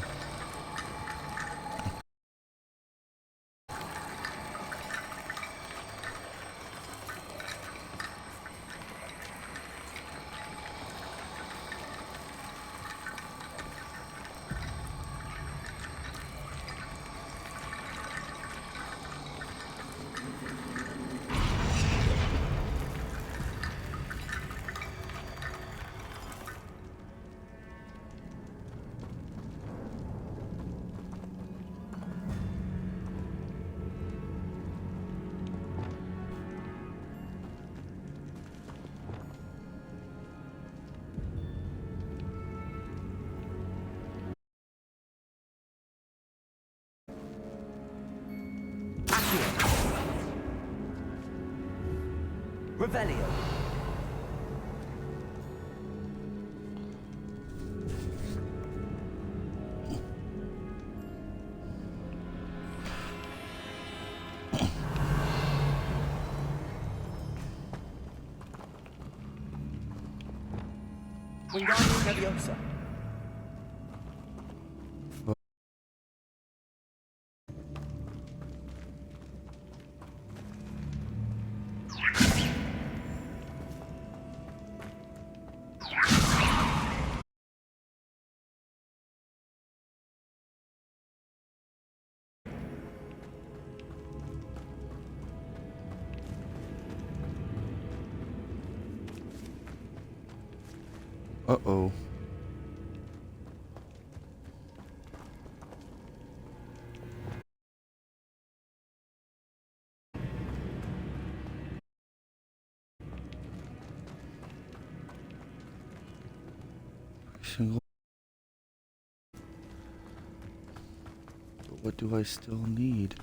Revelio. Wingardium Leviosa. Uh-oh. Single. But what do I still need?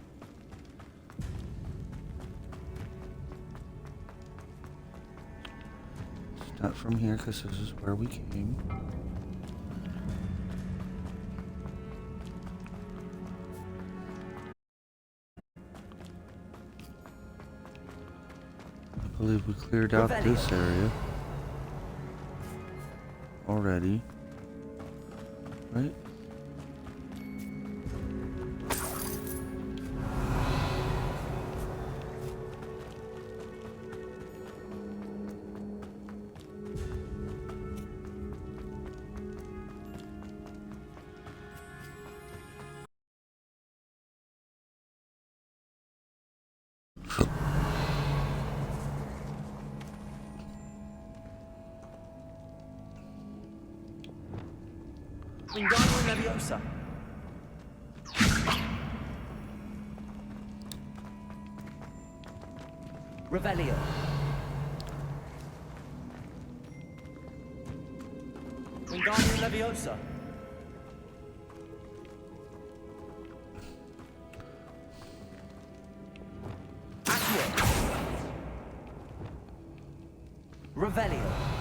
It's not from here because this is where we came. I believe we cleared out this area already, right? Wingardium Leviosa. Revelio. Wingardium Leviosa. Accio. Revelio.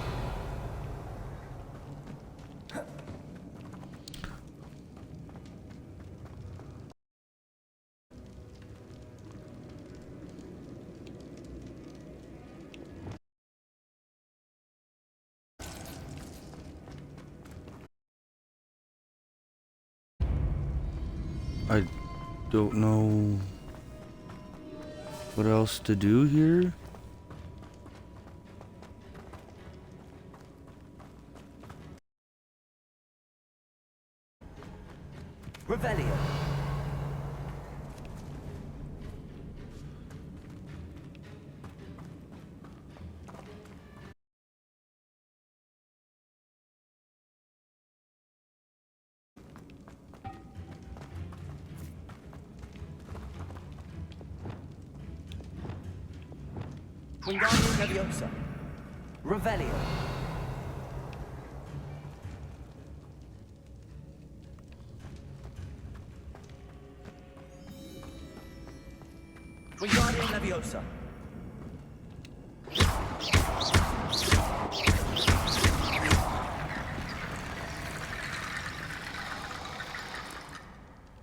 I don't know what else to do here. Revelio. Wingardium Leviosa. Revelio. Wingardium Leviosa.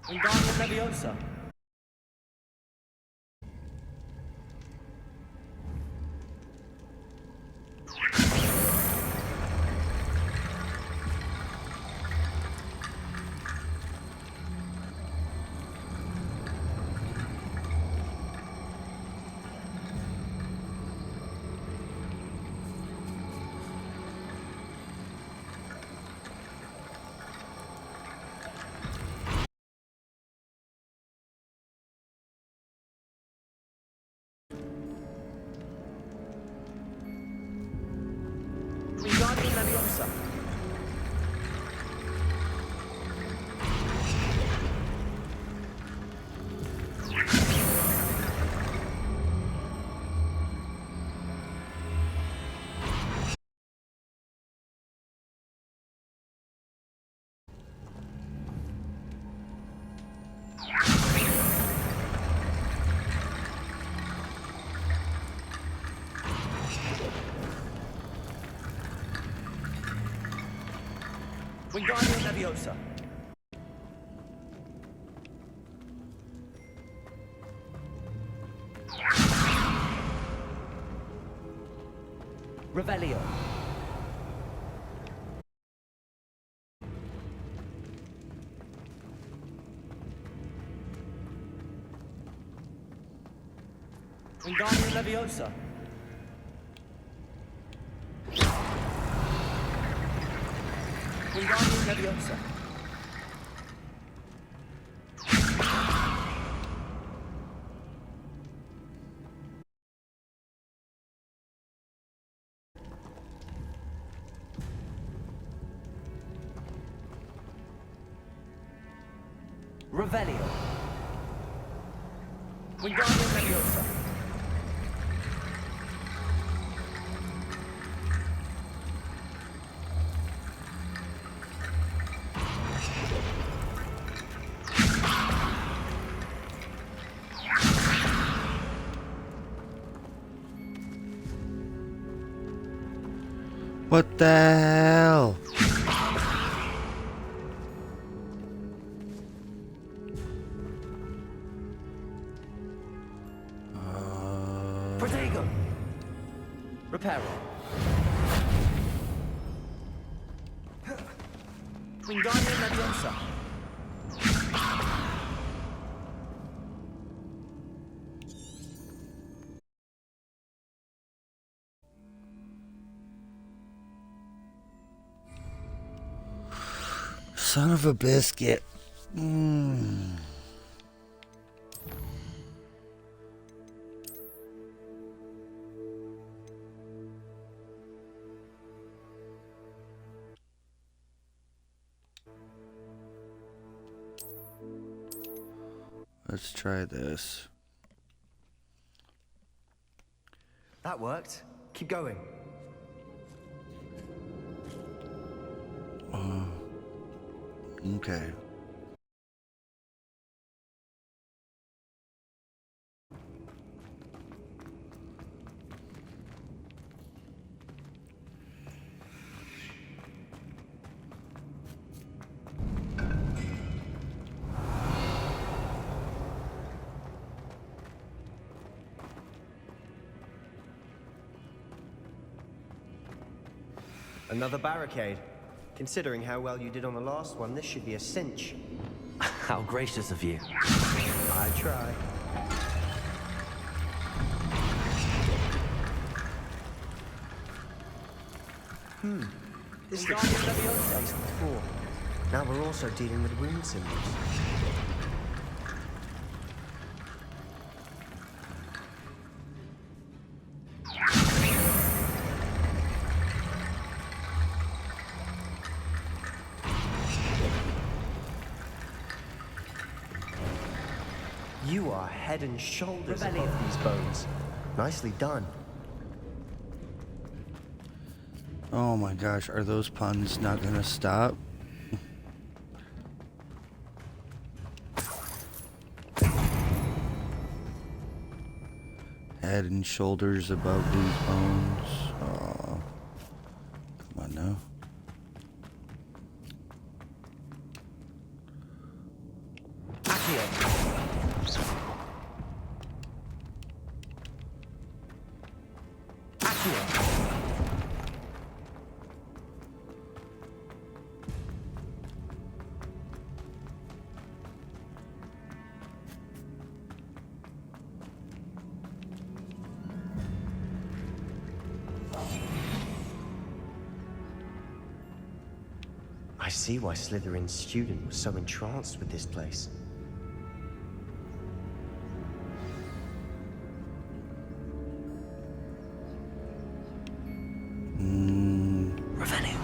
Wingardium Leviosa. Wingardium Leviosa. Wingardium Leviosa. Revelio. Wingardium Leviosa. Wingardium Leviosa. Revelio. Wingardium Leviosa. What the hell? Protego. Reparo. Wingardium Leviosa. Son of a biscuit. Let's try this. That worked. Keep going. Okay. Another barricade. Considering how well you did on the last one, this should be a cinch. How gracious of you. I try. This looks like the place before. Now we're also dealing with rune symbols. You are head and shoulders above these bones. Nicely done. Oh my gosh, are those puns not gonna stop? Head and shoulders above these bones. Oh, come on now. I see why Slytherin's student was so entranced with this place. Revelio.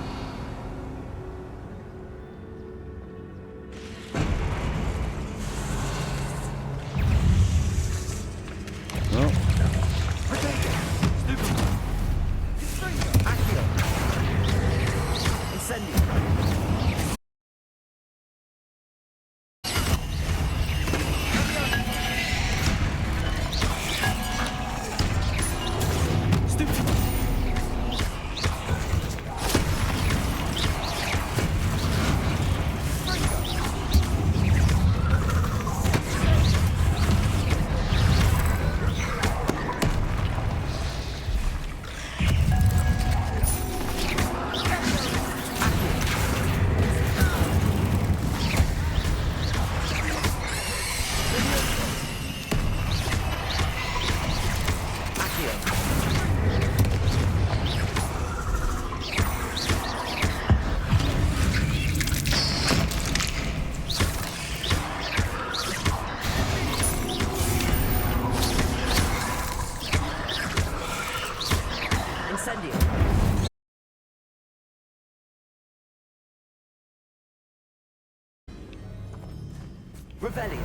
Revelio.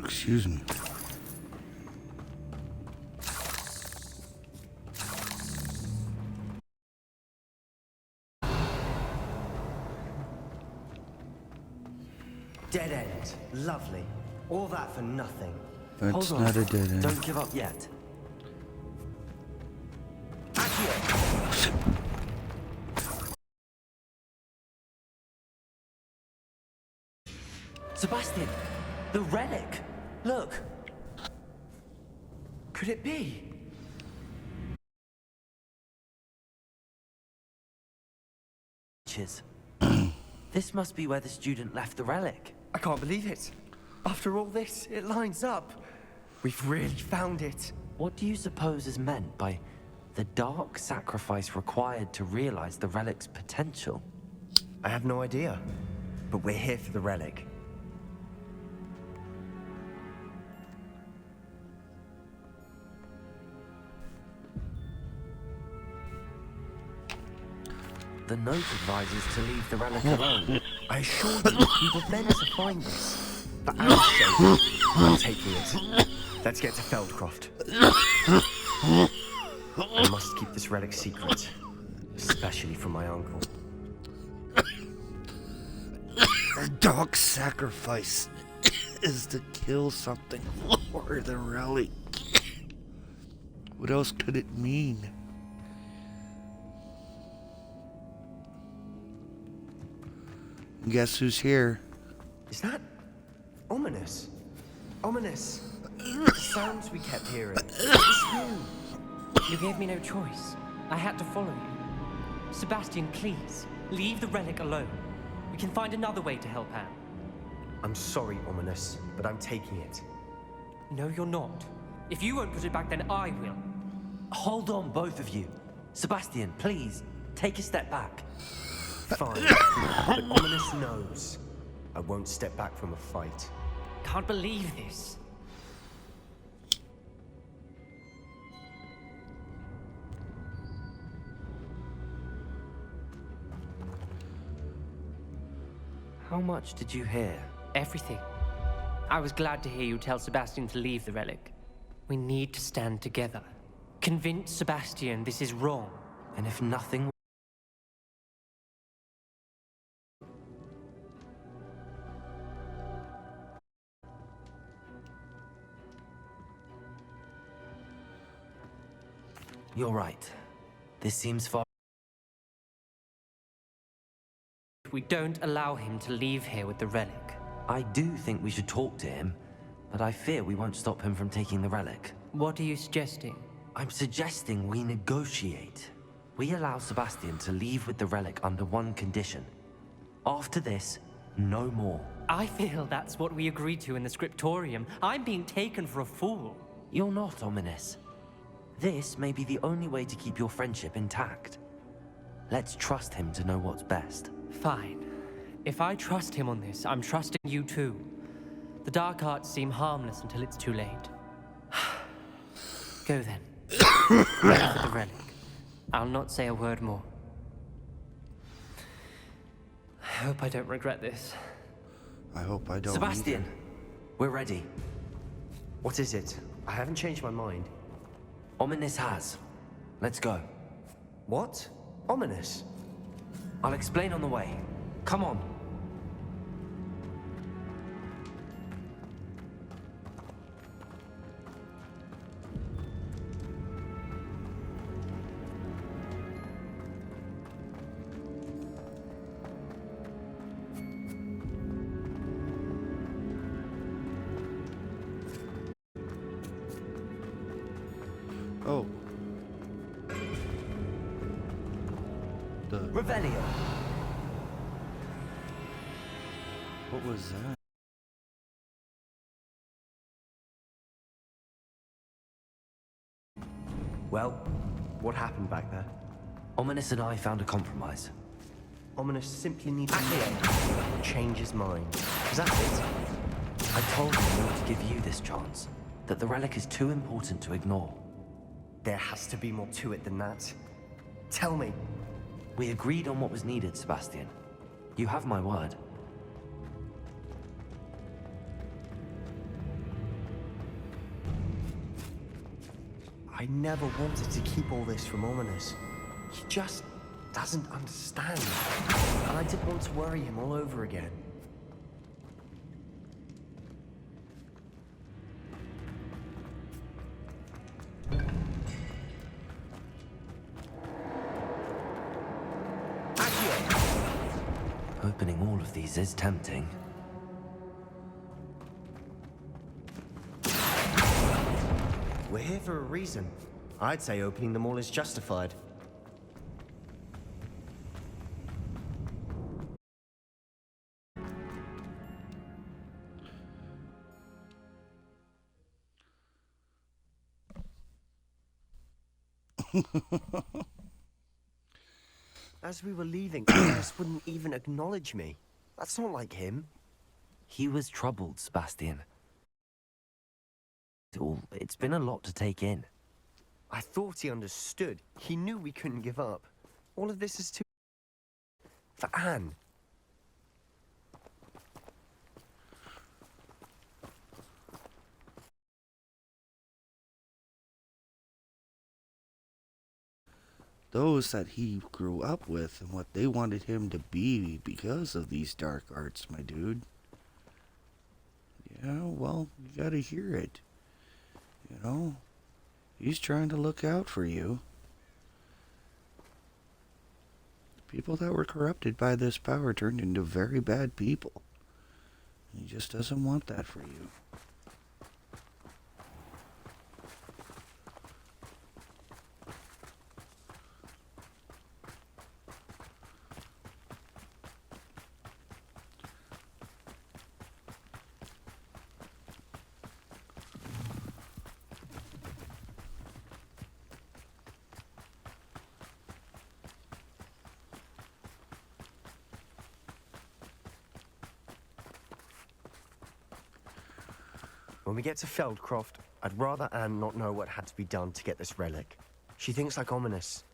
Excuse me. Dead end. Lovely. All that for nothing. That's Hold on. not a dead end. Don't give up yet. Sebastian, the relic. Look. Could it be? This must be where the student left the relic. I can't believe it. After all this, it lines up. We've really found it. What do you suppose is meant by the dark sacrifice required to realize the relic's potential? I have no idea. But we're here for the relic. The note advises to leave the relic alone. I assure you, we were meant to find this. For our sake, I'm taking it. Let's get to Feldcroft. I must keep this relic secret. Especially from my uncle. A dark sacrifice is to kill something for the relic. What else could it mean? Guess who's here? Is that ominous? Ominous. The sounds we kept hearing. It was you. You gave me no choice. I had to follow you. Sebastian, please, leave the relic alone. We can find another way to help Anne. I'm sorry, Ominous, but I'm taking it. No, you're not. If you won't put it back, then I will. Hold on, both of you. Sebastian, please, take a step back. Fine, but Ominous knows. I won't step back from a fight. Can't believe this. How much did you hear? Everything. I was glad to hear you tell Sebastian to leave the relic. We need to stand together. Convince Sebastian this is wrong. And if nothing... You're right. This seems far... If we don't allow him to leave here with the relic. I do think we should talk to him, but I fear we won't stop him from taking the relic. What are you suggesting? I'm suggesting we negotiate. We allow Sebastian to leave with the relic under one condition. After this, no more. I feel that's what we agreed to in the scriptorium. I'm being taken for a fool. You're not, Ominous. This may be the only way to keep your friendship intact. Let's trust him to know what's best. Fine. If I trust him on this, I'm trusting you too. The dark arts seem harmless until it's too late. Go then. Ready for the relic. I'll not say a word more. I hope I don't regret this. I hope I don't. Sebastian, either. we're ready. What is it? I haven't changed my mind. Ominous has. Let's go. What? Ominous? I'll explain on the way. Come on. Oh. The... Revelio. What was that? Well, what happened back there? Ominous and I found a compromise. Ominous simply needs to change his mind. Is that it? I told him not to give you this chance. That the relic is too important to ignore. There has to be more to it than that. Tell me. We agreed on what was needed, Sebastian. You have my word. I never wanted to keep all this from Ominous. He just doesn't understand. And I didn't want to worry him all over again. Opening all of these is tempting. We're here for a reason. I'd say opening them all is justified. As we were leaving, Alice wouldn't even acknowledge me. That's not like him. He was troubled, Sebastian. It's been a lot to take in. I thought he understood. He knew we couldn't give up. All of this is too... for Anne. Those that he grew up with and what they wanted him to be because of these dark arts, my dude. Yeah, well, you gotta hear it. You know, he's trying to look out for you. People that were corrupted by this power turned into very bad people. He just doesn't want that for you. When we get to Feldcroft, I'd rather Anne not know what had to be done to get this relic. She thinks like Ominous.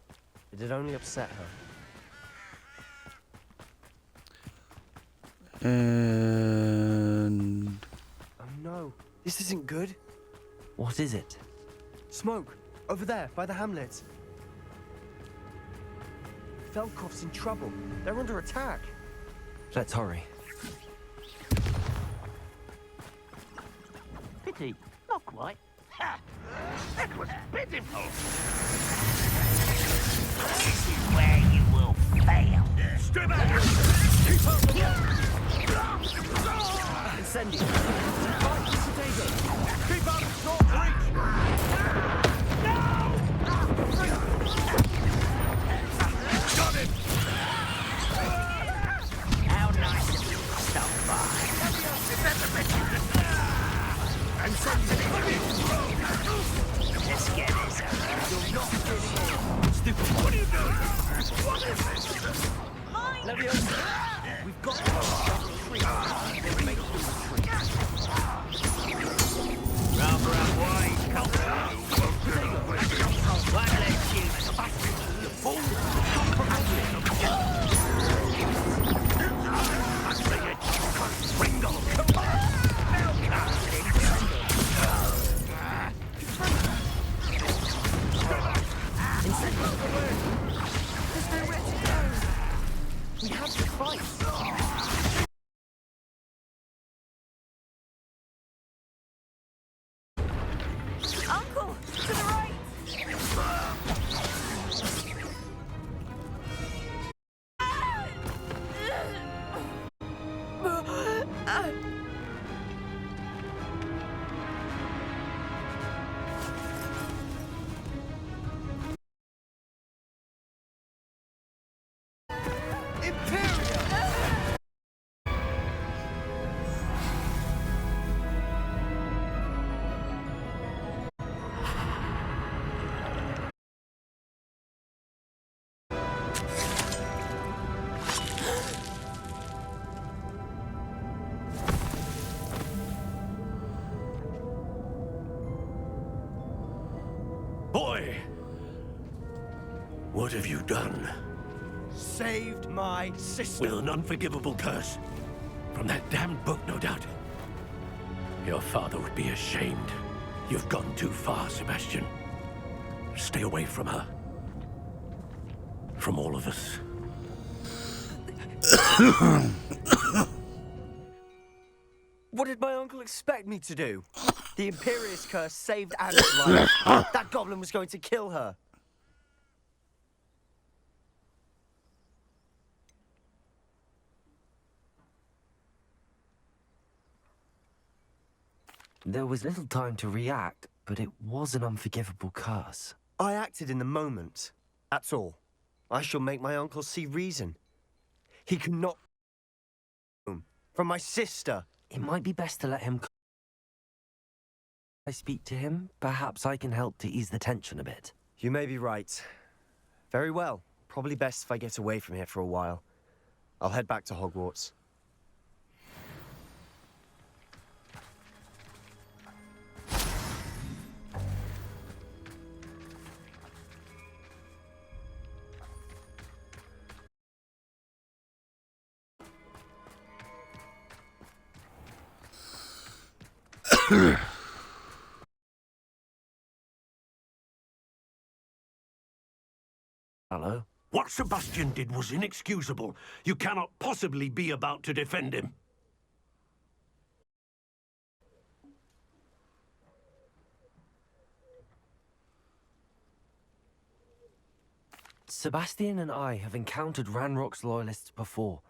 It'd only upset her. And... oh no, this isn't good. What is it? Smoke, over there, by the hamlet. Feldcroft's in trouble. They're under attack. Let's hurry. Pity, not quite. Ha! That was pitiful. This is where you will fail. Stay back! Keep up the Incendio! Keep up! Short reach! No! Got him! How nice of you to stop by. Let's get this out. You're not getting on. Stupid. What are you doing? What is this? Leviosa, we've got to stop the tree. Then make them retreat. Round, wide, come on. One-leg human. You fool. Come from Ringo, come on. Now come. We have to fight. Uncle, to the right. Boy! What have you done? saved my sister. With an unforgivable curse. From that damned book, no doubt. Your father would be ashamed. You've gone too far, Sebastian. Stay away from her. From all of us. What did my uncle expect me to do? The Imperious curse saved Anne's life. That goblin was going to kill her. There was little time to react, but it was an unforgivable curse. I acted in the moment. That's all. I shall make my uncle see reason. He cannot from my sister. It might be best to let him. I speak to him. Perhaps I can help to ease the tension a bit. You may be right. Very well. Probably best if I get away from here for a while. I'll head back to Hogwarts. Hello? What Sebastian did was inexcusable. You cannot possibly be about to defend him. Sebastian and I have encountered Ranrock's loyalists before.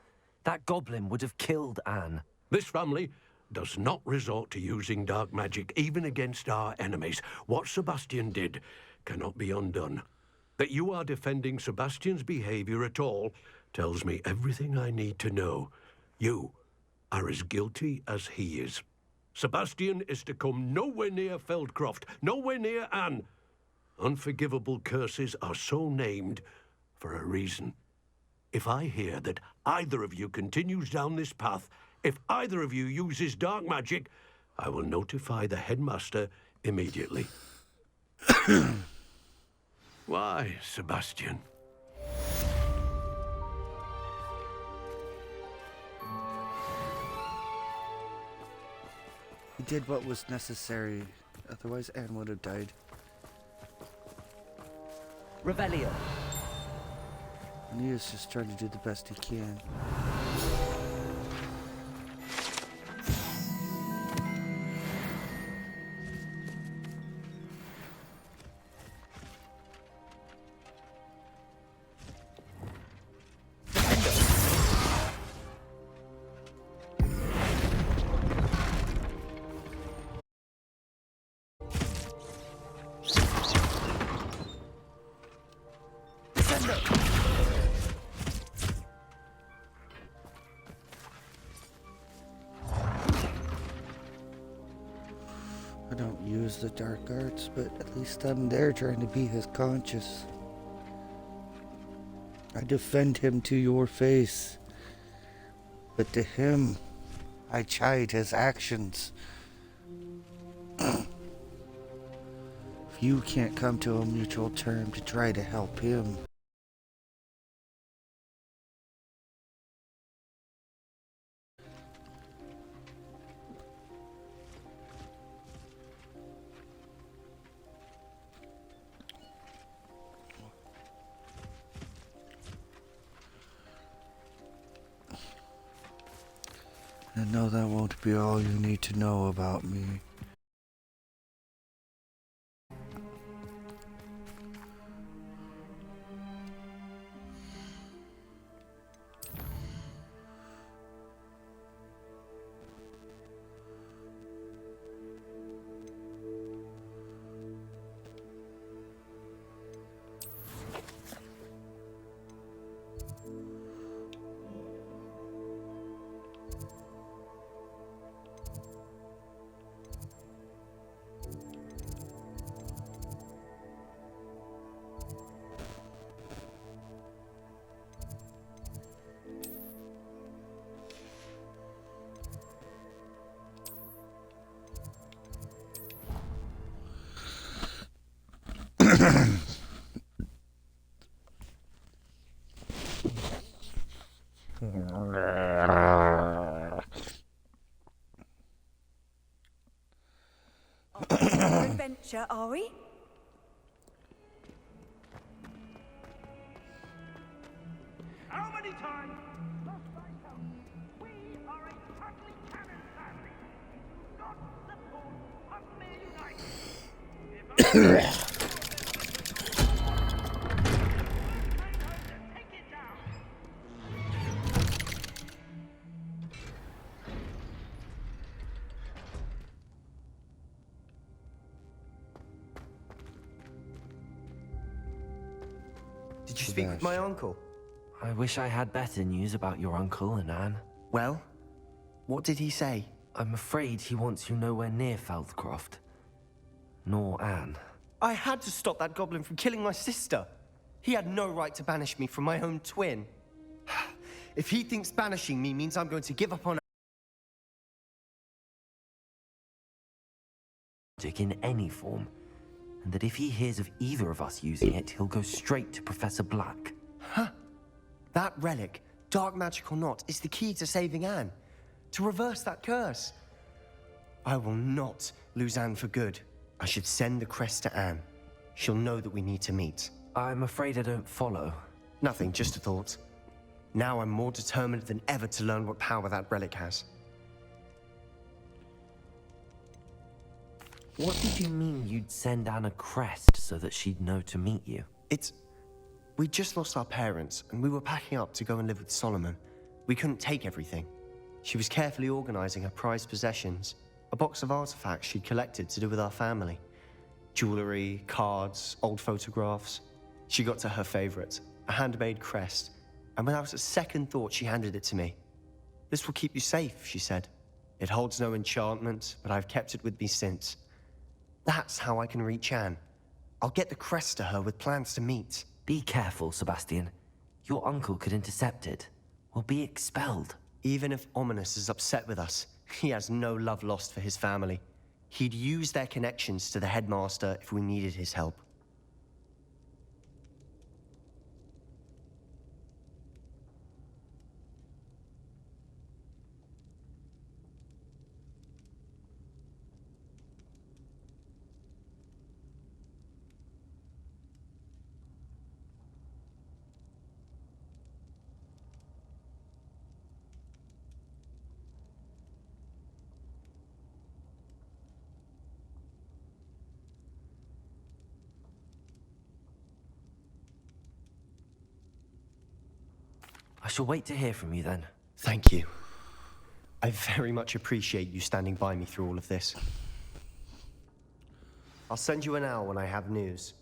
That goblin would have killed Anne. This family does not resort to using dark magic, even against our enemies. What Sebastian did cannot be undone. That you are defending Sebastian's behavior at all tells me everything I need to know. You are as guilty as he is. Sebastian is to come nowhere near Feldcroft, nowhere near Anne. Unforgivable curses are so named for a reason. If I hear that either of you continues down this path, if either of you uses dark magic, I will notify the headmaster immediately. Why, Sebastian? He did what was necessary, otherwise Anne would have died. Revelio. And he is just trying to do the best he can. I don't use the dark arts, but at least I'm there trying to be his conscience. I defend him to your face, but to him, I chide his actions. If you can't come to a mutual term to try to help him, I know that won't be all you need to know about me. Adventure, are we? How many times must I tell you? We are a cuddly cannon family. Do not support Huckleberry United. Take it down. Did you speak with my uncle? I wish I had better news about your uncle and Anne. Well, what did he say? I'm afraid he wants you nowhere near Feldcroft. Nor Anne. I had to stop that goblin from killing my sister. He had no right to banish me from my own twin. If he thinks banishing me means I'm going to give up on magic in any form, and that if he hears of either of us using it, he'll go straight to Professor Black. Huh? That relic, dark magic or not, is the key to saving Anne. To reverse that curse. I will not lose Anne for good. I should send the crest to Anne. She'll know that we need to meet. I'm afraid I don't follow. Nothing, just a thought. Now I'm more determined than ever to learn what power that relic has. What did you mean you'd send Anne a crest so that she'd know to meet you? We just lost our parents, and we were packing up to go and live with Solomon. We couldn't take everything. She was carefully organizing her prized possessions, a box of artifacts she'd collected to do with our family. Jewelry, cards, old photographs. She got to her favorite, a handmade crest, and without a second thought, she handed it to me. "This will keep you safe," she said. "It holds no enchantment, but I've kept it with me since. That's how I can reach Anne. I'll get the crest to her with plans to meet." Be careful, Sebastian. Your uncle could intercept it. We'll be expelled. Even if Ominous is upset with us, he has no love lost for his family. He'd use their connections to the headmaster if we needed his help. I shall wait to hear from you then. Thank you. I very much appreciate you standing by me through all of this. I'll send you an owl when I have news.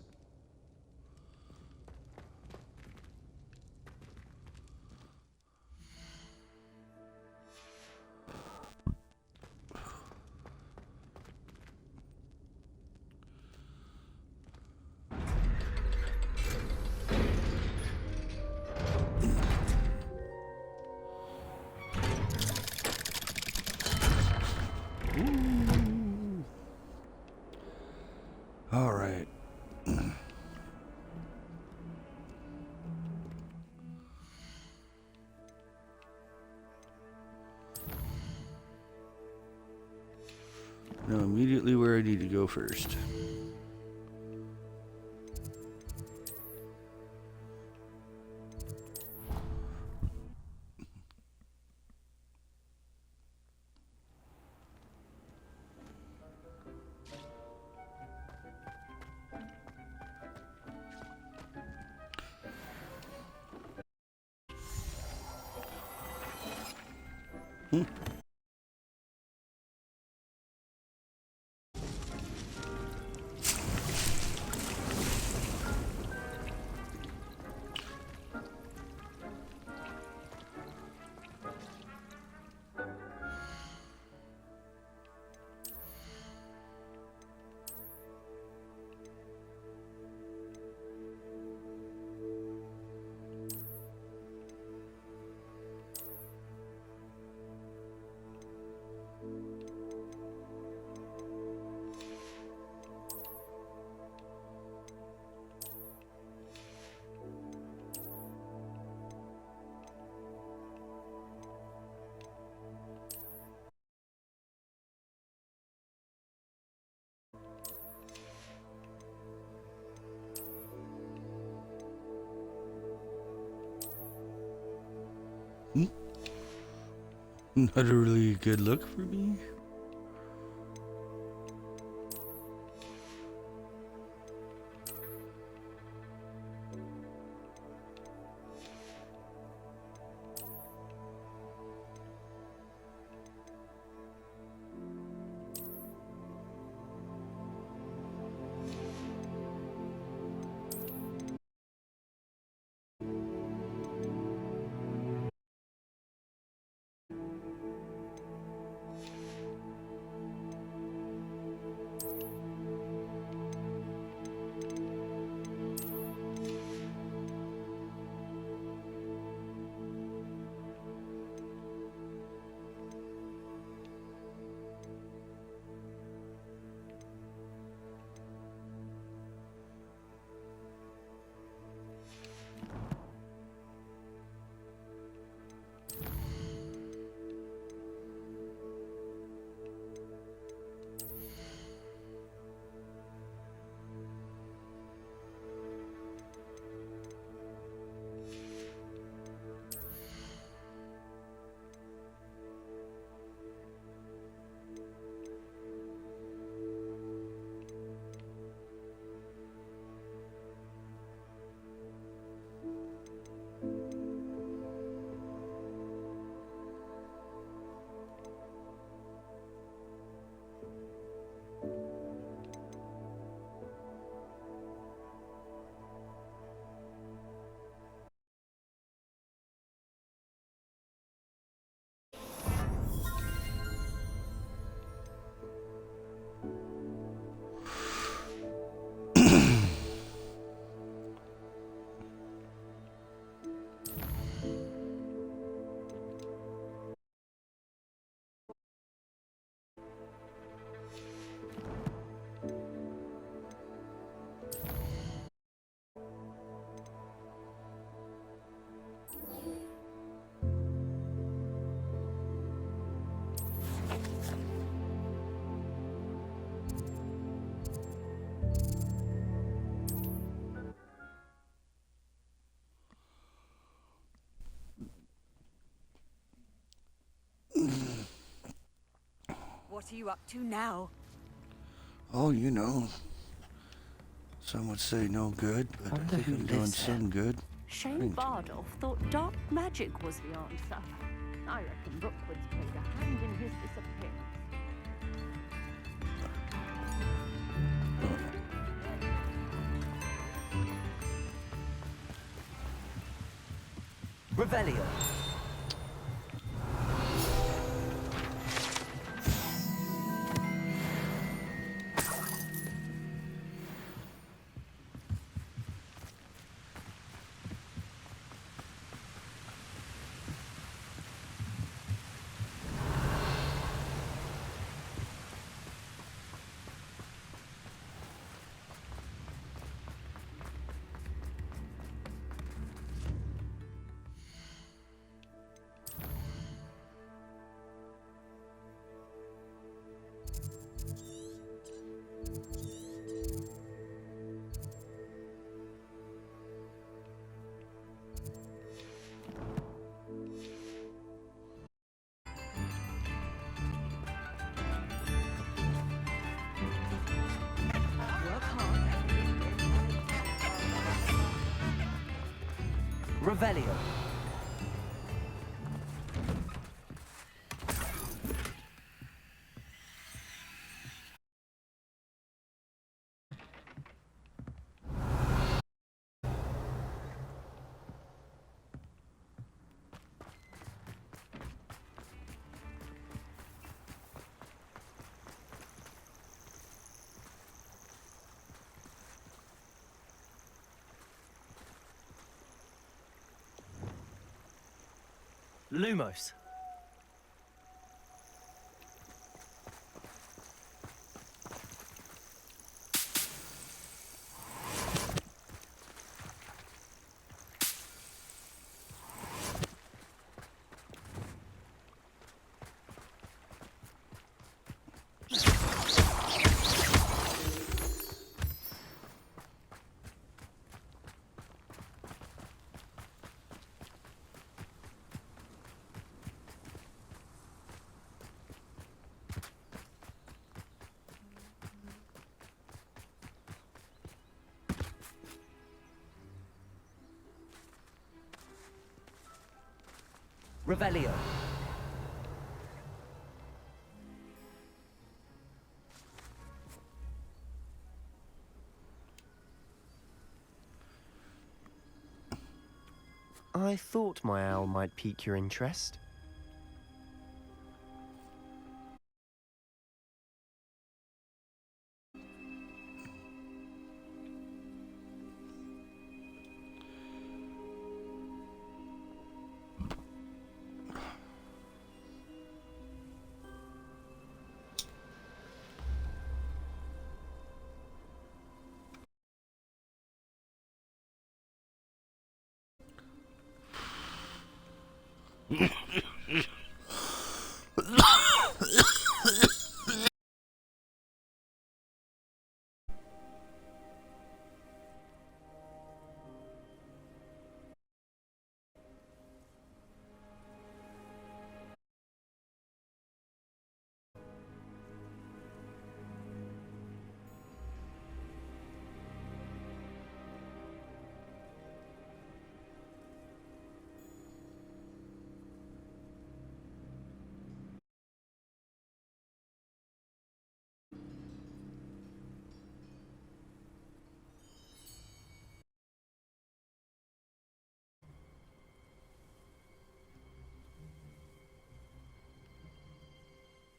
All right. Know immediately where I need to go first. Not a really good look for me. What are you up to now? Oh, you know. Some would say no good, but I think I'm doing some good. Shane Bardolph thought dark magic was the answer. I reckon Rookwood's played a hand in his disappearance. Revelio. Revelio. Lumos. Revelio. I thought my owl might pique your interest.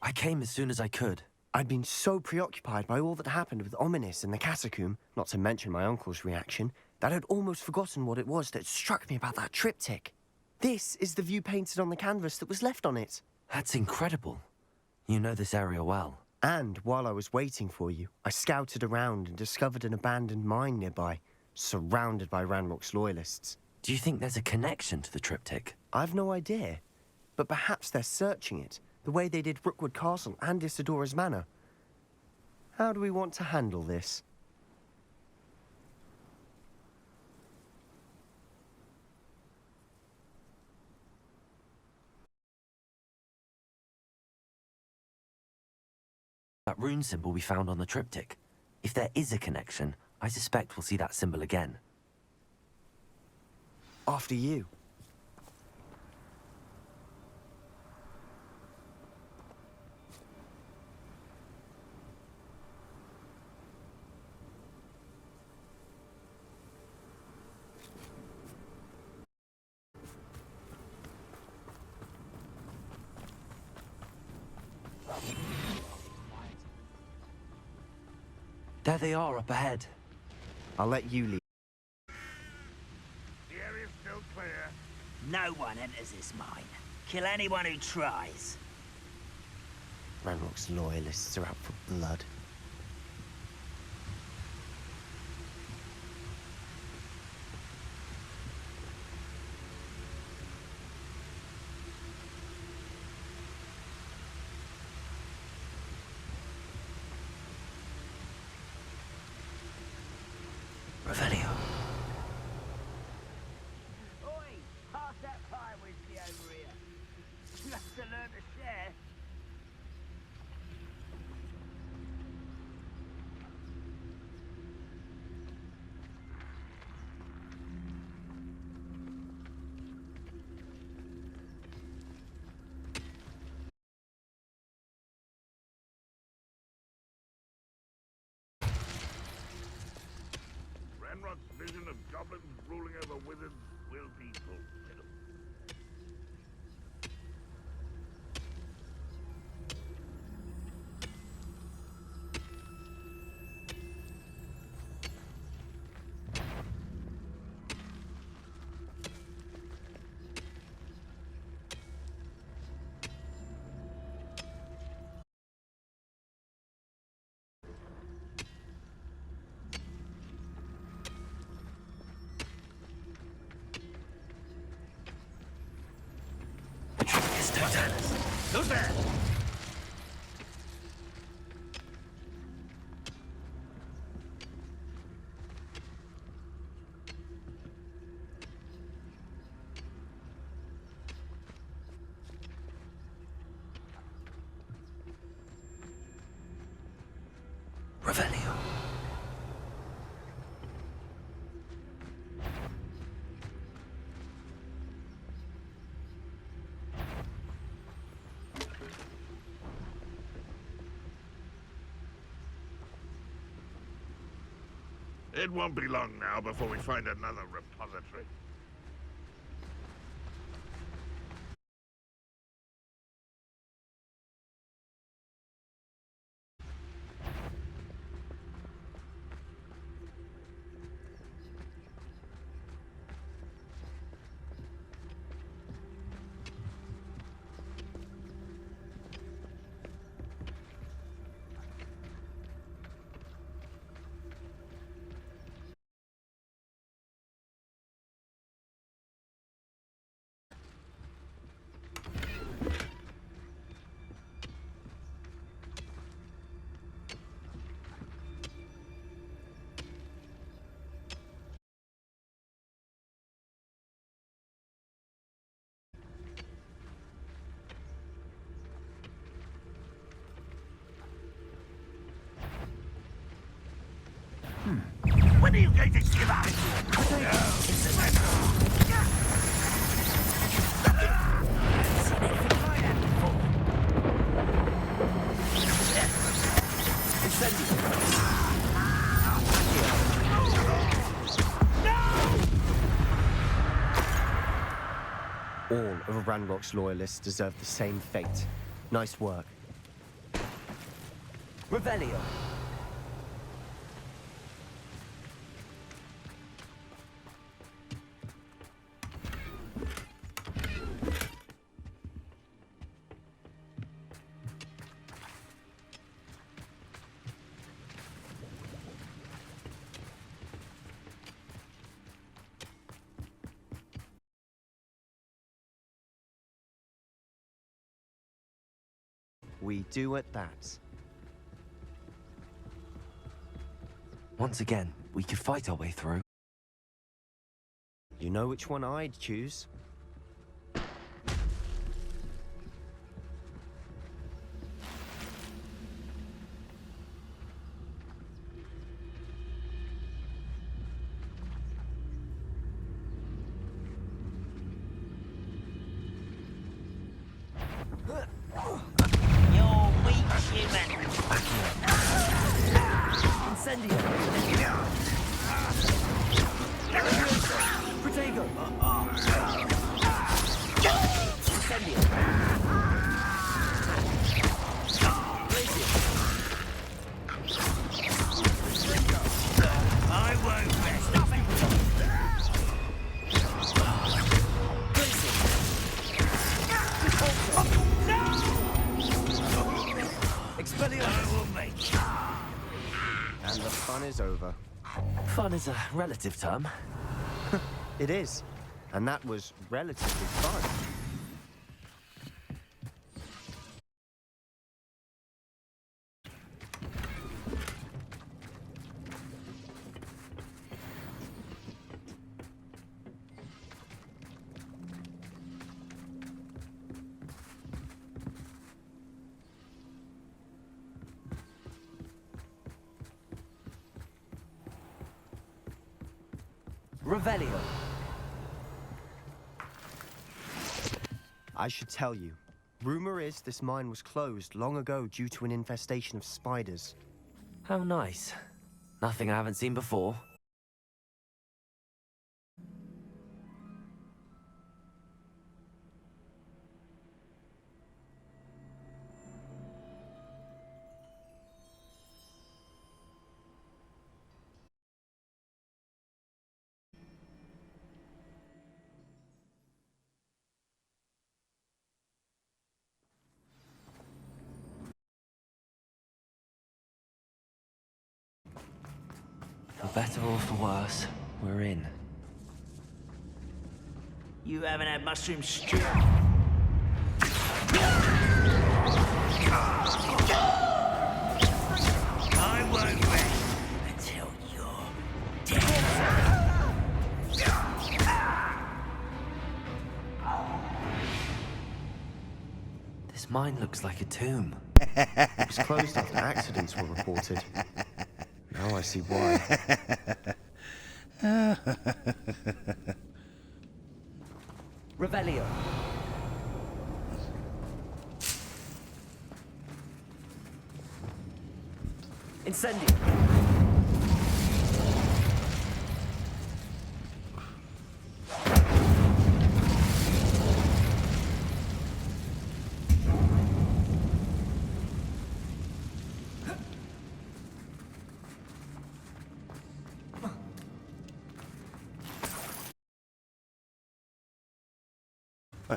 I came as soon as I could. I'd been so preoccupied by all that happened with Ominis in the catacomb, not to mention my uncle's reaction, that I'd almost forgotten what it was that struck me about that triptych. This is the view painted on the canvas that was left on it. That's incredible. You know this area well. And while I was waiting for you, I scouted around and discovered an abandoned mine nearby, surrounded by Ranrock's loyalists. Do you think there's a connection to the triptych? I've no idea, but perhaps they're searching it, the way they did Rookwood Castle and Isidora's Manor. How do we want to handle this? That rune symbol we found on the triptych. If there is a connection, I suspect we'll see that symbol again. After you. There they are up ahead. I'll let you lead. The area's still clear. No one enters this mine. Kill anyone who tries. Ranrock's loyalists are out for blood. Revelio. Oi! Pass that fire whiskey over here. You have to learn to share. Ranrock's vision of goblins ruling over wizards will be fulfilled. Who's there? Revelio. It won't be long now before we find another repository. When are you going to give up? All of Ranrock's loyalists deserve the same fate. Nice work. Revelio. We do at that. Once again, we could fight our way through. You know which one I'd choose? And the fun is over. Fun is a relative term. It is. And that was relatively fun. Revelio. I should tell you. Rumor is this mine was closed long ago due to an infestation of spiders. How nice. Nothing I haven't seen before. For better or for worse, we're in. You haven't had mushroom stew. I won't rest until you're dead. This mine looks like a tomb. It was closed after accidents were reported. Now I see why. Revelio. Incendio.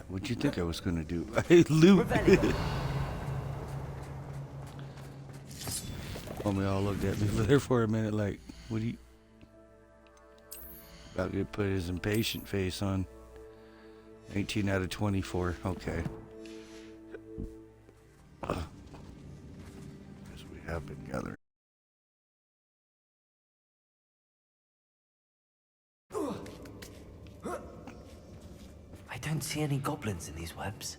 What'd you think I was gonna do? Loot. Homie all looked at me there for a minute like, what do you... About to put his impatient face on. 18 out of 24. Okay. As we have been gathering. I don't see any goblins in these webs.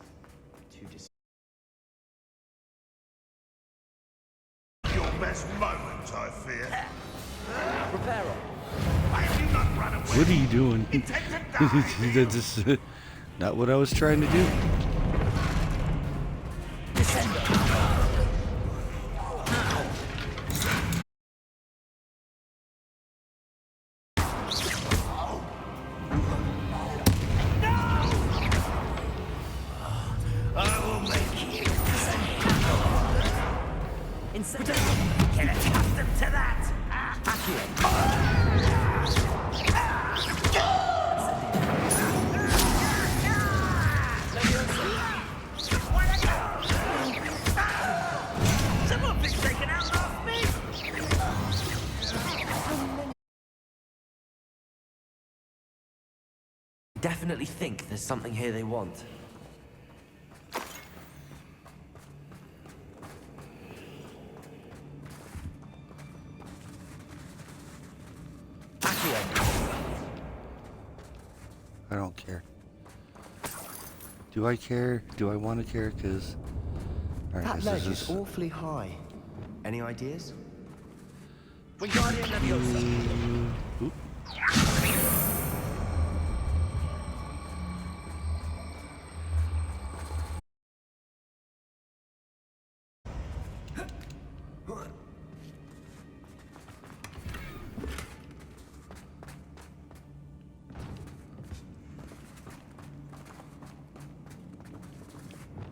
Your best moment, I fear. Reparo. Why have you not run away? What are you doing? Intend to die. That's not what I was trying to do. I will make you. Get accustomed to that. Someone been taken out last me. Definitely think there's something here they want. I don't care. Do I care? Do I want to care? Because... That ledge is awfully high. Any ideas? Wingardium Leviosa. Oop.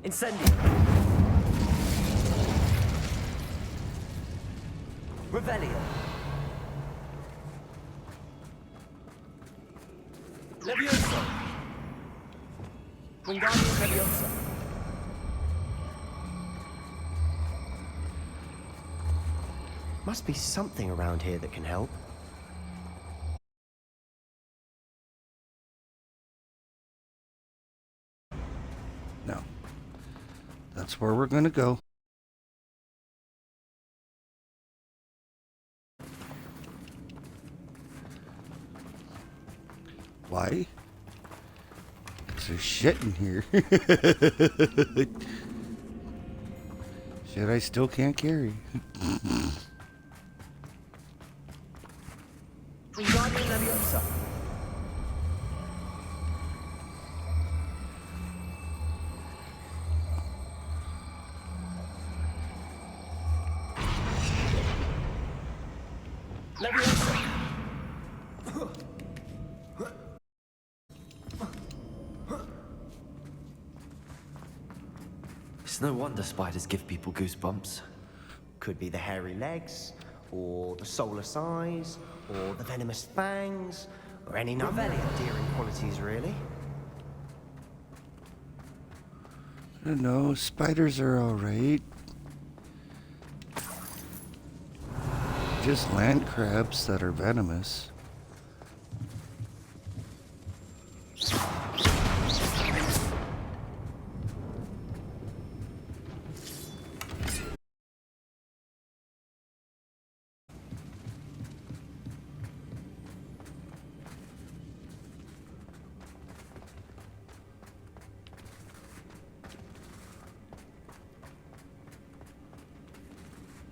Incendio. Revelio. Leviosa. Wingardium Leviosa. Must be something around here that can help. No. That's where we're gonna go. Why? Because there's shit in here. Shit I still can't carry. Wingardium Leviosa. Leviosa. It's no wonder spiders give people goosebumps. Could be the hairy legs, or the soulless eyes, or the venomous fangs, or any number of endearing qualities, really. I don't know, spiders are alright. Just land crabs that are venomous.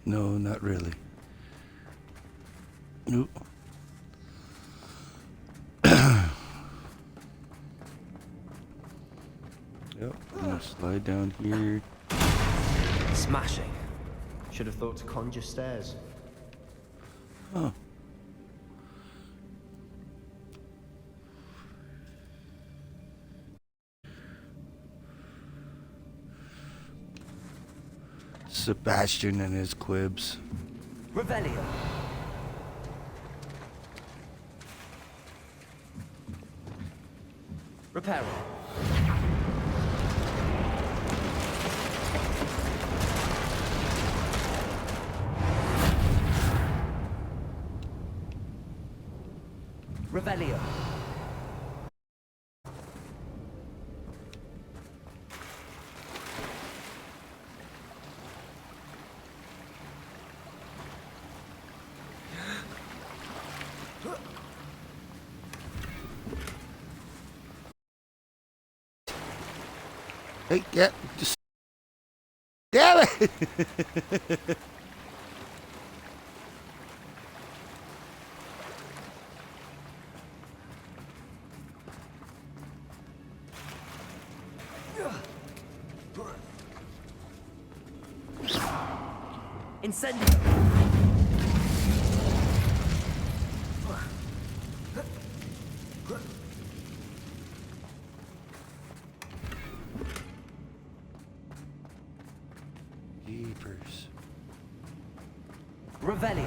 No, not really. Nope. Yep, I'm gonna slide down here. Smashing. Should have thought to conjure stairs. Oh. Sebastian and his quibs. Revelio. Reparo. Revelio. Hey, yeah, just... Damn it! Incendio. Jeepers. Revelio.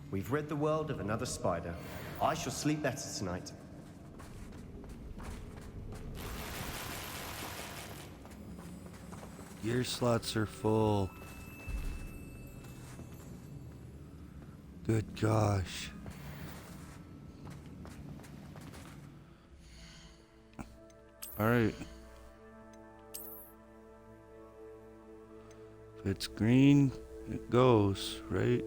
We've rid the world of another spider. I shall sleep better tonight. Gear slots are full. Good gosh. All right. If it's green, it goes, right?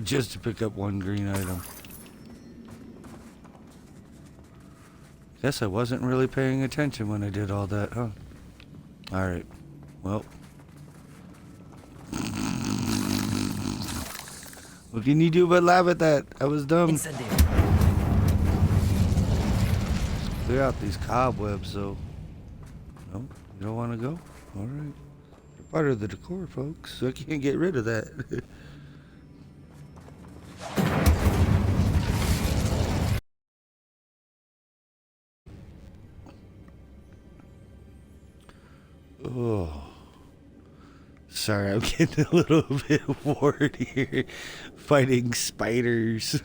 Just to pick up one green item. Guess I wasn't really paying attention when I did all that, huh? Alright. Well. What can you do but laugh at that? I was dumb. Clear out these cobwebs, though. No? You don't want to go? Alright. You're part of the decor, folks, so I can't get rid of that. Oh, sorry, I'm getting a little bit bored here fighting spiders.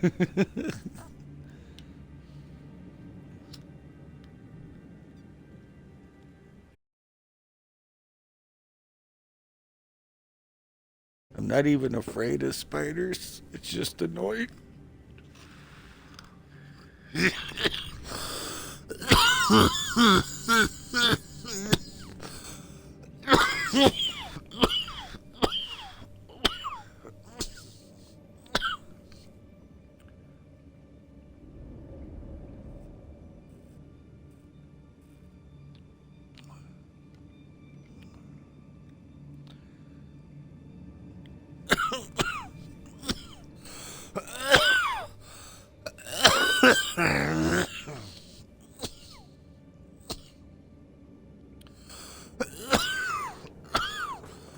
I'm not even afraid of spiders, it's just annoying.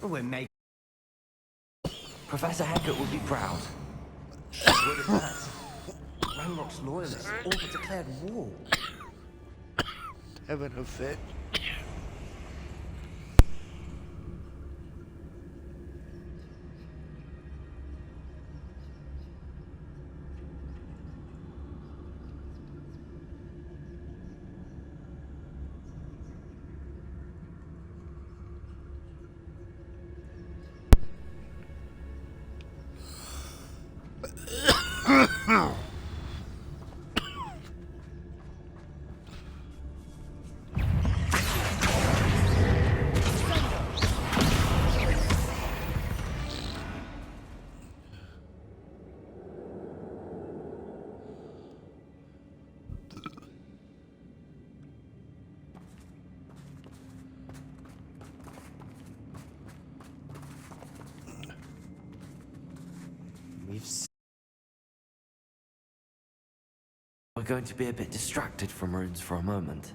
We're making... Professor Hackett would be proud. Word of that. Ranrock's loyalists all but declared war. Having a fit. going to be a bit distracted from runes for a moment.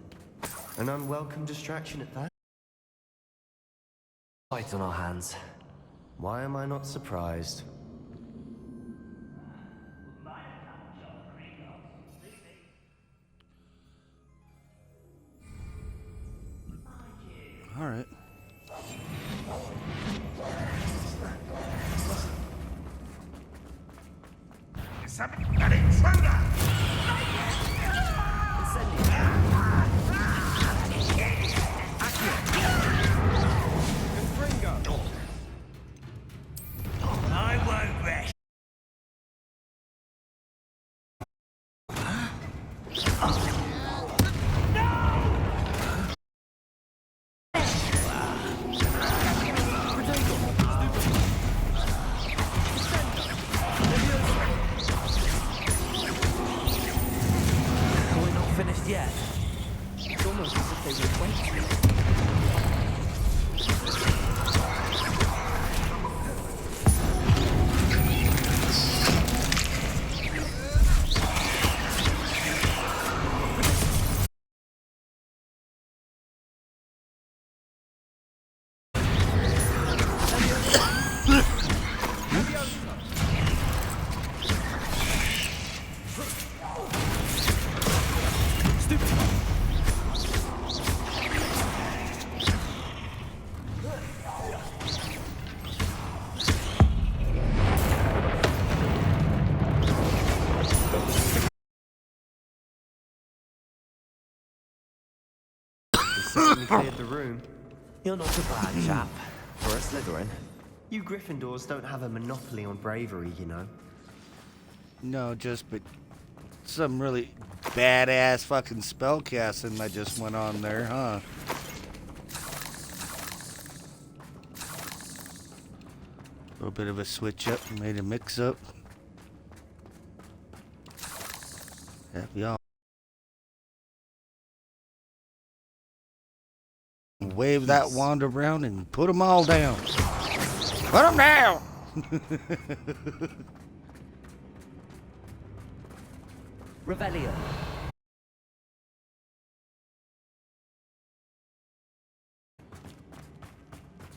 An unwelcome distraction at that? Fight on our hands. Why am I not surprised? All right. An intruder! I won't rest. We're not finished yet. It's almost as if they were waiting. Certainly cleared the room. You're not a bad chap for a Slytherin. You Gryffindors don't have a monopoly on bravery, you know. No, but some really badass fucking spellcasting that just went on there, huh? A little bit of a switch up, made a mix up. Happy all. Wave that wand around and put them all down. Put them down! Revelio.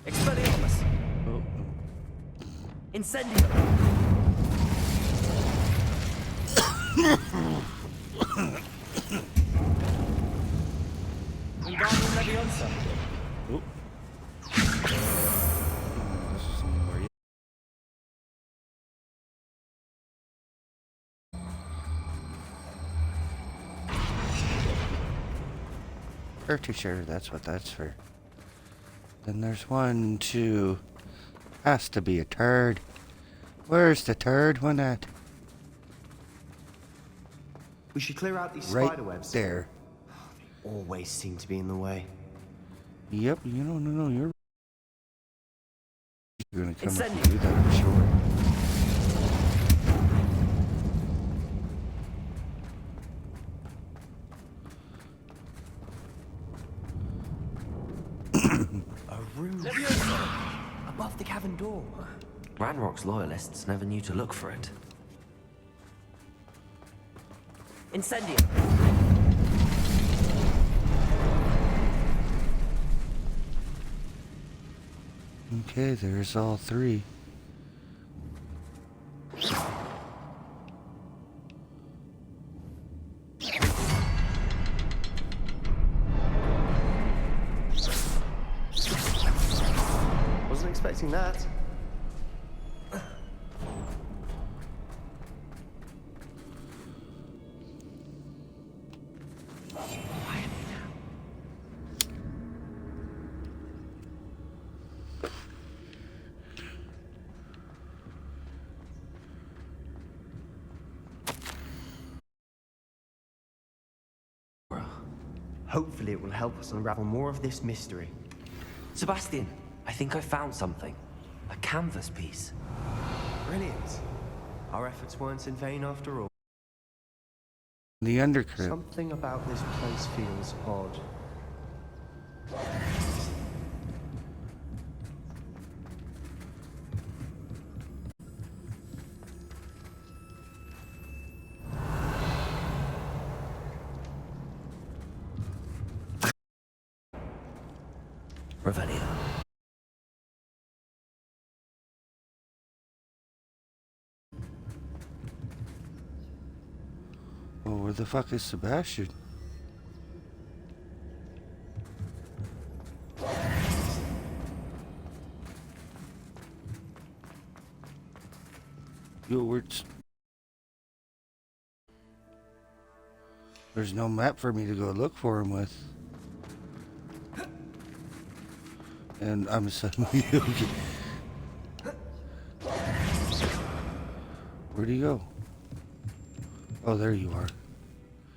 Expelliarmus. Oh. Incendio. Wingardium Leviosa. Oh. Pretty sure that's what that's for. Then there's 1, 2. Has to be a turd. Where's the third one at? We should clear out these Right spider webs. there. They always seem to be in the way. Yep, you don't know. You're gonna come up Incendio. and do that, I'm sure. A rune Above the cavern door. Ranrock's loyalists never knew to look for it. Incendio. Okay, there's all 3. Wasn't expecting that. Hopefully it will help us unravel more of this mystery. Sebastian, I think I found something. A canvas piece. Brilliant. Our efforts weren't in vain after all. The undercrypt. Something about this place feels odd. Revelio. Oh, where the fuck is Sebastian? Yo, there's no map for me to go look for him with. And I'm suddenly okay. Where'd he go? Oh, there you are.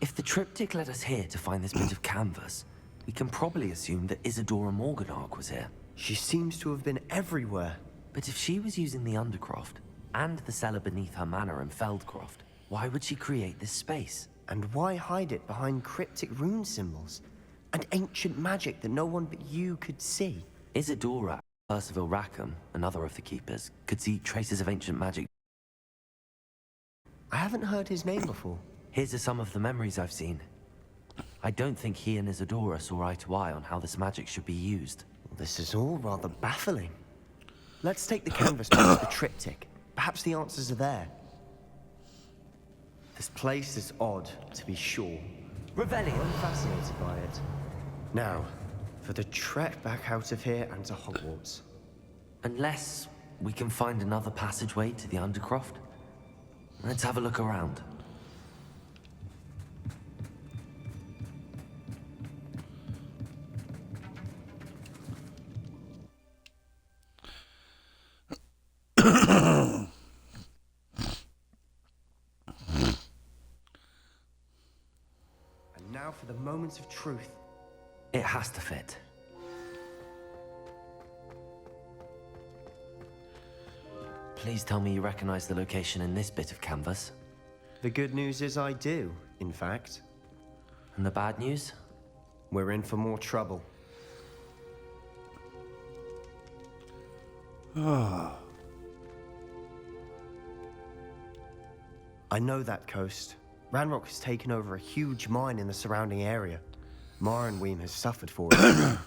If the triptych led us here to find this bit of canvas, we can probably assume that Isadora Morganark was here. She seems to have been everywhere. But if she was using the Undercroft, and the cellar beneath her manor in Feldcroft, why would she create this space? And why hide it behind cryptic rune symbols? And ancient magic that no one but you could see? Isadora, Percival Rackham, another of the Keepers, could see traces of ancient magic. I haven't heard his name before. His are some of the memories I've seen. I don't think he and Isadora saw eye to eye on how this magic should be used. This is all rather baffling. Let's take the canvas back to the triptych. Perhaps the answers are there. This place is odd, to be sure. Revelio. I'm fascinated by it. Now, for the trek back out of here and to Hogwarts. Unless we can find another passageway to the Undercroft. Let's have a look around. And now for the moments of truth. It has to fit. Please tell me you recognize the location in this bit of canvas. The good news is I do, in fact. And the bad news? We're in for more trouble. I know that coast. Ranrock has taken over a huge mine in the surrounding area. Mornweem has suffered for it.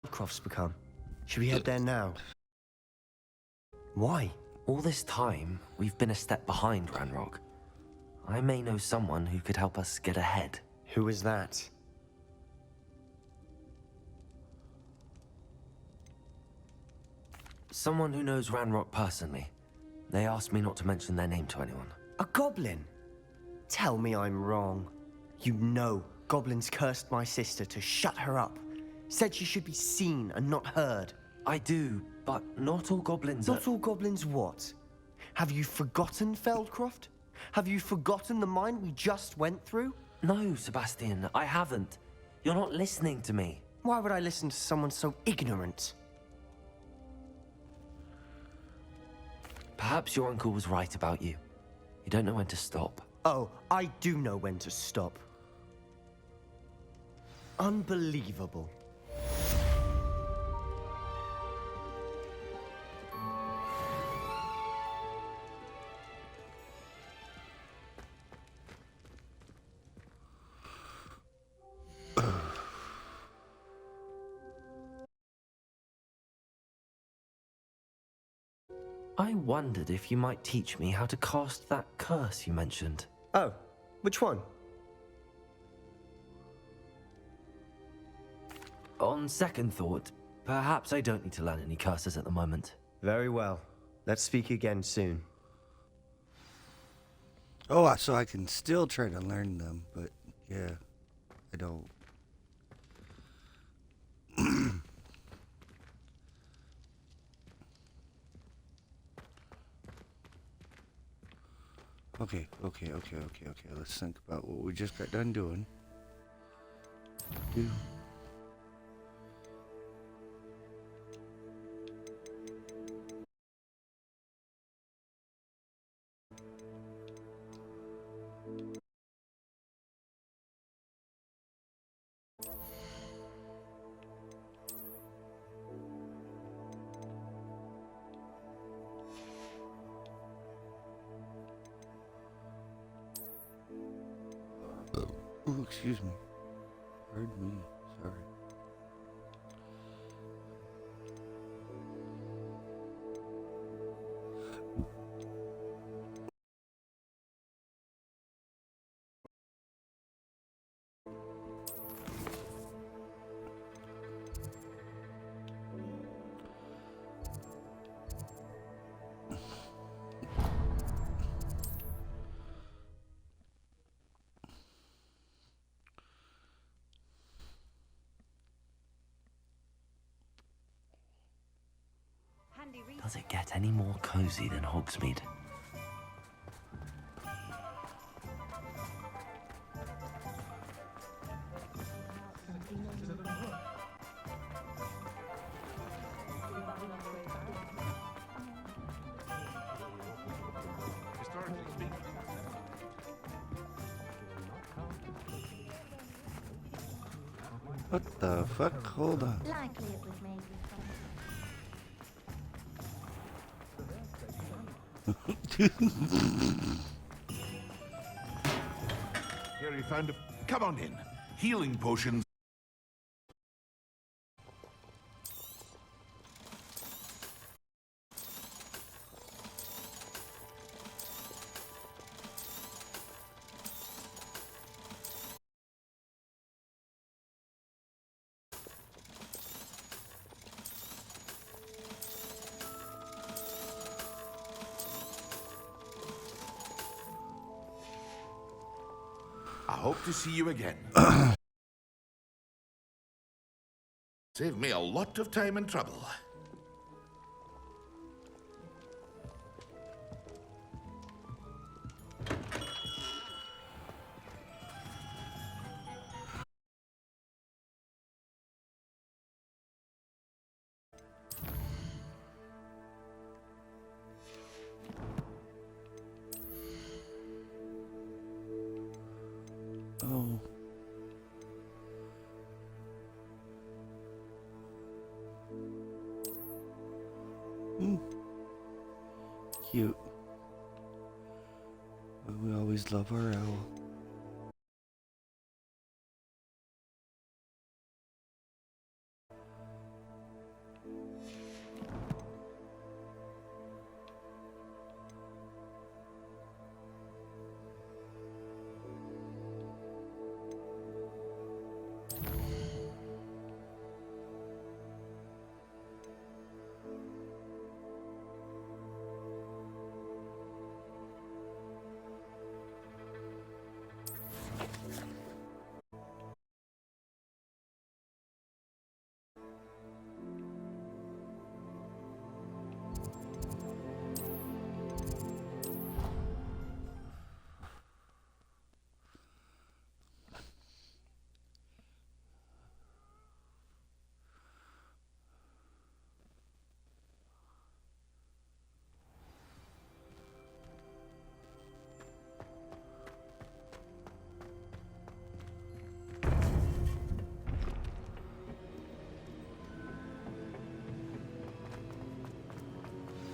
Crofts become. Should we head there now? Why? All this time, we've been a step behind Ranrock. I may know someone who could help us get ahead. Who is that? Someone who knows Ranrock personally. They asked me not to mention their name to anyone. A goblin? Tell me I'm wrong. You know goblins cursed my sister to shut her up. Said she should be seen and not heard. I do, but not all goblins Not all goblins what? Have you forgotten Feldcroft? Have you forgotten the mine we just went through? No, Sebastian, I haven't. You're not listening to me. Why would I listen to someone so ignorant? Perhaps your uncle was right about you. You don't know when to stop. Oh, I do know when to stop. Unbelievable. I wondered if you might teach me how to cast that curse you mentioned. Oh, which one? On second thought, perhaps I don't need to learn any curses at the moment. Very well. Let's speak again soon. Oh, so I can still try to learn them, but yeah, I don't. Okay. Let's think about what we just got done doing. Oh, excuse me. Pardon me. Sorry. Does it get any more cozy than Hogsmeade? What the fuck? Hold on. Likely it was made Here, you found a... Come on in. Healing potions. I hope to see you again. Saved me a lot of time and trouble. Oh. Cute. But we always love our owl.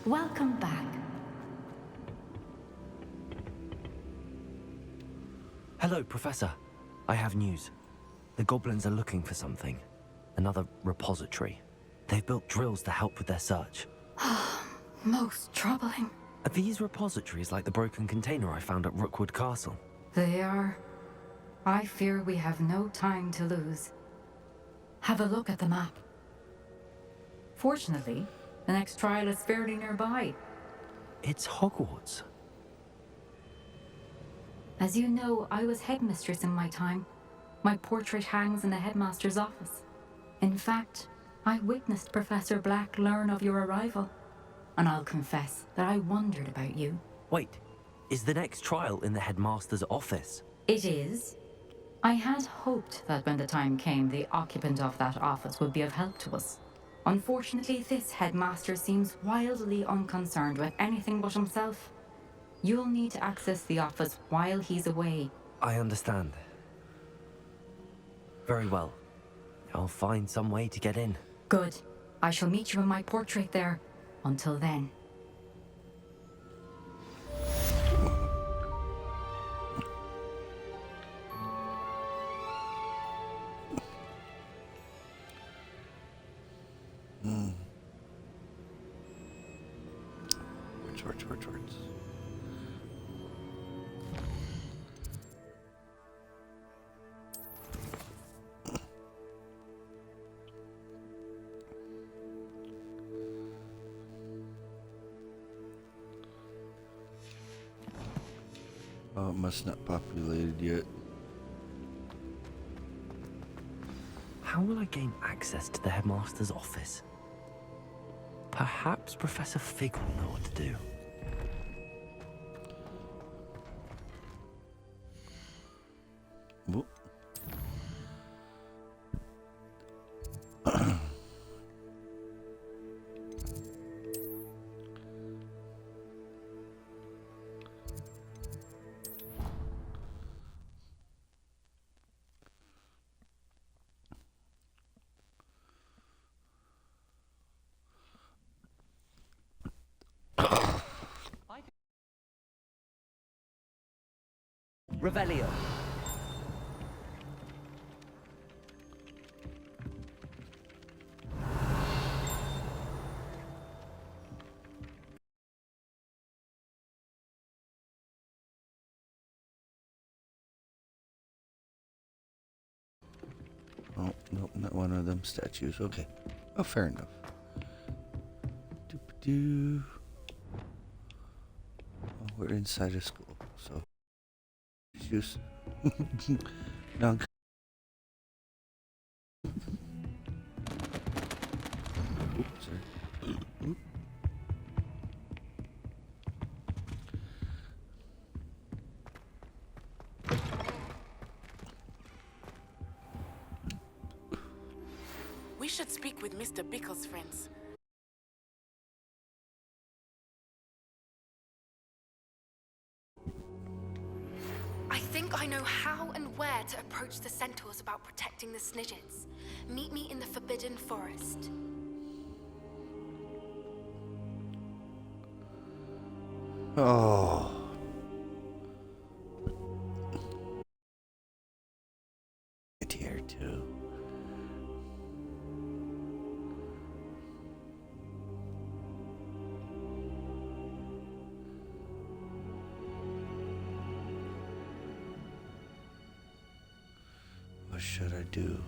Welcome back. Hello, Professor. I have news. The goblins are looking for something. Another repository. They've built drills to help with their search. Most troubling. Are these repositories like the broken container I found at Rookwood Castle? They are. I fear we have no time to lose. Have a look at the map. Fortunately, the next trial is fairly nearby. It's Hogwarts. As you know, I was headmistress in my time. My portrait hangs in the headmaster's office. In fact, I witnessed Professor Black learn of your arrival. And I'll confess that I wondered about you. Wait, is the next trial in the headmaster's office? It is. I had hoped that when the time came, the occupant of that office would be of help to us. Unfortunately, this headmaster seems wildly unconcerned with anything but himself. You'll need to access the office while he's away. I understand. Very well. I'll find some way to get in. Good. I shall meet you in my portrait there. Until then. Words. Oh, it must not populated yet. How will I gain access to the headmaster's office? Perhaps Professor Fig will know what to do. Whoop. Revelio. Oh, nope, not one of them statues. Okay. Oh, fair enough. Doop-doo. Oh, we're inside a school, so... Juice. No. Oops, sorry. Oop. We should speak with Mr. Bickle's friends. I think I know how and where to approach the centaurs about protecting the Snidgets. Meet me in the Forbidden Forest. Oh. Get here too. What should I do?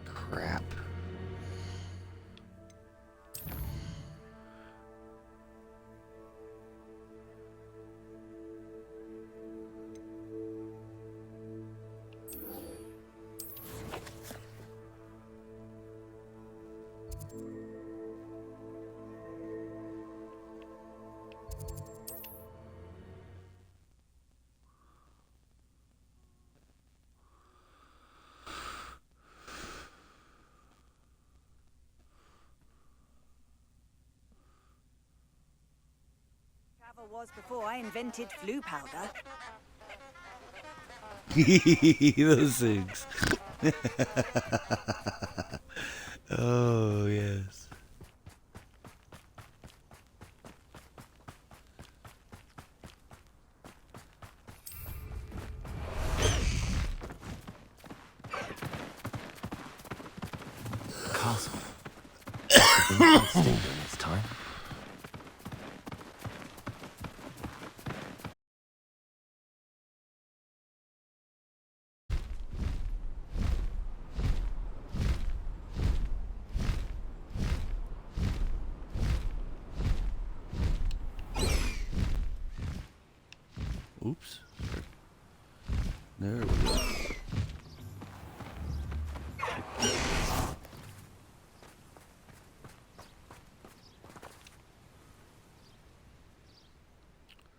Crap. Travel was before I invented flu powder. Those things. Oh, yes. Castle. It's been quite stable in its time. Oops. There we go.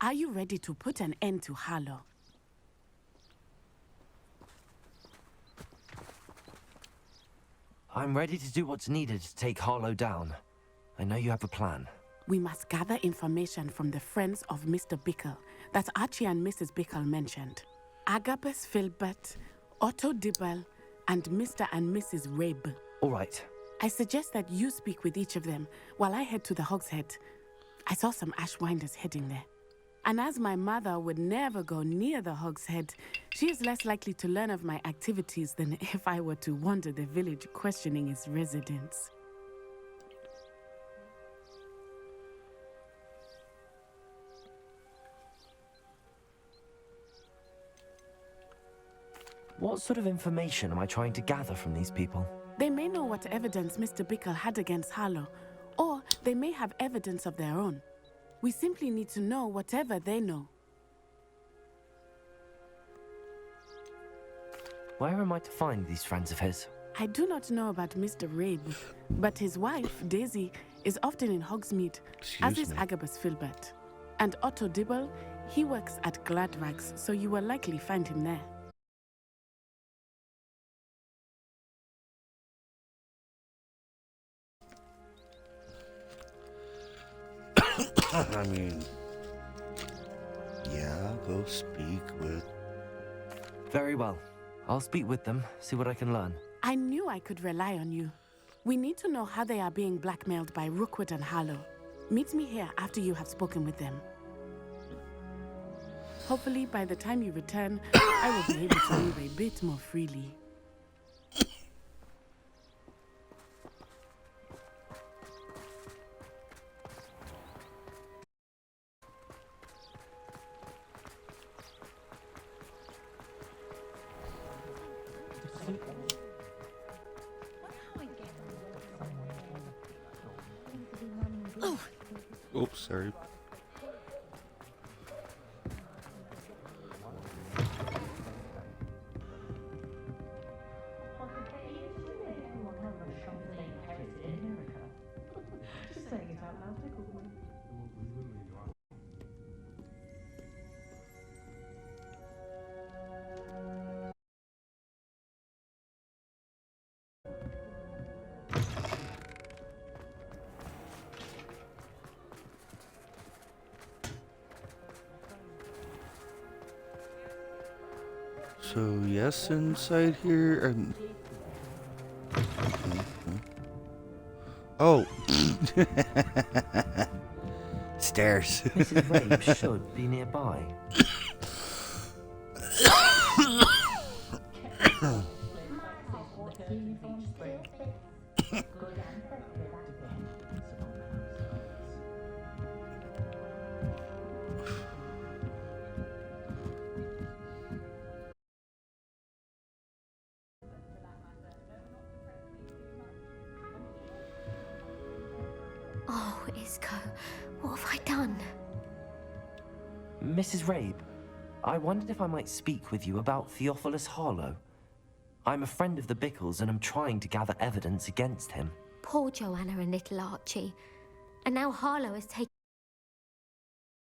Are you ready to put an end to Harlow? I'm ready to do what's needed to take Harlow down. I know you have a plan. We must gather information from the friends of Mr. Bickle that Archie and Mrs. Bickle mentioned. Agabus Filbert, Otto Dibble, and Mr. and Mrs. Rabe. All right. I suggest that you speak with each of them while I head to the Hogshead. I saw some Ashwinders heading there. And as my mother would never go near the Hogshead, she is less likely to learn of my activities than if I were to wander the village questioning its residents. What sort of information am I trying to gather from these people? They may know what evidence Mr. Bickle had against Harlow, or they may have evidence of their own. We simply need to know whatever they know. Where am I to find these friends of his? I do not know about Mr. Rabe, but his wife, Daisy, is often in Hogsmeade, as is Agabus Filbert. And Otto Dibble, he works at Gladrags, so you will likely find him there. I mean, yeah, go speak with... Very well. I'll speak with them, see what I can learn. I knew I could rely on you. We need to know how they are being blackmailed by Rookwood and Harlow. Meet me here after you have spoken with them. Hopefully, by the time you return, I will be able to move a bit more freely. Oops, sorry. So yes, inside here, and oh, stairs. Mrs. Rabe should be nearby. Oh, Isco, what have I done? Mrs. Rabe, I wondered if I might speak with you about Theophilus Harlow. I'm a friend of the Bickles and I'm trying to gather evidence against him. Poor Joanna and little Archie. And now Harlow has taken...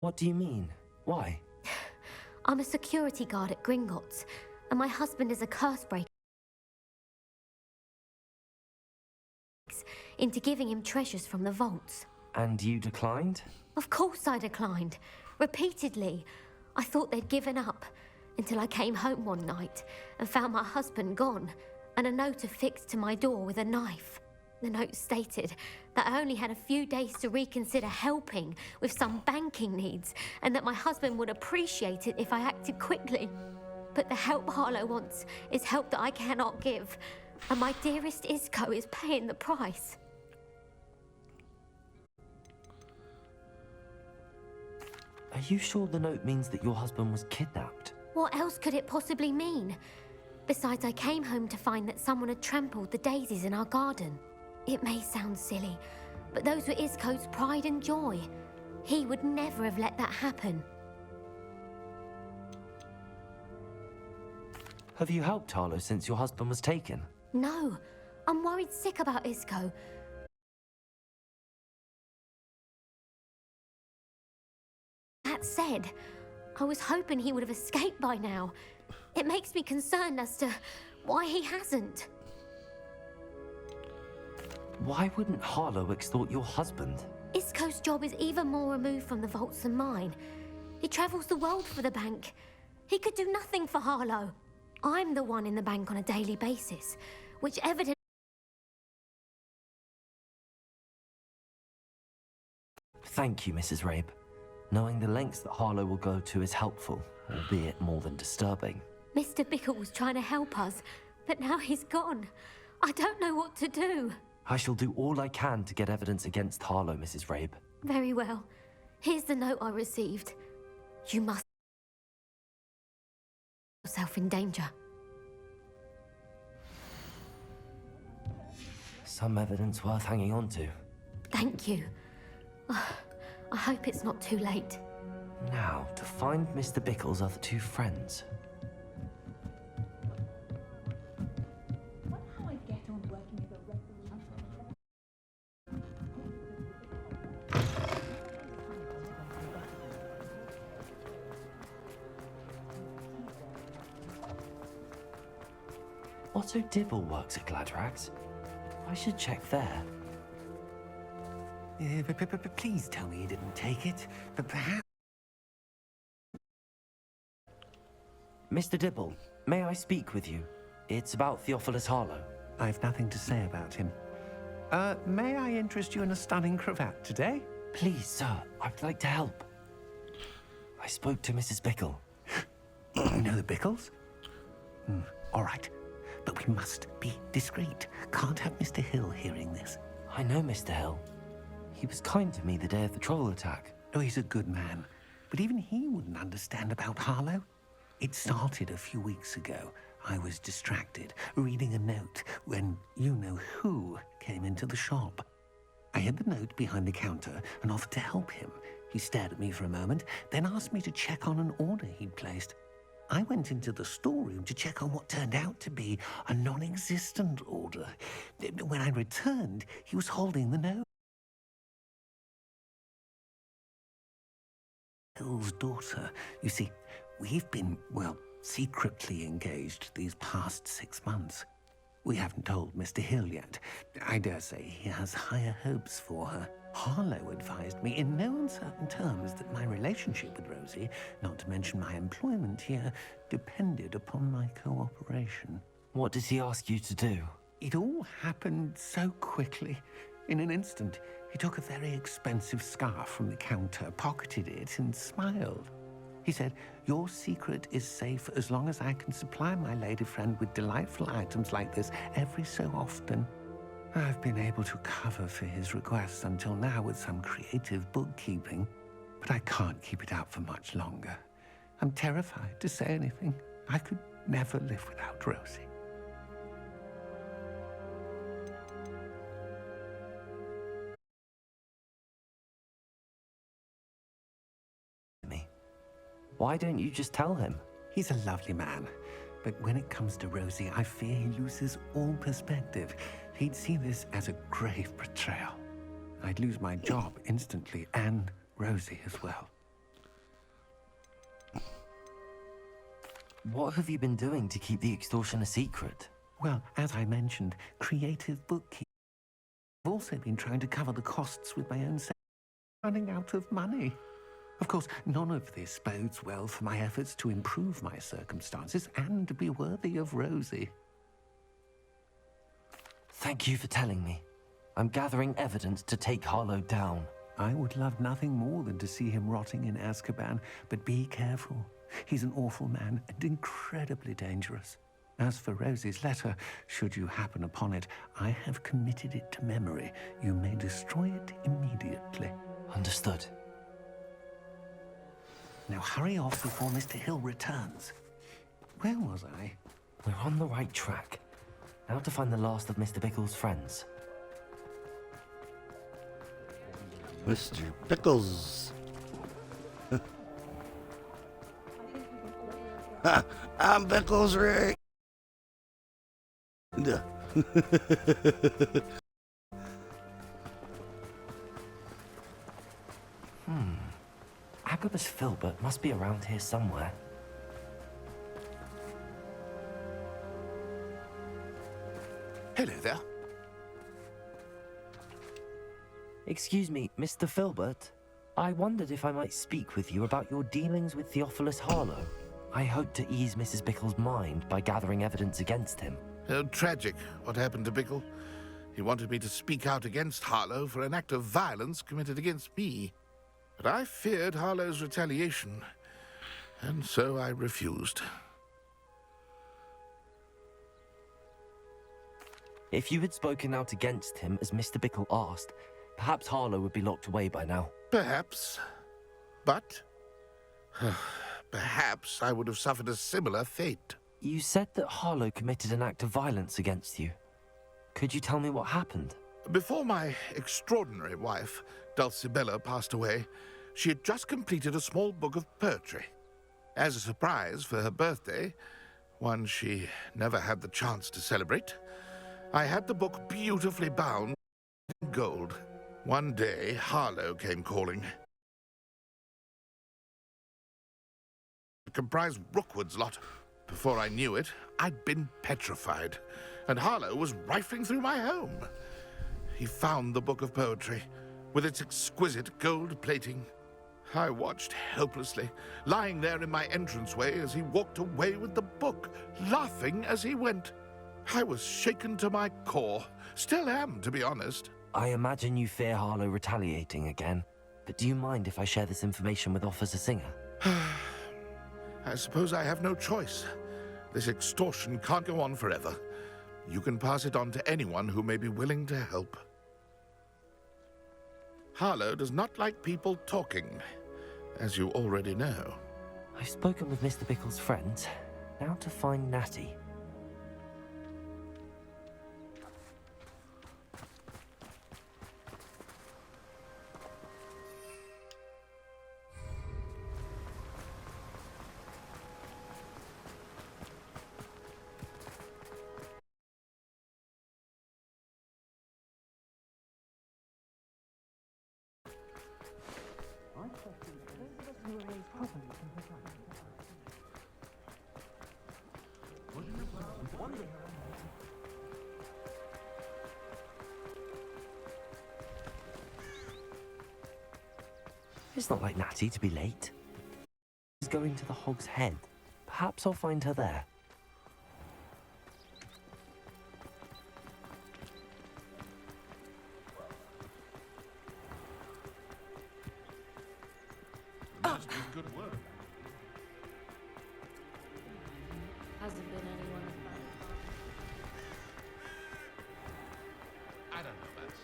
What do you mean? Why? I'm a security guard at Gringotts, and my husband is a curse breaker into giving him treasures from the vaults. And you declined? Of course I declined. Repeatedly. I thought they'd given up, until I came home one night and found my husband gone, and a note affixed to my door with a knife. The note stated that I only had a few days to reconsider helping with some banking needs, and that my husband would appreciate it if I acted quickly. But the help Harlow wants is help that I cannot give, and my dearest Isco is paying the price. Are you sure the note means that your husband was kidnapped? What else could it possibly mean? Besides, I came home to find that someone had trampled the daisies in our garden. It may sound silly, but those were Isco's pride and joy. He would never have let that happen. Have you helped Harlow since your husband was taken? No, I'm worried sick about Isco. That said, I was hoping he would have escaped by now. It makes me concerned as to why he hasn't. Why wouldn't Harlow extort your husband? Isco's job is even more removed from the vaults than mine. He travels the world for the bank. He could do nothing for Harlow. I'm the one in the bank on a daily basis, which evidently... Thank you, Mrs. Rabe. Knowing the lengths that Harlow will go to is helpful, albeit more than disturbing. Mr. Bickle was trying to help us, but now he's gone. I don't know what to do. I shall do all I can to get evidence against Harlow, Mrs. Rabe. Very well. Here's the note I received. You must put yourself in danger. Some evidence worth hanging on to. Thank you. I hope it's not too late. Now, to find Mr. Bickle's other two friends. Otto Dibble works at Gladrags. I should check there. Please tell me you didn't take it, but perhaps... Mr. Dibble, may I speak with you? It's about Theophilus Harlow. I've nothing to say about him. May I interest you in a stunning cravat today? Please, sir, I would like to help. I spoke to Mrs. Bickle. You know the Bickles? All right, but we must be discreet. Can't have Mr. Hill hearing this. I know Mr. Hill. He was kind to me the day of the troll attack. Oh, he's a good man. But even he wouldn't understand about Harlow. It started a few weeks ago. I was distracted, reading a note, when you-know-who came into the shop. I hid the note behind the counter and offered to help him. He stared at me for a moment, then asked me to check on an order he'd placed. I went into the storeroom to check on what turned out to be a non-existent order. When I returned, he was holding the note. Hill's daughter. You see, we've been, well, secretly engaged these past 6 months. We haven't told Mr. Hill yet. I dare say he has higher hopes for her. Harlow advised me in no uncertain terms that my relationship with Rosie, not to mention my employment here, depended upon my cooperation. What did he ask you to do? It all happened so quickly. In an instant, he took a very expensive scarf from the counter, pocketed it, and smiled. He said, "Your secret is safe as long as I can supply my lady friend with delightful items like this every so often." I've been able to cover for his requests until now with some creative bookkeeping, but I can't keep it up for much longer. I'm terrified to say anything. I could never live without Rosie. Why don't you just tell him? He's a lovely man, but when it comes to Rosie, I fear he loses all perspective. He'd see this as a grave betrayal. I'd lose my job instantly, and Rosie as well. What have you been doing to keep the extortion a secret? Well, as I mentioned, creative bookkeeping. I've also been trying to cover the costs with my own running out of money. Of course, none of this bodes well for my efforts to improve my circumstances and to be worthy of Rosie. Thank you for telling me. I'm gathering evidence to take Harlow down. I would love nothing more than to see him rotting in Azkaban, but be careful. He's an awful man and incredibly dangerous. As for Rosie's letter, should you happen upon it, I have committed it to memory. You may destroy it immediately. Understood. Now hurry off before Mr. Hill returns. Where was I? We're on the right track. Now to find the last of Mr. Bickle's friends. Mr. Pickles. I'm Pickles Rick. Agabus Filbert must be around here somewhere. Hello there. Excuse me, Mr. Filbert. I wondered if I might speak with you about your dealings with Theophilus Harlow. I hope to ease Mrs. Bickle's mind by gathering evidence against him. Oh, tragic what happened to Bickle. He wanted me to speak out against Harlow for an act of violence committed against me. But I feared Harlow's retaliation, and so I refused. If you had spoken out against him as Mr. Bickle asked, perhaps Harlow would be locked away by now. Perhaps. But perhaps I would have suffered a similar fate. You said that Harlow committed an act of violence against you. Could you tell me what happened? Before my extraordinary wife, Dulcibella, passed away, she had just completed a small book of poetry. As a surprise for her birthday, one she never had the chance to celebrate, I had the book beautifully bound in gold. One day, Harlow came calling. It comprised Rookwood's lot. Before I knew it, I'd been petrified, and Harlow was rifling through my home. He found the book of poetry, with its exquisite gold plating. I watched helplessly, lying there in my entranceway as he walked away with the book, laughing as he went. I was shaken to my core. Still am, to be honest. I imagine you fear Harlow retaliating again, but do you mind if I share this information with Officer Singer? I suppose I have no choice. This extortion can't go on forever. You can pass it on to anyone who may be willing to help. Harlow does not like people talking, as you already know. I've spoken with Mr. Bickle's friends. Now to find Natty. It's not like Natty to be late. She's going to the Hog's Head. Perhaps I'll find her there. That's been good work. Hasn't been anyone. I don't know about that.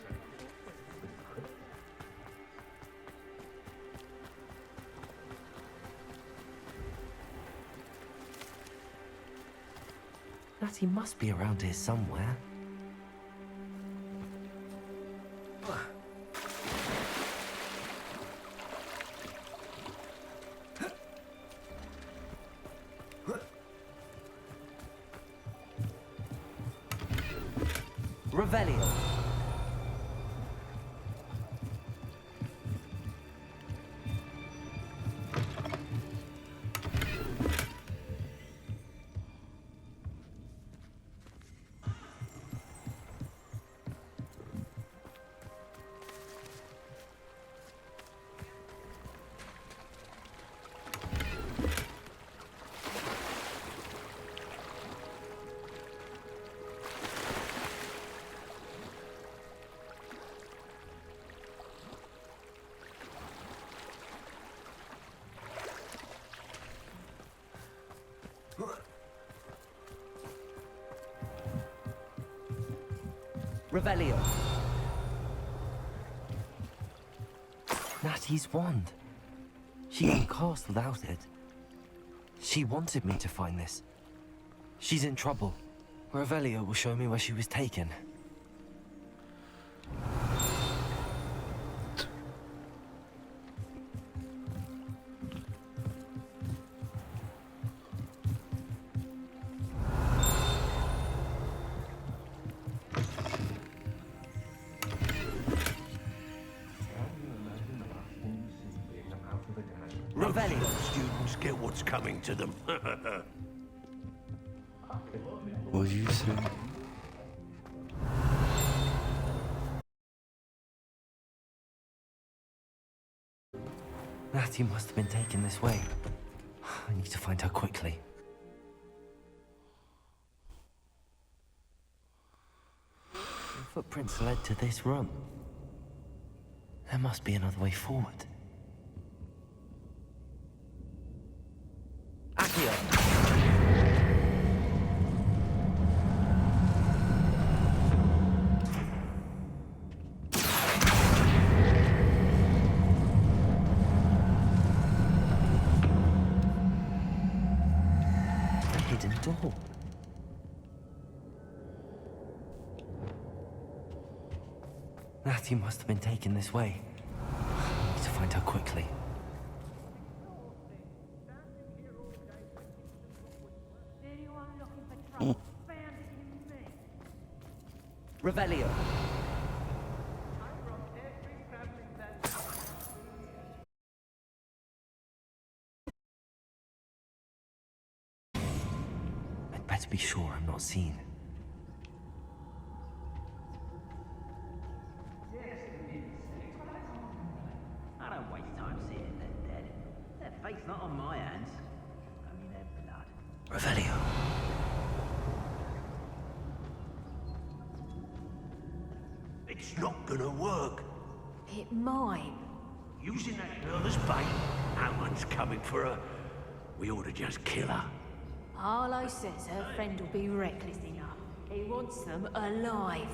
Natty must be around here somewhere. Revelio. Revelio. Natty's wand. She can cast without it. She wanted me to find this. She's in trouble. Revelio will show me where she was taken. Revelio. Students get what's coming to them. What did you say? Natty must have been taken this way. I need to find her quickly. The footprints led to this room. There must be another way forward. Accio! A hidden door. Natty must have been taken this way. I need to find her quickly. Revelio. better be sure I'm not seen. I don't waste time seeing them dead. Their fate's not on my hands. Only their blood. Revelio. It's not gonna work. It might. Using that girl as bait, no one's coming for her. We ought to just kill her. Harlow says her friend will be reckless enough. He wants them alive.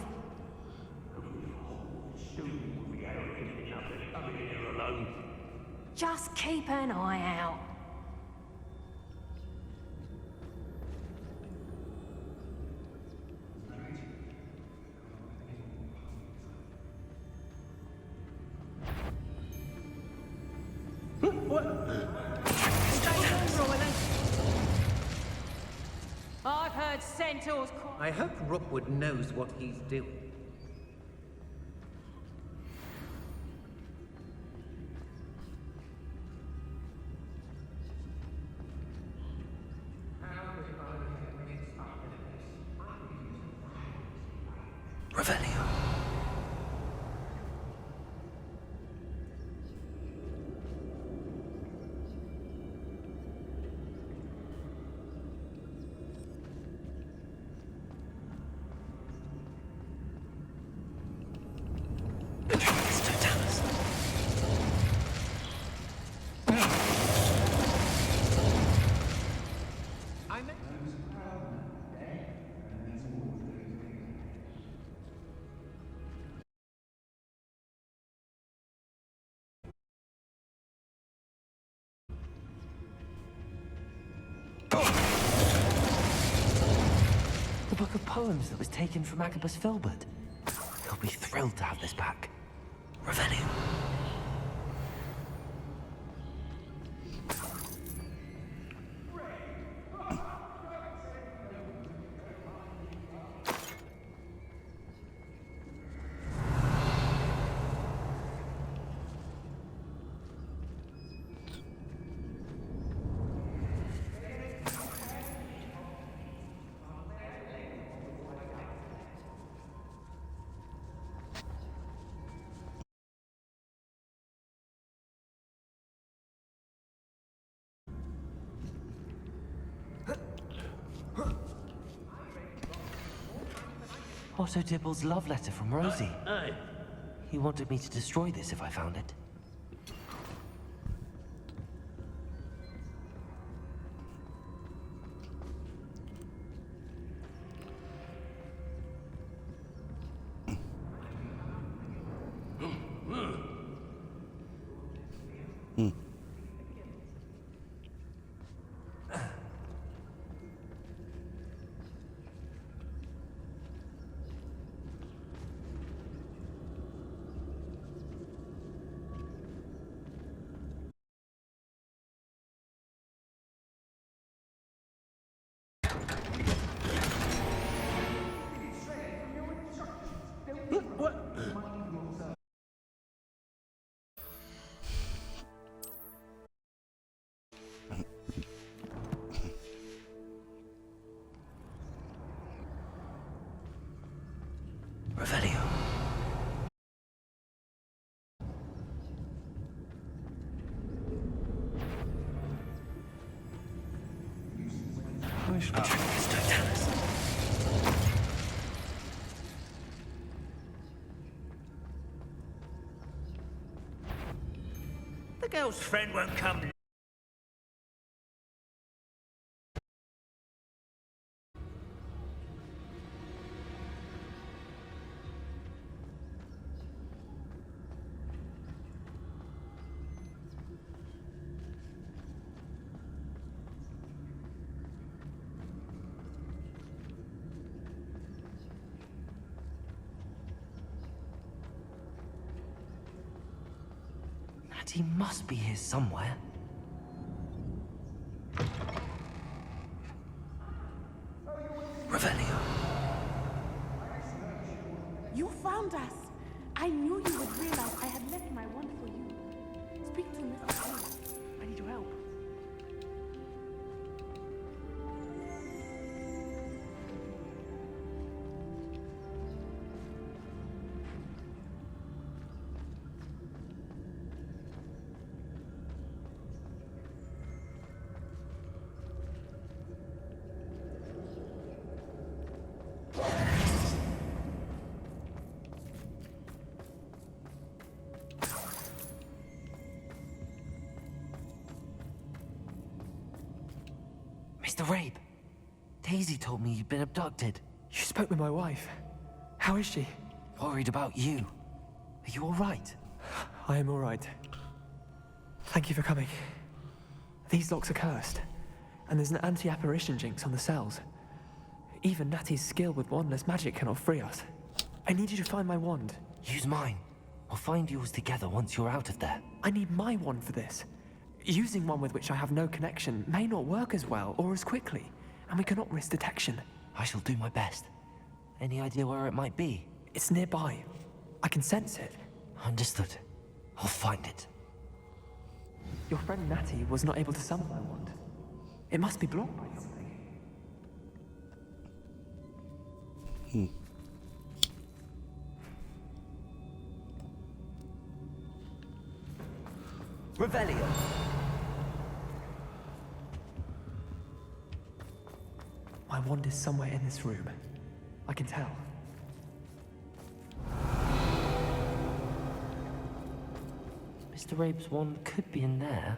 Just keep an eye out. I've heard centaurs call. I hope Rookwood knows what he's doing. Revelio. The book of poems that was taken from Agabus Filbert. He'll be thrilled to have this back. Revelio. Otto Dibble's love letter from Rosie. He wanted me to destroy this if I found it. Revelio. The girl's friend won't come. He must be here somewhere. Revelio. You found us. I knew you would realize I had left my wand for you. Speak to Mr. Taylor. I need your help. Mr. Rabe, Daisy told me you'd been abducted. You spoke with my wife. How is she? Worried about you. Are you all right? I am all right. Thank you for coming. These locks are cursed, and there's an anti-apparition jinx on the cells. Even Natty's skill with wandless magic cannot free us. I need you to find my wand. Use mine. We'll find yours together once you're out of there. I need my wand for this. Using one with which I have no connection may not work as well or as quickly, and we cannot risk detection. I shall do my best. Any idea where it might be? It's nearby. I can sense it. Understood. I'll find it. Your friend Natty was not able to summon my wand. It must be blocked by something. Revelio. My wand is somewhere in this room. I can tell. Mr. Rabe's wand could be in there.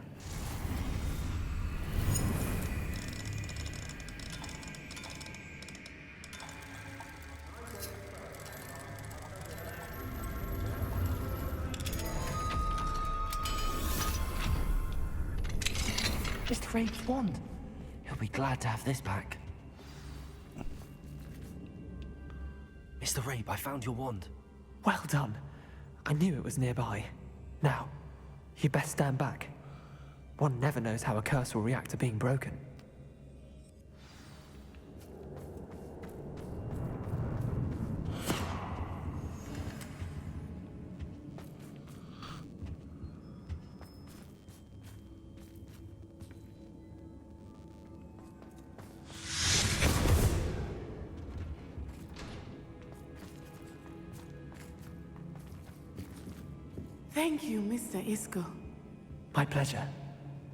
Mr. Rabe's wand. He'll be glad to have this back. Mr. Rabe, I found your wand. Well done. I knew it was nearby. Now, you best stand back. One never knows how a curse will react to being broken. Thank you, Mr. Isco. My pleasure.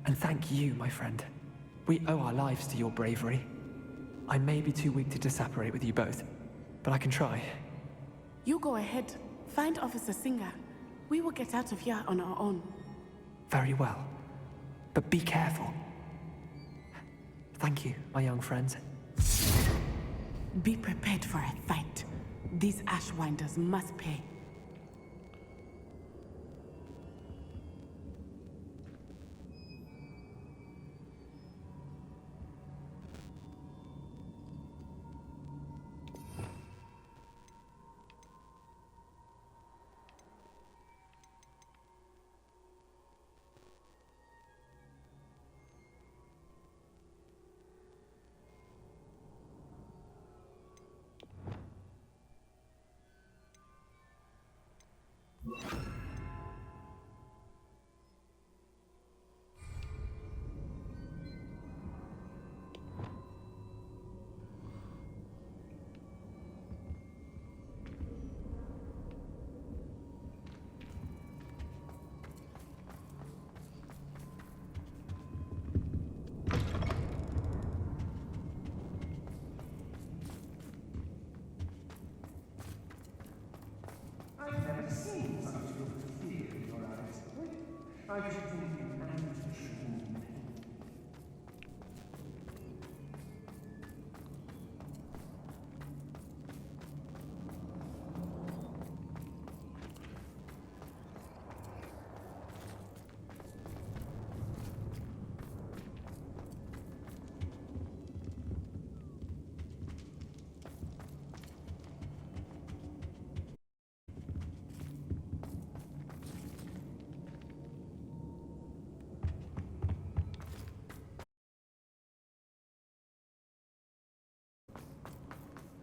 And thank you, my friend. We owe our lives to your bravery. I may be too weak to disapparate with you both, but I can try. You go ahead. Find Officer Singer. We will get out of here on our own. Very well. But be careful. Thank you, my young friends. Be prepared for a fight. These Ashwinders must pay.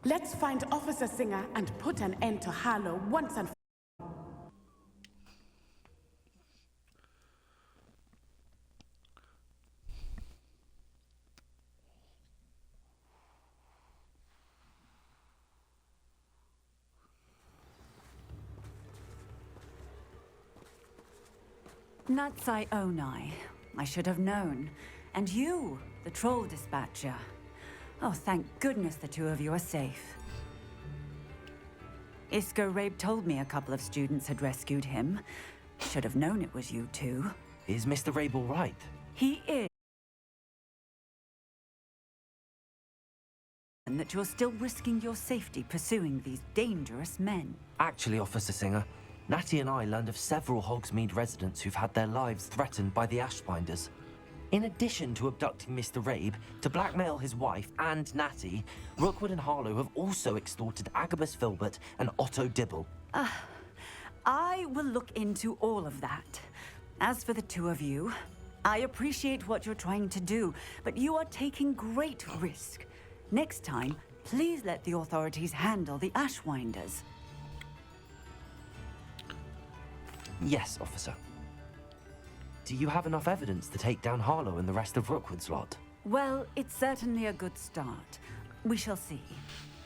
Let's find Officer Singer and put an end to Harlow once and for all. Nuts I own I should have known. And you, the troll dispatcher. Oh, thank goodness the two of you are safe. Isco Rabe told me a couple of students had rescued him. Should have known it was you two. Is Mr. Rabe all right? He is. that you're still risking your safety pursuing these dangerous men. Actually, Officer Singer, Natty and I learned of several Hogsmeade residents who've had their lives threatened by the Ashbinders. In addition to abducting Mr. Rabe, to blackmail his wife and Natty, Rookwood and Harlow have also extorted Agabus Filbert and Otto Dibble. I will look into all of that. As for the two of you, I appreciate what you're trying to do, but you are taking great risk. Next time, please let the authorities handle the Ashwinders. Yes, officer. Do you have enough evidence to take down Harlow and the rest of Rookwood's lot? Well, it's certainly a good start. We shall see.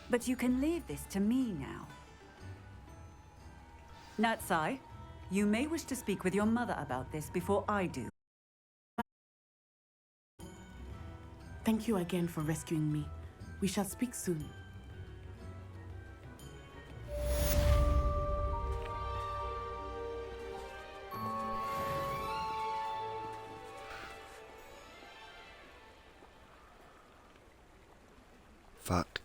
But you can leave this to me now. Natsai, you may wish to speak with your mother about this before I do. Thank you again for rescuing me. We shall speak soon. Fuck.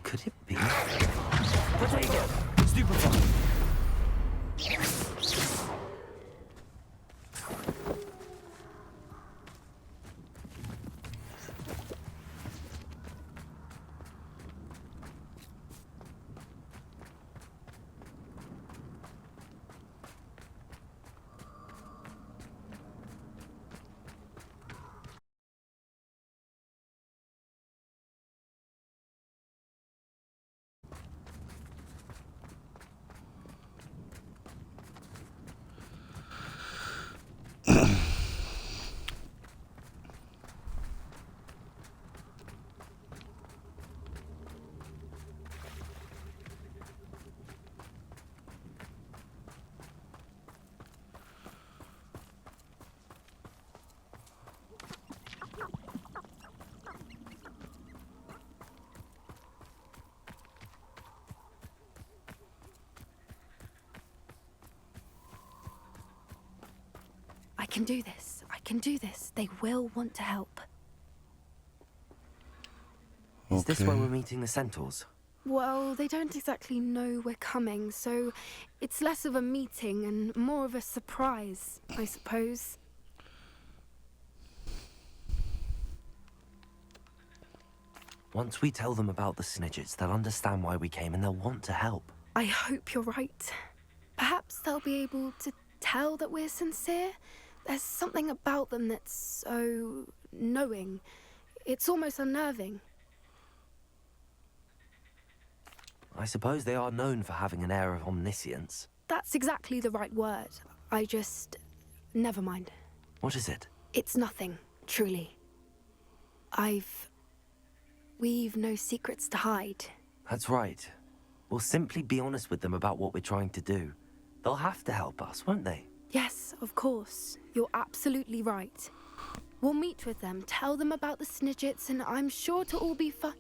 Could it be? Potato! Stupefy! I can do this. I can do this. They will want to help. Is this where we're meeting the Centaurs? Well, they don't exactly know we're coming, so it's less of a meeting and more of a surprise, I suppose. Once we tell them about the Snidgets, they'll understand why we came and they'll want to help. I hope you're right. Perhaps they'll be able to tell that we're sincere. There's something about them that's so knowing. It's almost unnerving. I suppose they are known for having an air of omniscience. That's exactly the right word. I just... never mind. What is it? It's nothing, truly. We've no secrets to hide. That's right. We'll simply be honest with them about what we're trying to do. They'll have to help us, won't they? Yes, of course. You're absolutely right. We'll meet with them, tell them about the Snidgets, and I'm sure to all be fine.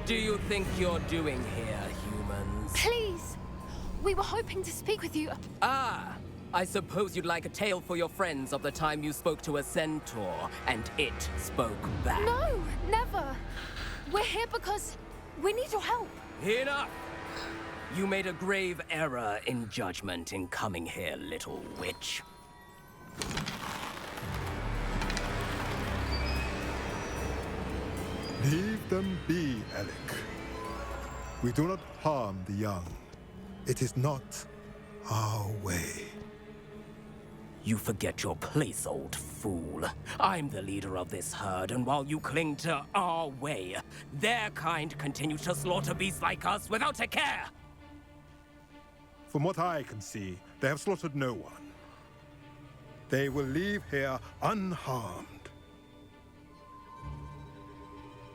do you think you're doing here, humans? Please! We were hoping to speak with you. Ah! I suppose you'd like a tale for your friends of the time you spoke to a centaur, and it spoke back. No, never. We're here because we need your help. Enough! You made a grave error in judgment in coming here, little witch. Leave them be, Alec. We do not harm the young. It is not our way. You forget your place, old fool. I'm the leader of this herd, and while you cling to our way, their kind continue to slaughter beasts like us without a care! From what I can see, they have slaughtered no one. They will leave here unharmed.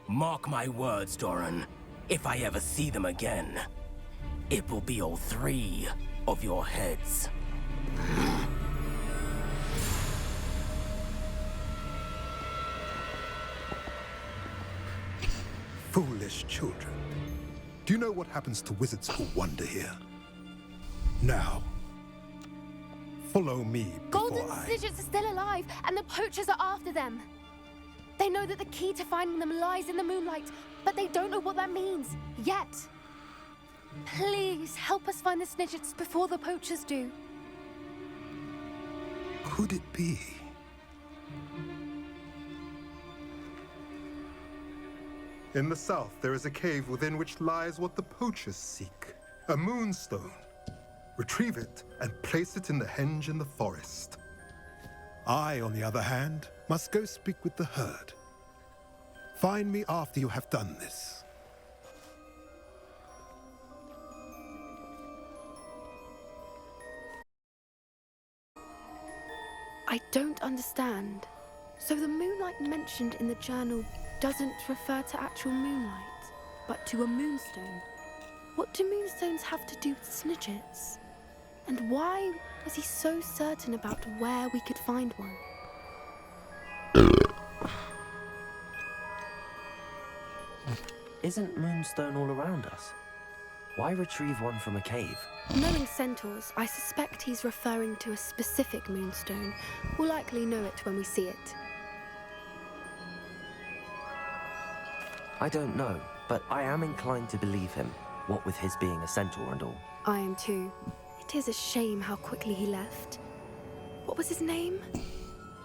Mark my words, Doran. If I ever see them again, it will be all 3 of your heads. Foolish children. Do you know what happens to wizards who wander here? Now, follow me before Golden I... Snidgets are still alive, and the poachers are after them. They know that the key to finding them lies in the moonlight, but they don't know what that means, yet. Please, help us find the Snidgets before the poachers do. Could it be? In the south, there is a cave within which lies what the poachers seek. A moonstone. Retrieve it and place it in the henge in the forest. I, on the other hand, must go speak with the herd. Find me after you have done this. I don't understand. So the moonlight mentioned in the journal doesn't refer to actual moonlight, but to a moonstone. What do moonstones have to do with Snidgets? And why was he so certain about where we could find one? Isn't Moonstone all around us? Why retrieve one from a cave? Knowing centaurs, I suspect he's referring to a specific moonstone. We'll likely know it when we see it. I don't know, but I am inclined to believe him, what with his being a centaur and all. I am too. It is a shame how quickly he left. What was his name?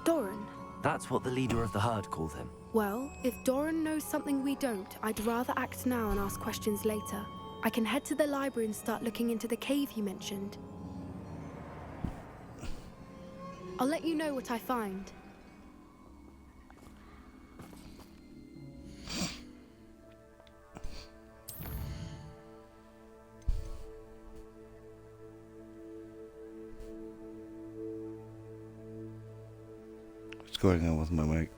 Doran. That's what the leader of the herd called him. Well, if Doran knows something we don't, I'd rather act now and ask questions later. I can head to the library and start looking into the cave you mentioned. I'll let you know what I find. What's going on with my mic?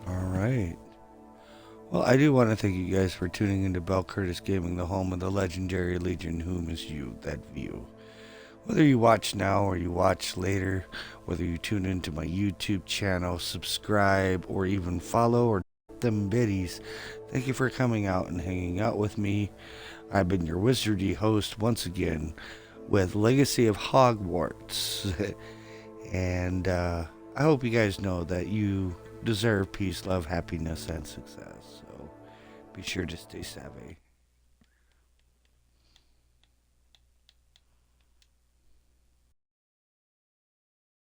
Alright. Well, I do want to thank you guys for tuning into Bell Curtis Gaming, the home of the legendary Legion, whom is you, that view. Whether you watch now or you watch later, whether you tune into my YouTube channel, subscribe, or even follow or them biddies, thank you for coming out and hanging out with me. I've been your wizardy host once again with Legacy of Hogwarts. And I hope you guys know that you deserve peace, love, happiness, and success. So be sure to stay savvy.